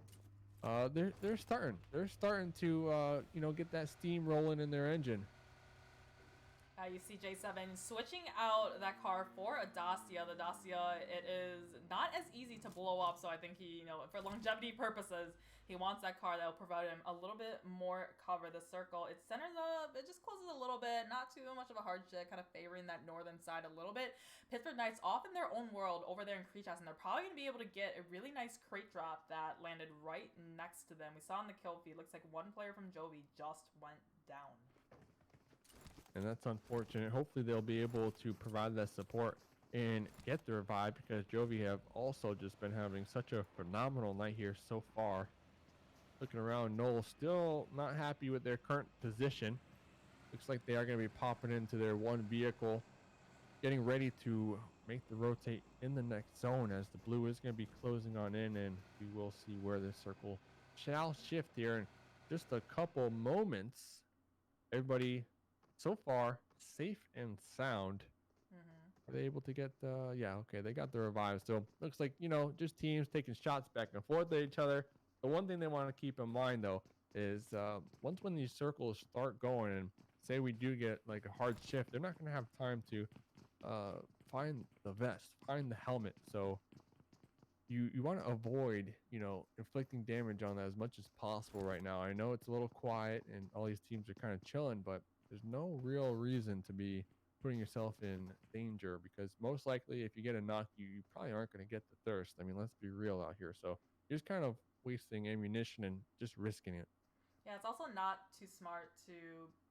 they're starting to get that steam rolling in their engine. You see J7 switching out that car for a Dacia. The Dacia, it is not as easy to blow up, so I think he, for longevity purposes, he wants that car that will provide him a little bit more cover. The circle, it centers up, it just closes a little bit, not too much of a hard shit, kind of favoring that northern side a little bit. Pittsburgh Knights off in their own world over there in Creechhouse, and they're probably going to be able to get a really nice crate drop that landed right next to them. We saw in the kill feed, looks like one player from Jovi just went down. And that's unfortunate. Hopefully they'll be able to provide that support and get the revive, because Jovi have also just been having such a phenomenal night here so far. Looking around, Noel still not happy with their current position. Looks like they are going to be popping into their one vehicle, getting ready to make the rotate in the next zone, as the blue is going to be closing on in, and we will see where this circle shall shift here in just a couple moments. Everybody so far safe and sound. Are they able to get yeah, okay, they got the revive still. Looks like, just teams taking shots back and forth at each other. The one thing they want to keep in mind though is once when these circles start going, and say we do get like a hard shift, they're not going to have time to find the vest, find the helmet. So you want to avoid inflicting damage on that as much as possible right now. I know it's a little quiet and all these teams are kind of chilling, but there's no real reason to be putting yourself in danger, because most likely if you get a knock, you probably aren't going to get the thirst. I mean, let's be real out here. So you're just kind of wasting ammunition and just risking it. Yeah, it's also not too smart to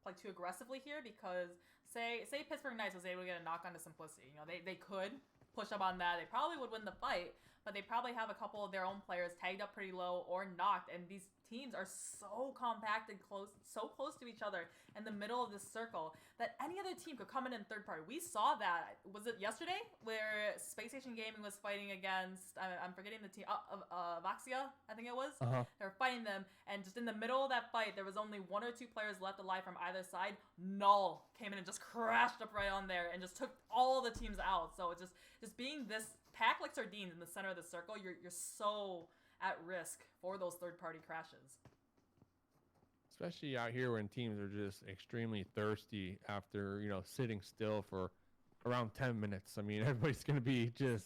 play too aggressively here, because say Pittsburgh Knights was able to get a knock onto Simplicity. They could push up on that. They probably would win the fight, but they probably have a couple of their own players tagged up pretty low or knocked, and these teams are so compacted, so close to each other in the middle of this circle that any other team could come in third party. We saw that. Was it yesterday where Space Station Gaming was fighting against, I'm forgetting the team, Vaxia, I think it was? They were fighting them, and just in the middle of that fight, there was only 1 or 2 players left alive from either side. Null came in and just crashed up right on there and just took all the teams out. So it's just being this packed like sardines in the center of the circle, you're so at risk for those third-party crashes. Especially out here when teams are just extremely thirsty after, sitting still for around 10 minutes. I mean, everybody's going to be just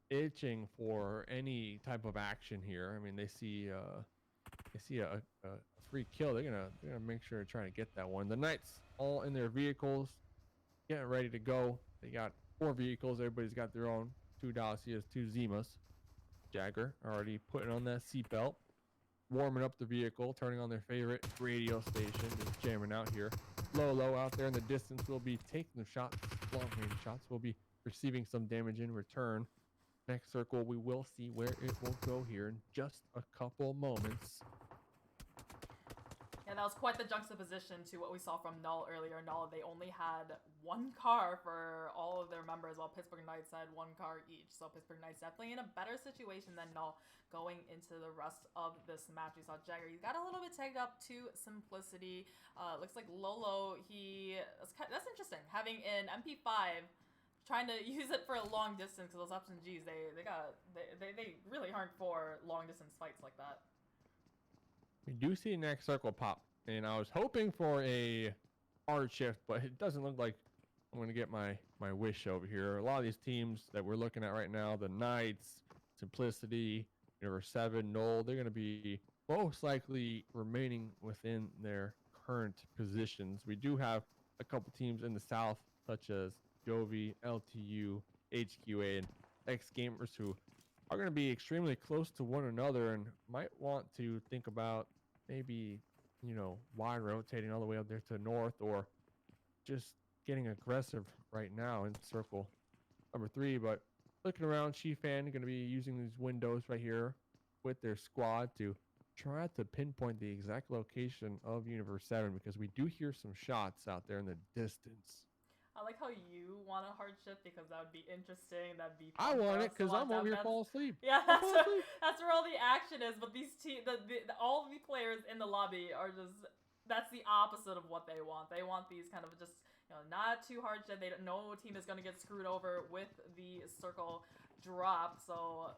itching for any type of action here. I mean, they see a free kill. They're gonna make sure to try to get that one. The Knights all in their vehicles, getting ready to go. They got 4 vehicles. Everybody's got their own. 2 Dacias, 2 Zimas. Jagger already putting on that seatbelt, warming up the vehicle, turning on their favorite radio station, just jamming out here. Lolo out there in the distance will be taking the shots, long range shots. Will be receiving some damage in return. Next circle, we will see where it will go here in just a couple moments. Yeah, that was quite the juxtaposition to what we saw from Null earlier. Null, they only had 1 car for all of their members, while Pittsburgh Knights had 1 car each. So Pittsburgh Knights definitely in a better situation than Null going into the rest of this match. We saw Jagger, he got a little bit tagged up to Simplicity. Looks like Lolo, that's interesting. Having an MP5 trying to use it for a long distance. Because those ups and Gs, they really aren't for long distance fights like that. We do see next circle pop, and I was hoping for a hard shift, but it doesn't look like I'm gonna get my wish over here. A lot of these teams that we're looking at right now, the Knights, Simplicity, Universe 7, Null, they're gonna be most likely remaining within their current positions. We do have a couple teams in the south, such as Jovi, LTU, HQA, and X Gamers, who are going to be extremely close to one another and might want to think about maybe, wide rotating all the way up there to the north, or just getting aggressive right now in circle number 3. But looking around, Shifan going to be using these windows right here with their squad to try to pinpoint the exact location of Universe 7, because we do hear some shots out there in the distance. I like how you want a hard shift because that would be interesting. That'd be. I fun want for it us to because I'm watch. over here falling asleep. Yeah, I'm falling asleep. that's where all the action is. But these all the players in the lobby are just. That's the opposite of what they want. They want these kind of just not too hard shift. No team is going to get screwed over with the circle drop. So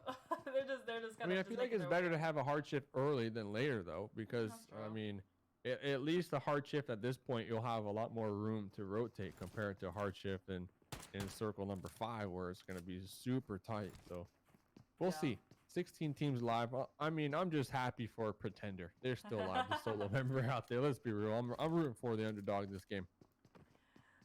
they're just kind I of. feel like it's better to have a hard shift early than later, though, because at least a hard shift at this point, you'll have a lot more room to rotate compared to a hard shift in circle number 5, where it's going to be super tight. So we'll see. 16 teams live. I'm just happy for Pretender. They're still alive, the solo member out there. Let's be real. I'm rooting for the underdog in this game.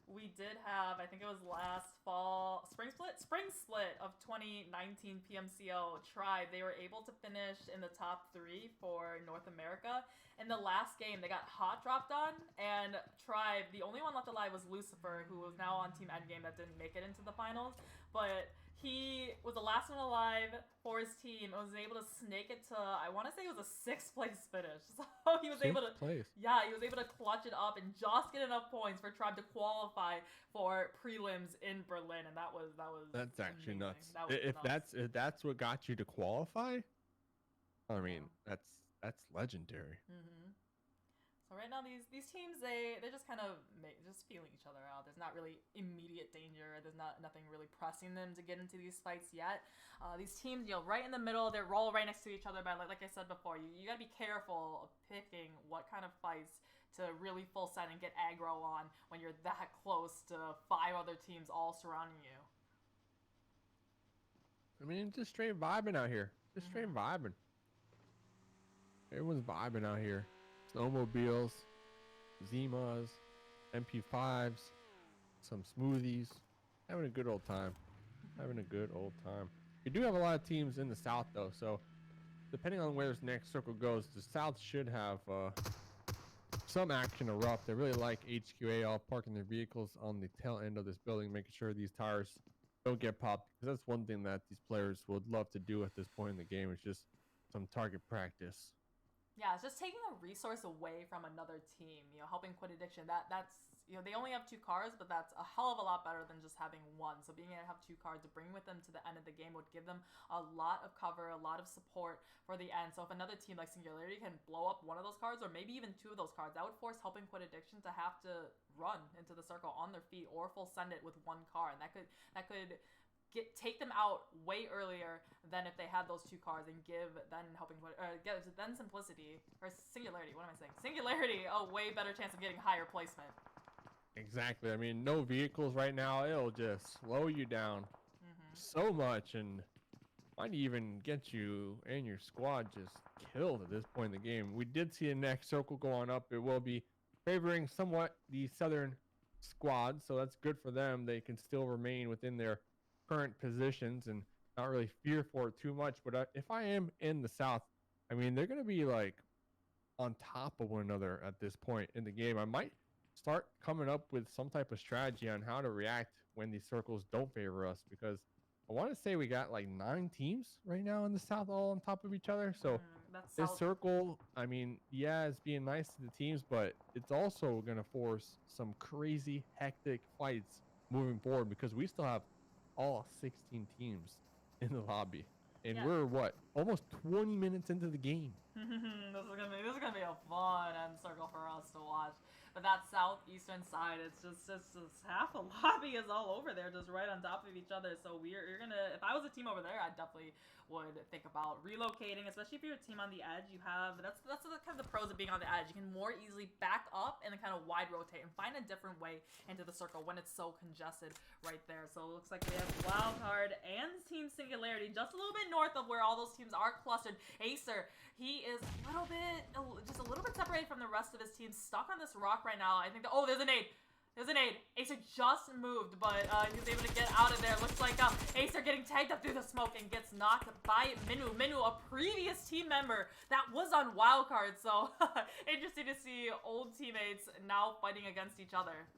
We did have, I think it was last fall, spring split of 2019 PMCO Tribe. They were able to finish in the top 3 for North America. In the last game, they got hot dropped on, and Tribe, the only one left alive was Lucifer, who was now on Team Endgame that didn't make it into the finals. But he was the last one alive for his team and was able to snake it to, I want to say it was a 6th place finish. So he was able to, he was able to clutch it up and just get enough points for Tribe to qualify for prelims in Berlin, and that's actually amazing. nuts. If that's what got you to qualify, I mean, that's legendary. So right now these teams they're just kind of just feeling each other out. There's not really immediate danger. There's nothing really pressing them to get into these fights yet. These teams, right in the middle, they're all right next to each other. But like I said before, you gotta be careful of picking what kind of fights to really full send and get aggro on when you're that close to 5 other teams all surrounding you. I mean, just straight vibing out here. Just straight vibing. Everyone's vibing out here. Snowmobiles, Zimas, MP5s, some smoothies, having a good old time. We do have a lot of teams in the south, though, so depending on where this next circle goes, the south should have some action erupt. They really like HQA all parking their vehicles on the tail end of this building, making sure these tires don't get popped, because that's one thing that these players would love to do at this point in the game, is just some target practice. Yeah, it's just taking a resource away from another team, helping quit addiction. That's they only have 2 cars, but that's a hell of a lot better than just having 1. So being able to have 2 cars to bring with them to the end of the game would give them a lot of cover, a lot of support for the end. So if another team like Singularity can blow up one of those cars, or maybe even 2 of those cars, that would force helping quit addiction to have to run into the circle on their feet or full send it with 1 car, and that could take them out way earlier than if they had those 2 cars, and give then Simplicity or Singularity. What am I saying? Singularity a way better chance of getting higher placement. Exactly. I mean, no vehicles right now, it'll just slow you down so much, and might even get you and your squad just killed at this point in the game. We did see a next circle go on up. It will be favoring somewhat the southern squad, so that's good for them. They can still remain within their current positions and not really fear for it too much. But if I am in the south, I mean, they're going to be like on top of one another at this point in the game. I might start coming up with some type of strategy on how to react when these circles don't favor us, because I want to say we got like 9 teams right now in the south all on top of each other. So this circle, I mean, yeah, it's being nice to the teams, but it's also going to force some crazy hectic fights moving forward, because we still have all 16 teams in the lobby, and we're almost 20 minutes into the game. This is gonna be a fun end circle for us to watch. But that southeastern side, it's just half a lobby is all over there, just right on top of each other. So you're gonna, if I was a team over there, I definitely would think about relocating, especially if you're a team on the edge. You have that's the kind of the pros of being on the edge. You can more easily back up and then kind of wide rotate and find a different way into the circle when it's so congested right there. So it looks like we have Wildcard and Team Singularity just a little bit north of where all those teams are clustered. Acer, he is just a little bit separated from the rest of his team, stuck on this rock right now. I think that, oh, there's a nade. There's an aid. Acer just moved, but he was able to get out of there. Looks like Acer getting tagged up through the smoke and gets knocked by Minu. Minu, a previous team member that was on Wildcard. So interesting to see old teammates now fighting against each other.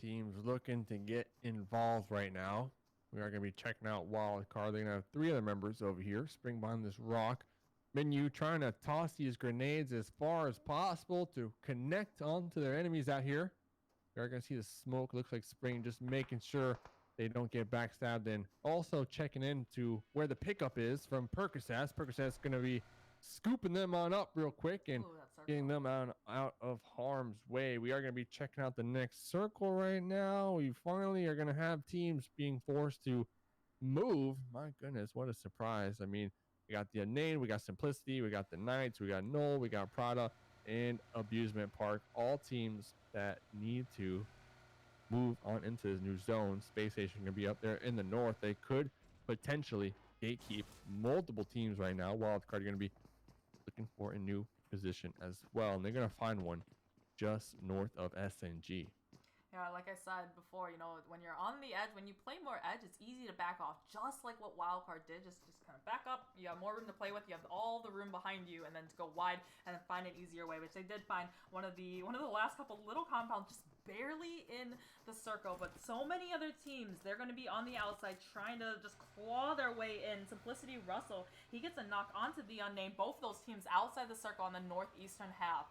Teams looking to get involved right now. We are going to be checking out Wildcard. They're going to have 3 other members over here. Spring behind this rock. Menu trying to toss these grenades as far as possible to connect onto their enemies out here. You're going to see the smoke. Looks like Spring just making sure they don't get backstabbed, and also checking into where the pickup is from Percocet. Percocet's going to be scooping them on up real quick and getting them out of harm's way. We are going to be checking out the next circle right now. We finally are going to have teams being forced to move. My goodness, what a surprise. I mean, we got the Unnamed, we got Simplicity, we got the Knights, we got Null, we got Prada, and Abusement Park. All teams that need to move on into this new zone. Space Station going to be up there in the north. They could potentially gatekeep multiple teams right now. Wildcard are going to be looking for a new position as well, and they're going to find one just north of SNG. Yeah, like I said before, you know, when you're on the edge, when you play more edge, it's easy to back off, just like what Wildcard did. Just kind of back up. You have more room to play with. You have all the room behind you, and then to go wide and then find an easier way, which they did find. One of the last couple little compounds just barely in the circle, but so many other teams, they're going to be on the outside trying to just claw their way in. Simplicity Russell, he gets a knock onto the Unnamed. Both those teams outside the circle on the northeastern half.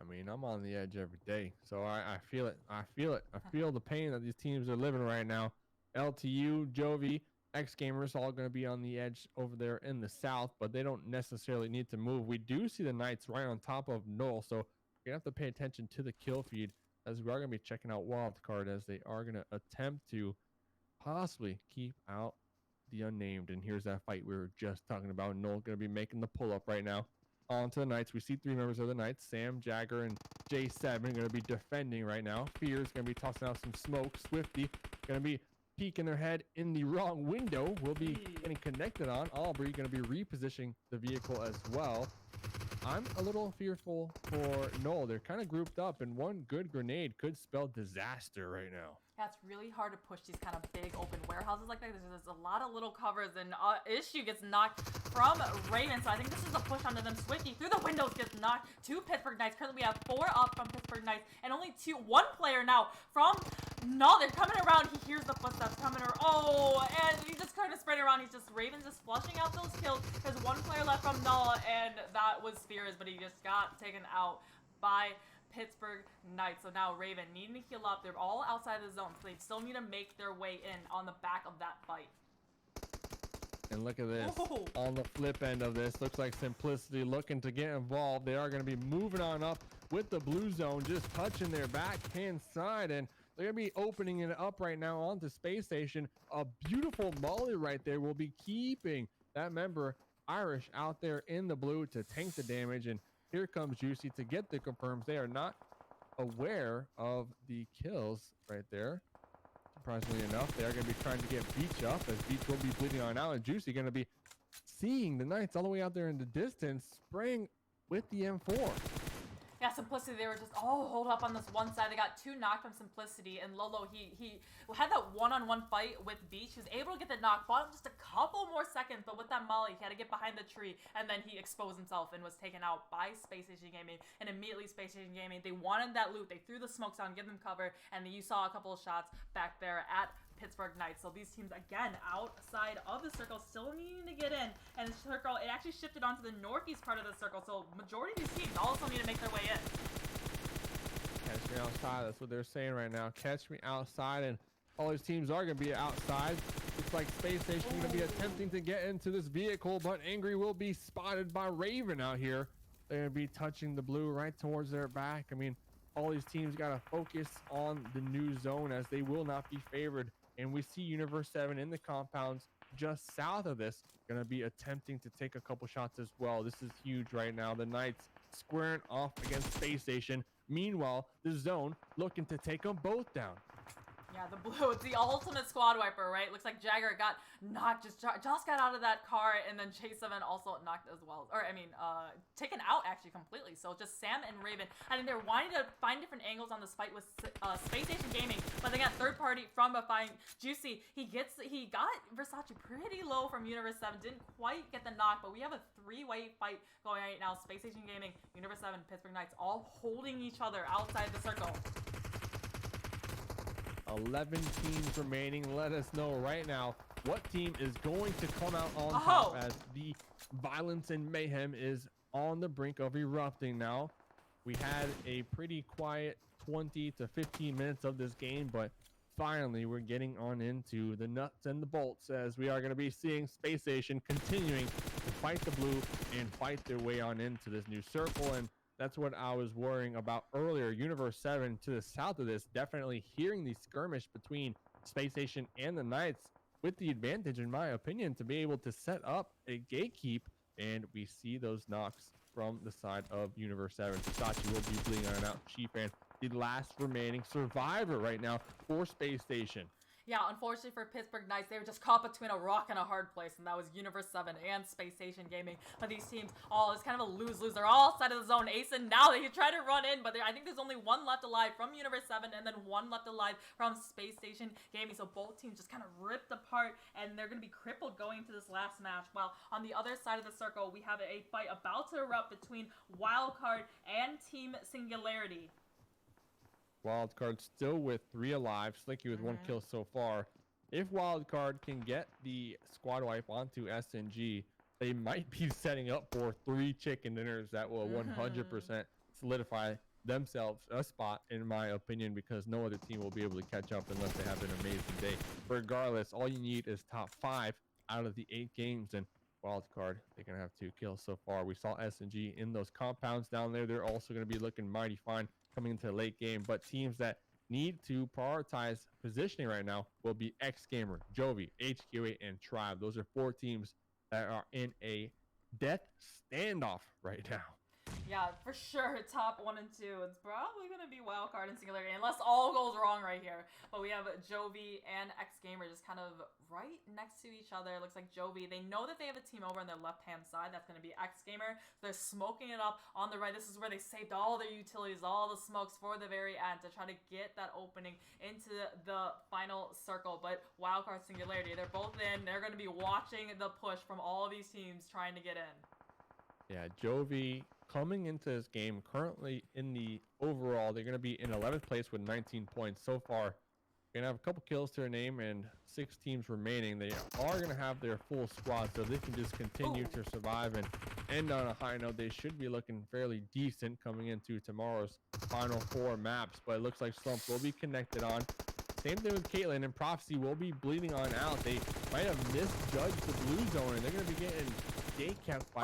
I mean, I'm on the edge every day, so I feel it. I feel it. I feel the pain that these teams are living right now. LTU, Jovi, X Gamers all going to be on the edge over there in the south, but they don't necessarily need to move. We do see the Knights right on top of Null, so you have to pay attention to the kill feed, as we are going to be checking out Wildcard, as they are going to attempt to possibly keep out the Unnamed. And here's that fight we were just talking about. Null going to be making the pull up right now onto the Knights. We see 3 members of the Knights, Sam, Jagger, and J7 going to be defending right now. Fear's going to be tossing out some smoke. Swifty going to be peeking their head in the wrong window. Will be getting connected on. Aubrey going to be repositioning the vehicle as well. I'm a little fearful for Null. They're kind of grouped up, and one good grenade could spell disaster right now. Yeah, it's really hard to push these kind of big open warehouses like that. There's a lot of little covers, and Issue gets knocked from Raven. So I think this is a push onto them. Swifty through the windows gets knocked to Pittsburgh Knights. Currently we have 4 up from Pittsburgh Knights, and only 1 player now from Null. They're coming around. He hears the footsteps coming around. Oh, and he's just kind of spreading around. He's just, Raven's just flushing out those kills. There's 1 player left from Null, and that was Spears, but he just got taken out by Pittsburgh Knights. So now Raven needing to heal up. They're all outside the zone, so they still need to make their way in on the back of that fight. And look at this. Oh. On the flip end of this, looks like Simplicity looking to get involved. They are going to be moving on up with the blue zone, just touching their backhand side, and they're going to be opening it up right now onto Space Station. A beautiful molly right there will be keeping that member Irish out there in the blue to tank the damage. And here comes Juicy to get the confirms. They are not aware of the kills right there. Surprisingly enough, they are going to be trying to get Beach up, as Beach will be bleeding on out, and Juicy going to be seeing the Knights all the way out there in the distance, spraying with the M4. Yeah, Simplicity, they were just all holed up on this one side. They got 2 knocked from Simplicity, and Lolo, he had that one-on-one fight with Beach. He was able to get the knock, fought just a couple more seconds, but with that molly, he had to get behind the tree, and then he exposed himself and was taken out by Space Station Gaming, and immediately Space Station Gaming, they wanted that loot. They threw the smokes on, give them cover, and you saw a couple of shots back there at Pittsburgh Knights. So these teams, again, outside of the circle, still needing to get in. And the circle, it actually shifted onto the northeast part of the circle. So majority of these teams also need to make their way in. Catch me outside. That's what they're saying right now. Catch me outside. And all these teams are going to be outside. Looks like Space Station going to be attempting to get into this vehicle, but Angry will be spotted by Raven out here. They're going to be touching the blue right towards their back. I mean, all these teams got to focus on the new zone as they will not be favored. And we see Universe 7 in the compounds just south of this going to be attempting to take a couple shots as well. This is huge right now. The Knights squaring off against Space Station. Meanwhile, the zone looking to take them both down. Yeah, the blue, it's the ultimate squad wiper, right? Looks like Jagger got knocked, just got out of that car, and then Chase 7 also knocked as well. Or, I mean, taken out actually completely. So just Sam and Raven. I think they're wanting to find different angles on this fight with Space Station Gaming, but they got third party from a fight. Juicy, he got Versace pretty low from Universe 7, didn't quite get the knock, but we have a three-way fight going right now. Space Station Gaming, Universe 7, Pittsburgh Knights, all holding each other outside the circle. 11 teams remaining. Let us know right now what team is going to come out on top, as the violence and mayhem is on the brink of erupting now. We had a pretty quiet 20 to 15 minutes of this game, but finally we're getting on into the nuts and the bolts, as we are going to be seeing Space Station continuing to fight the blue and fight their way on into this new circle. And that's what I was worrying about earlier. Universe 7 to the south of this, definitely hearing the skirmish between Space Station and the Knights with the advantage, in my opinion, to be able to set up a gatekeep. And we see those knocks from the side of Universe 7. Versace will be bleeding on out. Chiefan, the last remaining survivor right now for Space Station. Yeah, unfortunately for Pittsburgh Knights, they were just caught between a rock and a hard place, and that was Universe 7 and Space Station Gaming. But these teams, it's kind of a lose-lose. They're all outside of the zone. Asen, now they can try to run in, but I think there's only one left alive from Universe 7, and then one left alive from Space Station Gaming. So both teams just kind of ripped apart, and they're going to be crippled going into this last match. While on the other side of the circle, we have a fight about to erupt between Wildcard and Team Singularity. Wildcard still with 3 alive, Slicky with 1 kill so far. If Wildcard can get the squad wipe onto SNG, they might be setting up for 3 chicken dinners that will 100% solidify themselves a spot, in my opinion, because no other team will be able to catch up unless they have an amazing day. Regardless, all you need is top 5 out of the 8 games, and Wildcard, they're going to have 2 kills so far. We saw SNG in those compounds down there. They're also going to be looking mighty fine coming into the late game, but teams that need to prioritize positioning right now will be X Gamer, Jovi, HQA, and Tribe. Those are 4 teams that are in a death standoff right now. Yeah, for sure. Top 1 and 2. It's probably going to be Wildcard and Singularity, unless all goes wrong right here. But we have Jovi and X Gamer just kind of right next to each other. It looks like Jovi, they know that they have a team over on their left-hand side. That's going to be X Gamer. So they're smoking it up on the right. This is where they saved all their utilities, all the smokes for the very end to try to get that opening into the final circle. But Wildcard, Singularity, they're both in. They're going to be watching the push from all of these teams trying to get in. Yeah, Jovi coming into this game currently in the overall, they're going to be in 11th place with 19 points so far. Going to have a couple kills to their name and 6 teams remaining. They are going to have their full squad, so they can just continue to survive and end on a high note. They should be looking fairly decent coming into tomorrow's final 4 maps, but it looks like Slump will be connected on. Same thing with Caitlyn, and Prophecy will be bleeding on out. They might have misjudged the blue zone, and they're going to be getting gate kept by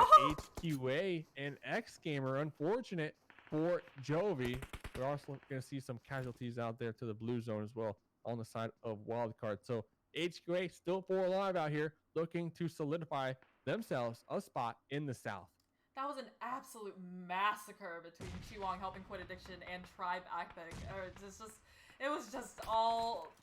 HQA and X Gamer. Unfortunate for Jovi. We're also going to see some casualties out there to the blue zone as well on the side of Wildcard. So HQA still 4 alive out here, looking to solidify themselves a spot in the south. That was an absolute massacre between Chiwang helping quit addiction and Tribe Epic. It was just all.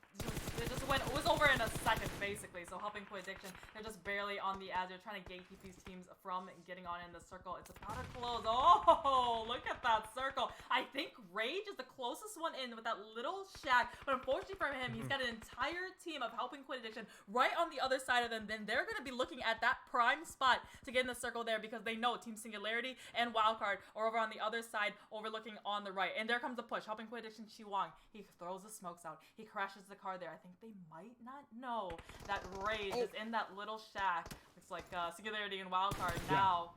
It was over in a second, basically. So helping quit addiction, they're just barely on the edge. They're trying to gatekeep these teams from getting on in the circle. It's about to close. Oh, look at that circle. I think Rage is the closest one in with that little shack, but unfortunately for him, he's got an entire team of helping quit addiction right on the other side of them. Then they're going to be looking at that prime spot to get in the circle there, because they know Team Singularity and Wildcard are over on the other side, overlooking on the right. And there comes the push. Helping quit addiction, Chiwang. He throws the smokes out. He crashes the car there. I think they might not know that Rage is in that little shack. Looks like Singularity and Wildcard now.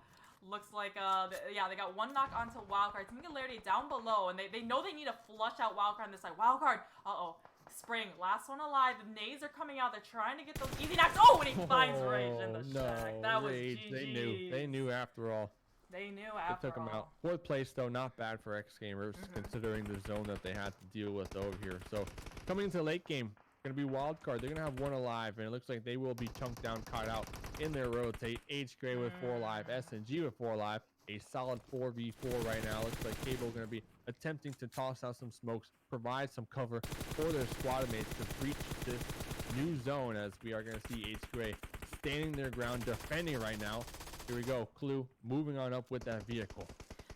Looks like, they got 1 knock onto Wildcard. Singularity down below, and they know they need to flush out Wildcard on this side. Wildcard, Spring, last one alive. The nades are coming out. They're trying to get those easy knocks. Oh, and he finds Rage in the shack. That was Rage. GG. They knew after all. They knew They after took them out. all. Fourth place, though, not bad for X Gamers, Mhm. considering the zone that they had to deal with over here. So coming into the late game, going to be wild card. They're going to have one alive, and it looks like they will be chunked down, caught out in their rotate. H Gray with 4 alive, SNG with 4 alive. A solid 4v4 right now. Looks like Cable going to be attempting to toss out some smokes, provide some cover for their squad mates to breach this new zone, as we are going to see H Gray standing their ground, defending right now. Here we go. Clue moving on up with that vehicle.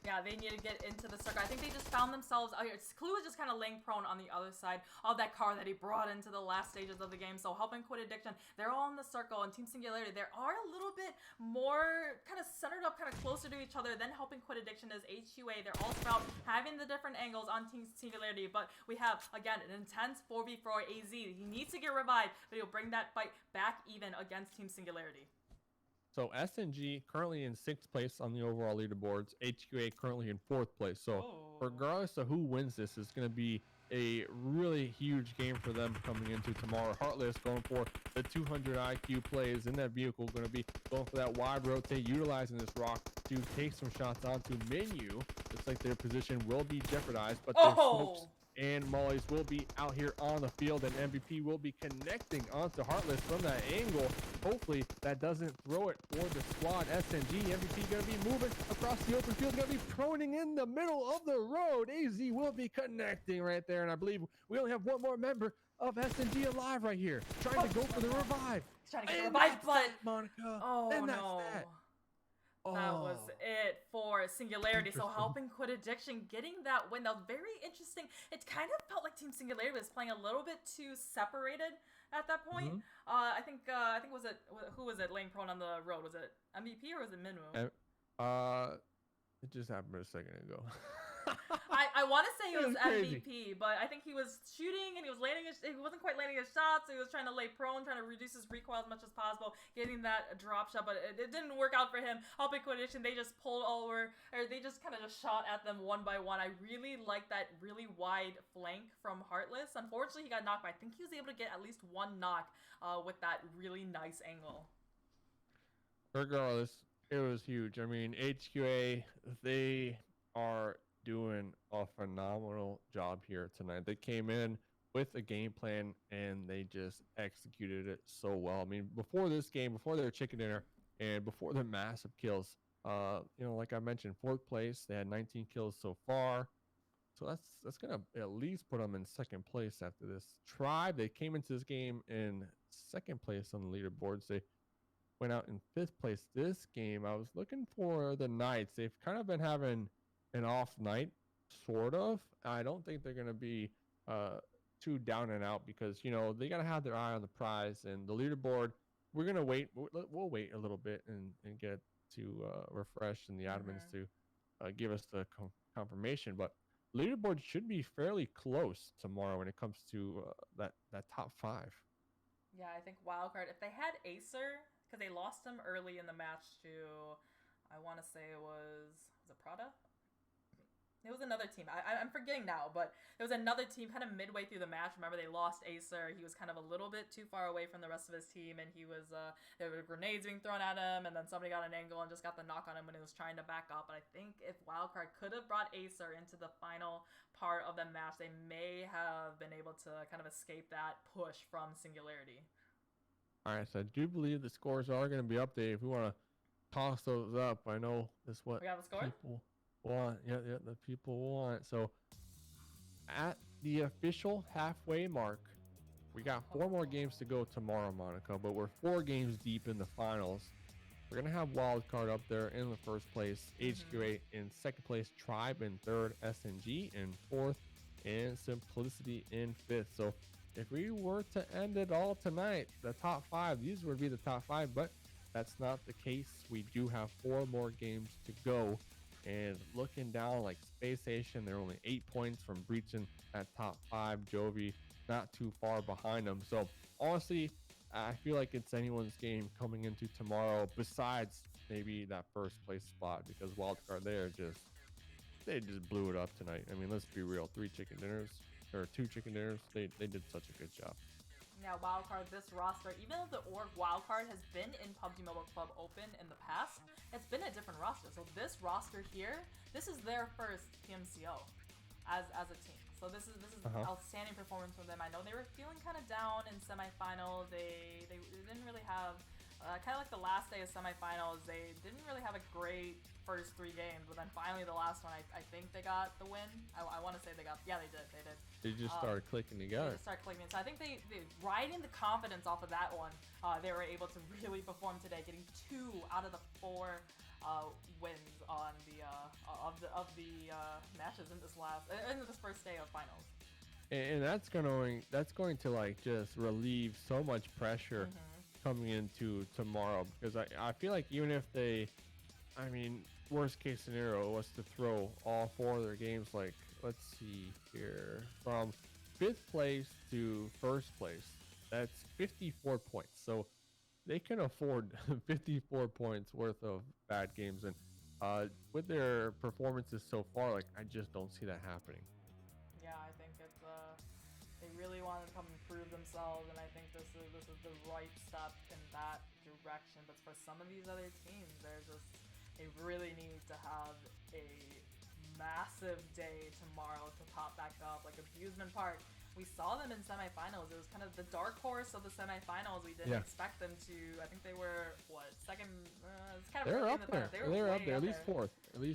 Yeah, they need to get into the circle. I think they just found themselves. Clue was just kind of laying prone on the other side of that car that he brought into the last stages of the game. So helping Quit Addiction, they're all in the circle. And Team Singularity, they are a little bit more kind of centered up, kind of closer to each other than helping Quit Addiction is HUA. They're all about having the different angles on Team Singularity. But we have, again, an intense 4v4 AZ. He needs to get revived, but he'll bring that fight back even against Team Singularity. So SNG currently in 6th place on the overall leaderboards. HQA currently in 4th place. So regardless of who wins this, it's going to be a really huge game for them coming into tomorrow. Heartless going for the 200 IQ plays in that vehicle, going to be going for that wide rotate, utilizing this rock to take some shots onto Menu. Looks like their position will be jeopardized, but their smokes and Mollies will be out here on the field, and MVP will be connecting onto Heartless from that angle. Hopefully that doesn't throw it for the squad. SNG, MVP gonna be moving across the open field, gonna be proning in the middle of the road. AZ will be connecting right there, and I believe we only have one more member of SNG alive right here, trying to go for the revive. He's trying to get the revive, but Monica. Oh That's no. that. That was it for Singularity. So helping Quit Addiction, getting that win. That was very interesting. It kind of felt like Team Singularity was playing a little bit too separated at that point. I think was it who was it laying prone on the road? Was it MVP or was it Minwoo? It just happened a second ago. I want to say it was crazy. MVP, but I think he was shooting and he was landing. He wasn't quite landing his shots. So he was trying to lay prone, trying to reduce his recoil as much as possible, getting that drop shot. But it didn't work out for him. Helping Quit Addiction, they just pulled over, or they just kind of just shot at them one by one. I really like that really wide flank from Heartless. Unfortunately, he got knocked, but I think he was able to get at least one knock with that really nice angle. Regardless, it was huge. I mean, HQA, they are doing a phenomenal job here tonight. They came in with a game plan and they just executed it so well. I mean, before this game, before their chicken dinner and before their massive kills, like I mentioned, 4th place, they had 19 kills so far. So that's gonna at least put them in 2nd place after this. Tribe, they came into this game in 2nd place on the leaderboards. They went out in 5th place this game. I was looking for the Knights. They've kind of been having an off night, sort of. I don't think they're going to be too down and out because, they got to have their eye on the prize and the leaderboard. We're going to wait. We'll wait a little bit and get to refresh and the admins to give us the confirmation. But leaderboard should be fairly close tomorrow when it comes to that top 5. Yeah, I think wildcard. If they had Acer, because they lost him early in the match to, I want to say it was it Prada? It was another team. I'm forgetting now, but there was another team kind of midway through the match. Remember, they lost Acer. He was kind of a little bit too far away from the rest of his team, and he was there were grenades being thrown at him, and then somebody got an angle and just got the knock on him when he was trying to back up. But I think if wildcard could have brought Acer into the final part of the match, they may have been able to kind of escape that push from Singularity. All right, so I do believe the scores are going to be updated. If we want to toss those up, I know that's what we have the score? People want. Yeah, the people want. So at the official halfway mark, we got 4 more games to go tomorrow, Monica, but we're 4 games deep in the finals. We're going to have Wildcard up there in the 1st place, HQ8 in 2nd place, Tribe in 3rd, SNG in 4th, and Simplicity in 5th. So if we were to end it all tonight, the top 5, these would be the top 5, but that's not the case. We do have 4 more games to go. And looking down like Space Station, they're only 8 points from breaching that top 5. Jovi not too far behind them. So honestly, I feel like it's anyone's game coming into tomorrow besides maybe that 1st place spot, because Wildcard they just blew it up tonight. I mean, let's be real, 2 chicken dinners. They did such a good job. Yeah, wildcard, this roster, even though the org wildcard has been in PUBG Mobile Club Open in the past, it's been a different roster. So this roster here, this is their first PMCO as a team. So this is outstanding performance from them. I know they were feeling kind of down in semifinals. They didn't really have kind of like the last day of semifinals. They didn't really have a great first 3 games, but then finally the last one, I think they got the win. I want to say they got, yeah, they did. They just started clicking together. They just started clicking. So I think they riding the confidence off of that one, they were able to really perform today, getting 2 out of the 4 wins on the matches in this first day of finals. And that's going to like just relieve so much pressure coming into tomorrow, because I feel like even if they, I mean, worst case scenario was to throw all 4 of their games, like, let's see here, from 5th place to 1st place, that's 54 points. So they can afford 54 points worth of bad games. And with their performances so far, like, I just don't see that happening. Yeah, I think it's they really wanted to come and prove themselves, and I think this is the right step in that direction. But for some of these other teams, they really need to have a massive day tomorrow to pop back up. Like Abusement Park, we saw them in semifinals. It was kind of the dark horse of the semifinals. We didn't expect them to. I think they were second. It's kind of they're up there. They were up there. At there. least fourth. They're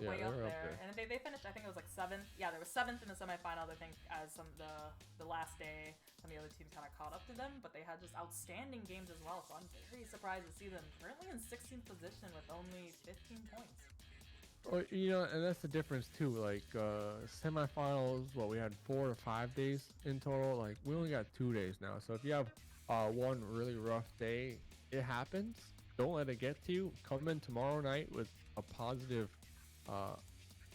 Yeah, way up up there. And they finished. I think it was like 7th. Yeah, they were 7th in the semifinals. I think as the last day, some of the other teams kind of caught up to them, but they had just outstanding games as well. So I'm very surprised to see them currently in 16th position with only 15 points. Well, you know, and that's the difference too. Like semifinals, we had 4 to 5 days in total. Like we only got 2 days now. So if you have one really rough day, it happens. Don't let it get to you. Come in tomorrow night with a positive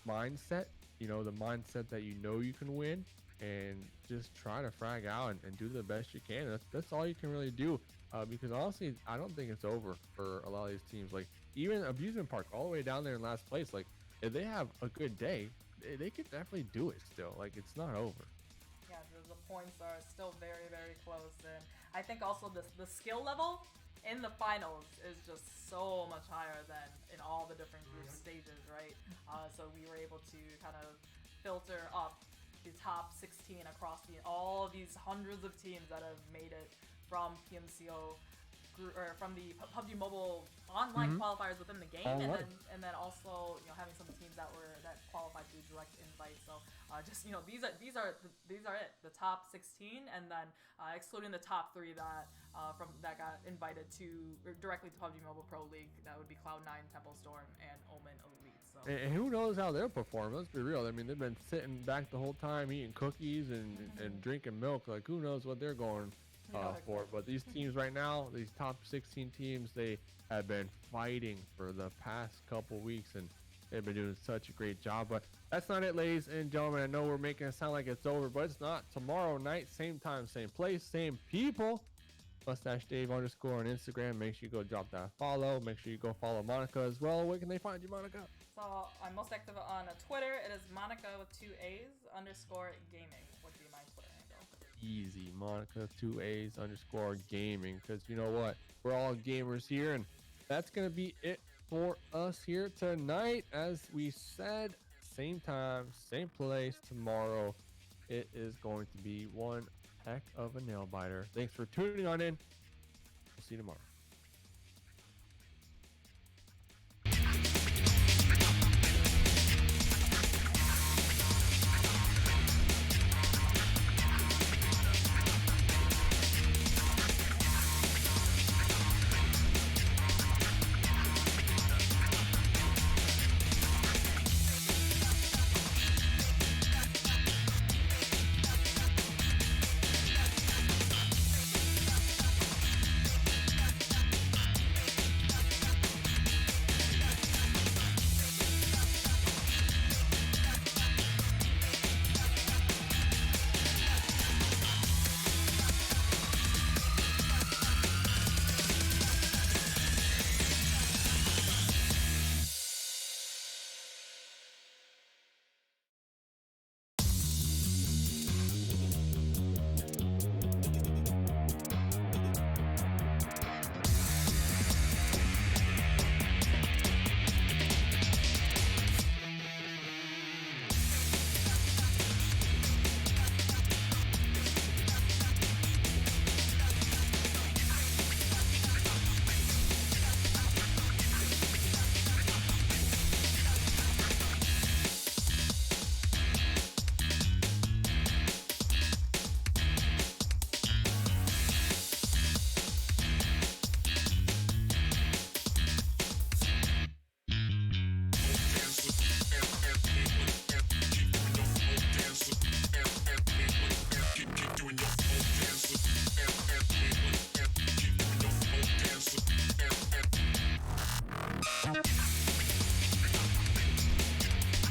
mindset. You know, the mindset that you know you can win, and just try to frag out and do the best you can. That's all you can really do. Because honestly, I don't think it's over for a lot of these teams. Like even Abusement Park, all the way down there in last place. Like if they have a good day, they could definitely do it still. Like it's not over. Yeah, the points are still very, very close, and I think also the skill level in the finals is just so much higher than in all the different group stages, right? So we were able to kind of filter up the top 16 across all these hundreds of teams that have made it from PMCO or from the PUBG Mobile online qualifiers within the game, and then also having some teams that qualified through direct invite. So just these are it, the top 16, and then excluding the top 3 that got invited directly to PUBG Mobile Pro League. That would be Cloud9, Temple Storm, and Omen Elite. So and who knows how they'll perform? Let's be real. I mean, they've been sitting back the whole time eating cookies and drinking milk. Like who knows what they're going for. But these teams right now, these top 16 teams, they have been fighting for the past couple weeks, and they've been doing such a great job. But that's not it, ladies and gentlemen. I know we're making it sound like it's over, but it's not. Tomorrow night, same time, same place, same people. _Dave_ on Instagram. Make sure you go drop that follow. Make sure you go follow Monica as well. Where can they find you, Monica? So I'm most active on Twitter. It is Monica with 2 A's _gaming would be my Twitter handle. Easy, Monica 2 A's _gaming, because you know what, we're all gamers here. And that's gonna be it for us here tonight. As we said, same time, same place tomorrow. It is going to be one heck of a nail biter. Thanks for tuning on in. We'll see you tomorrow.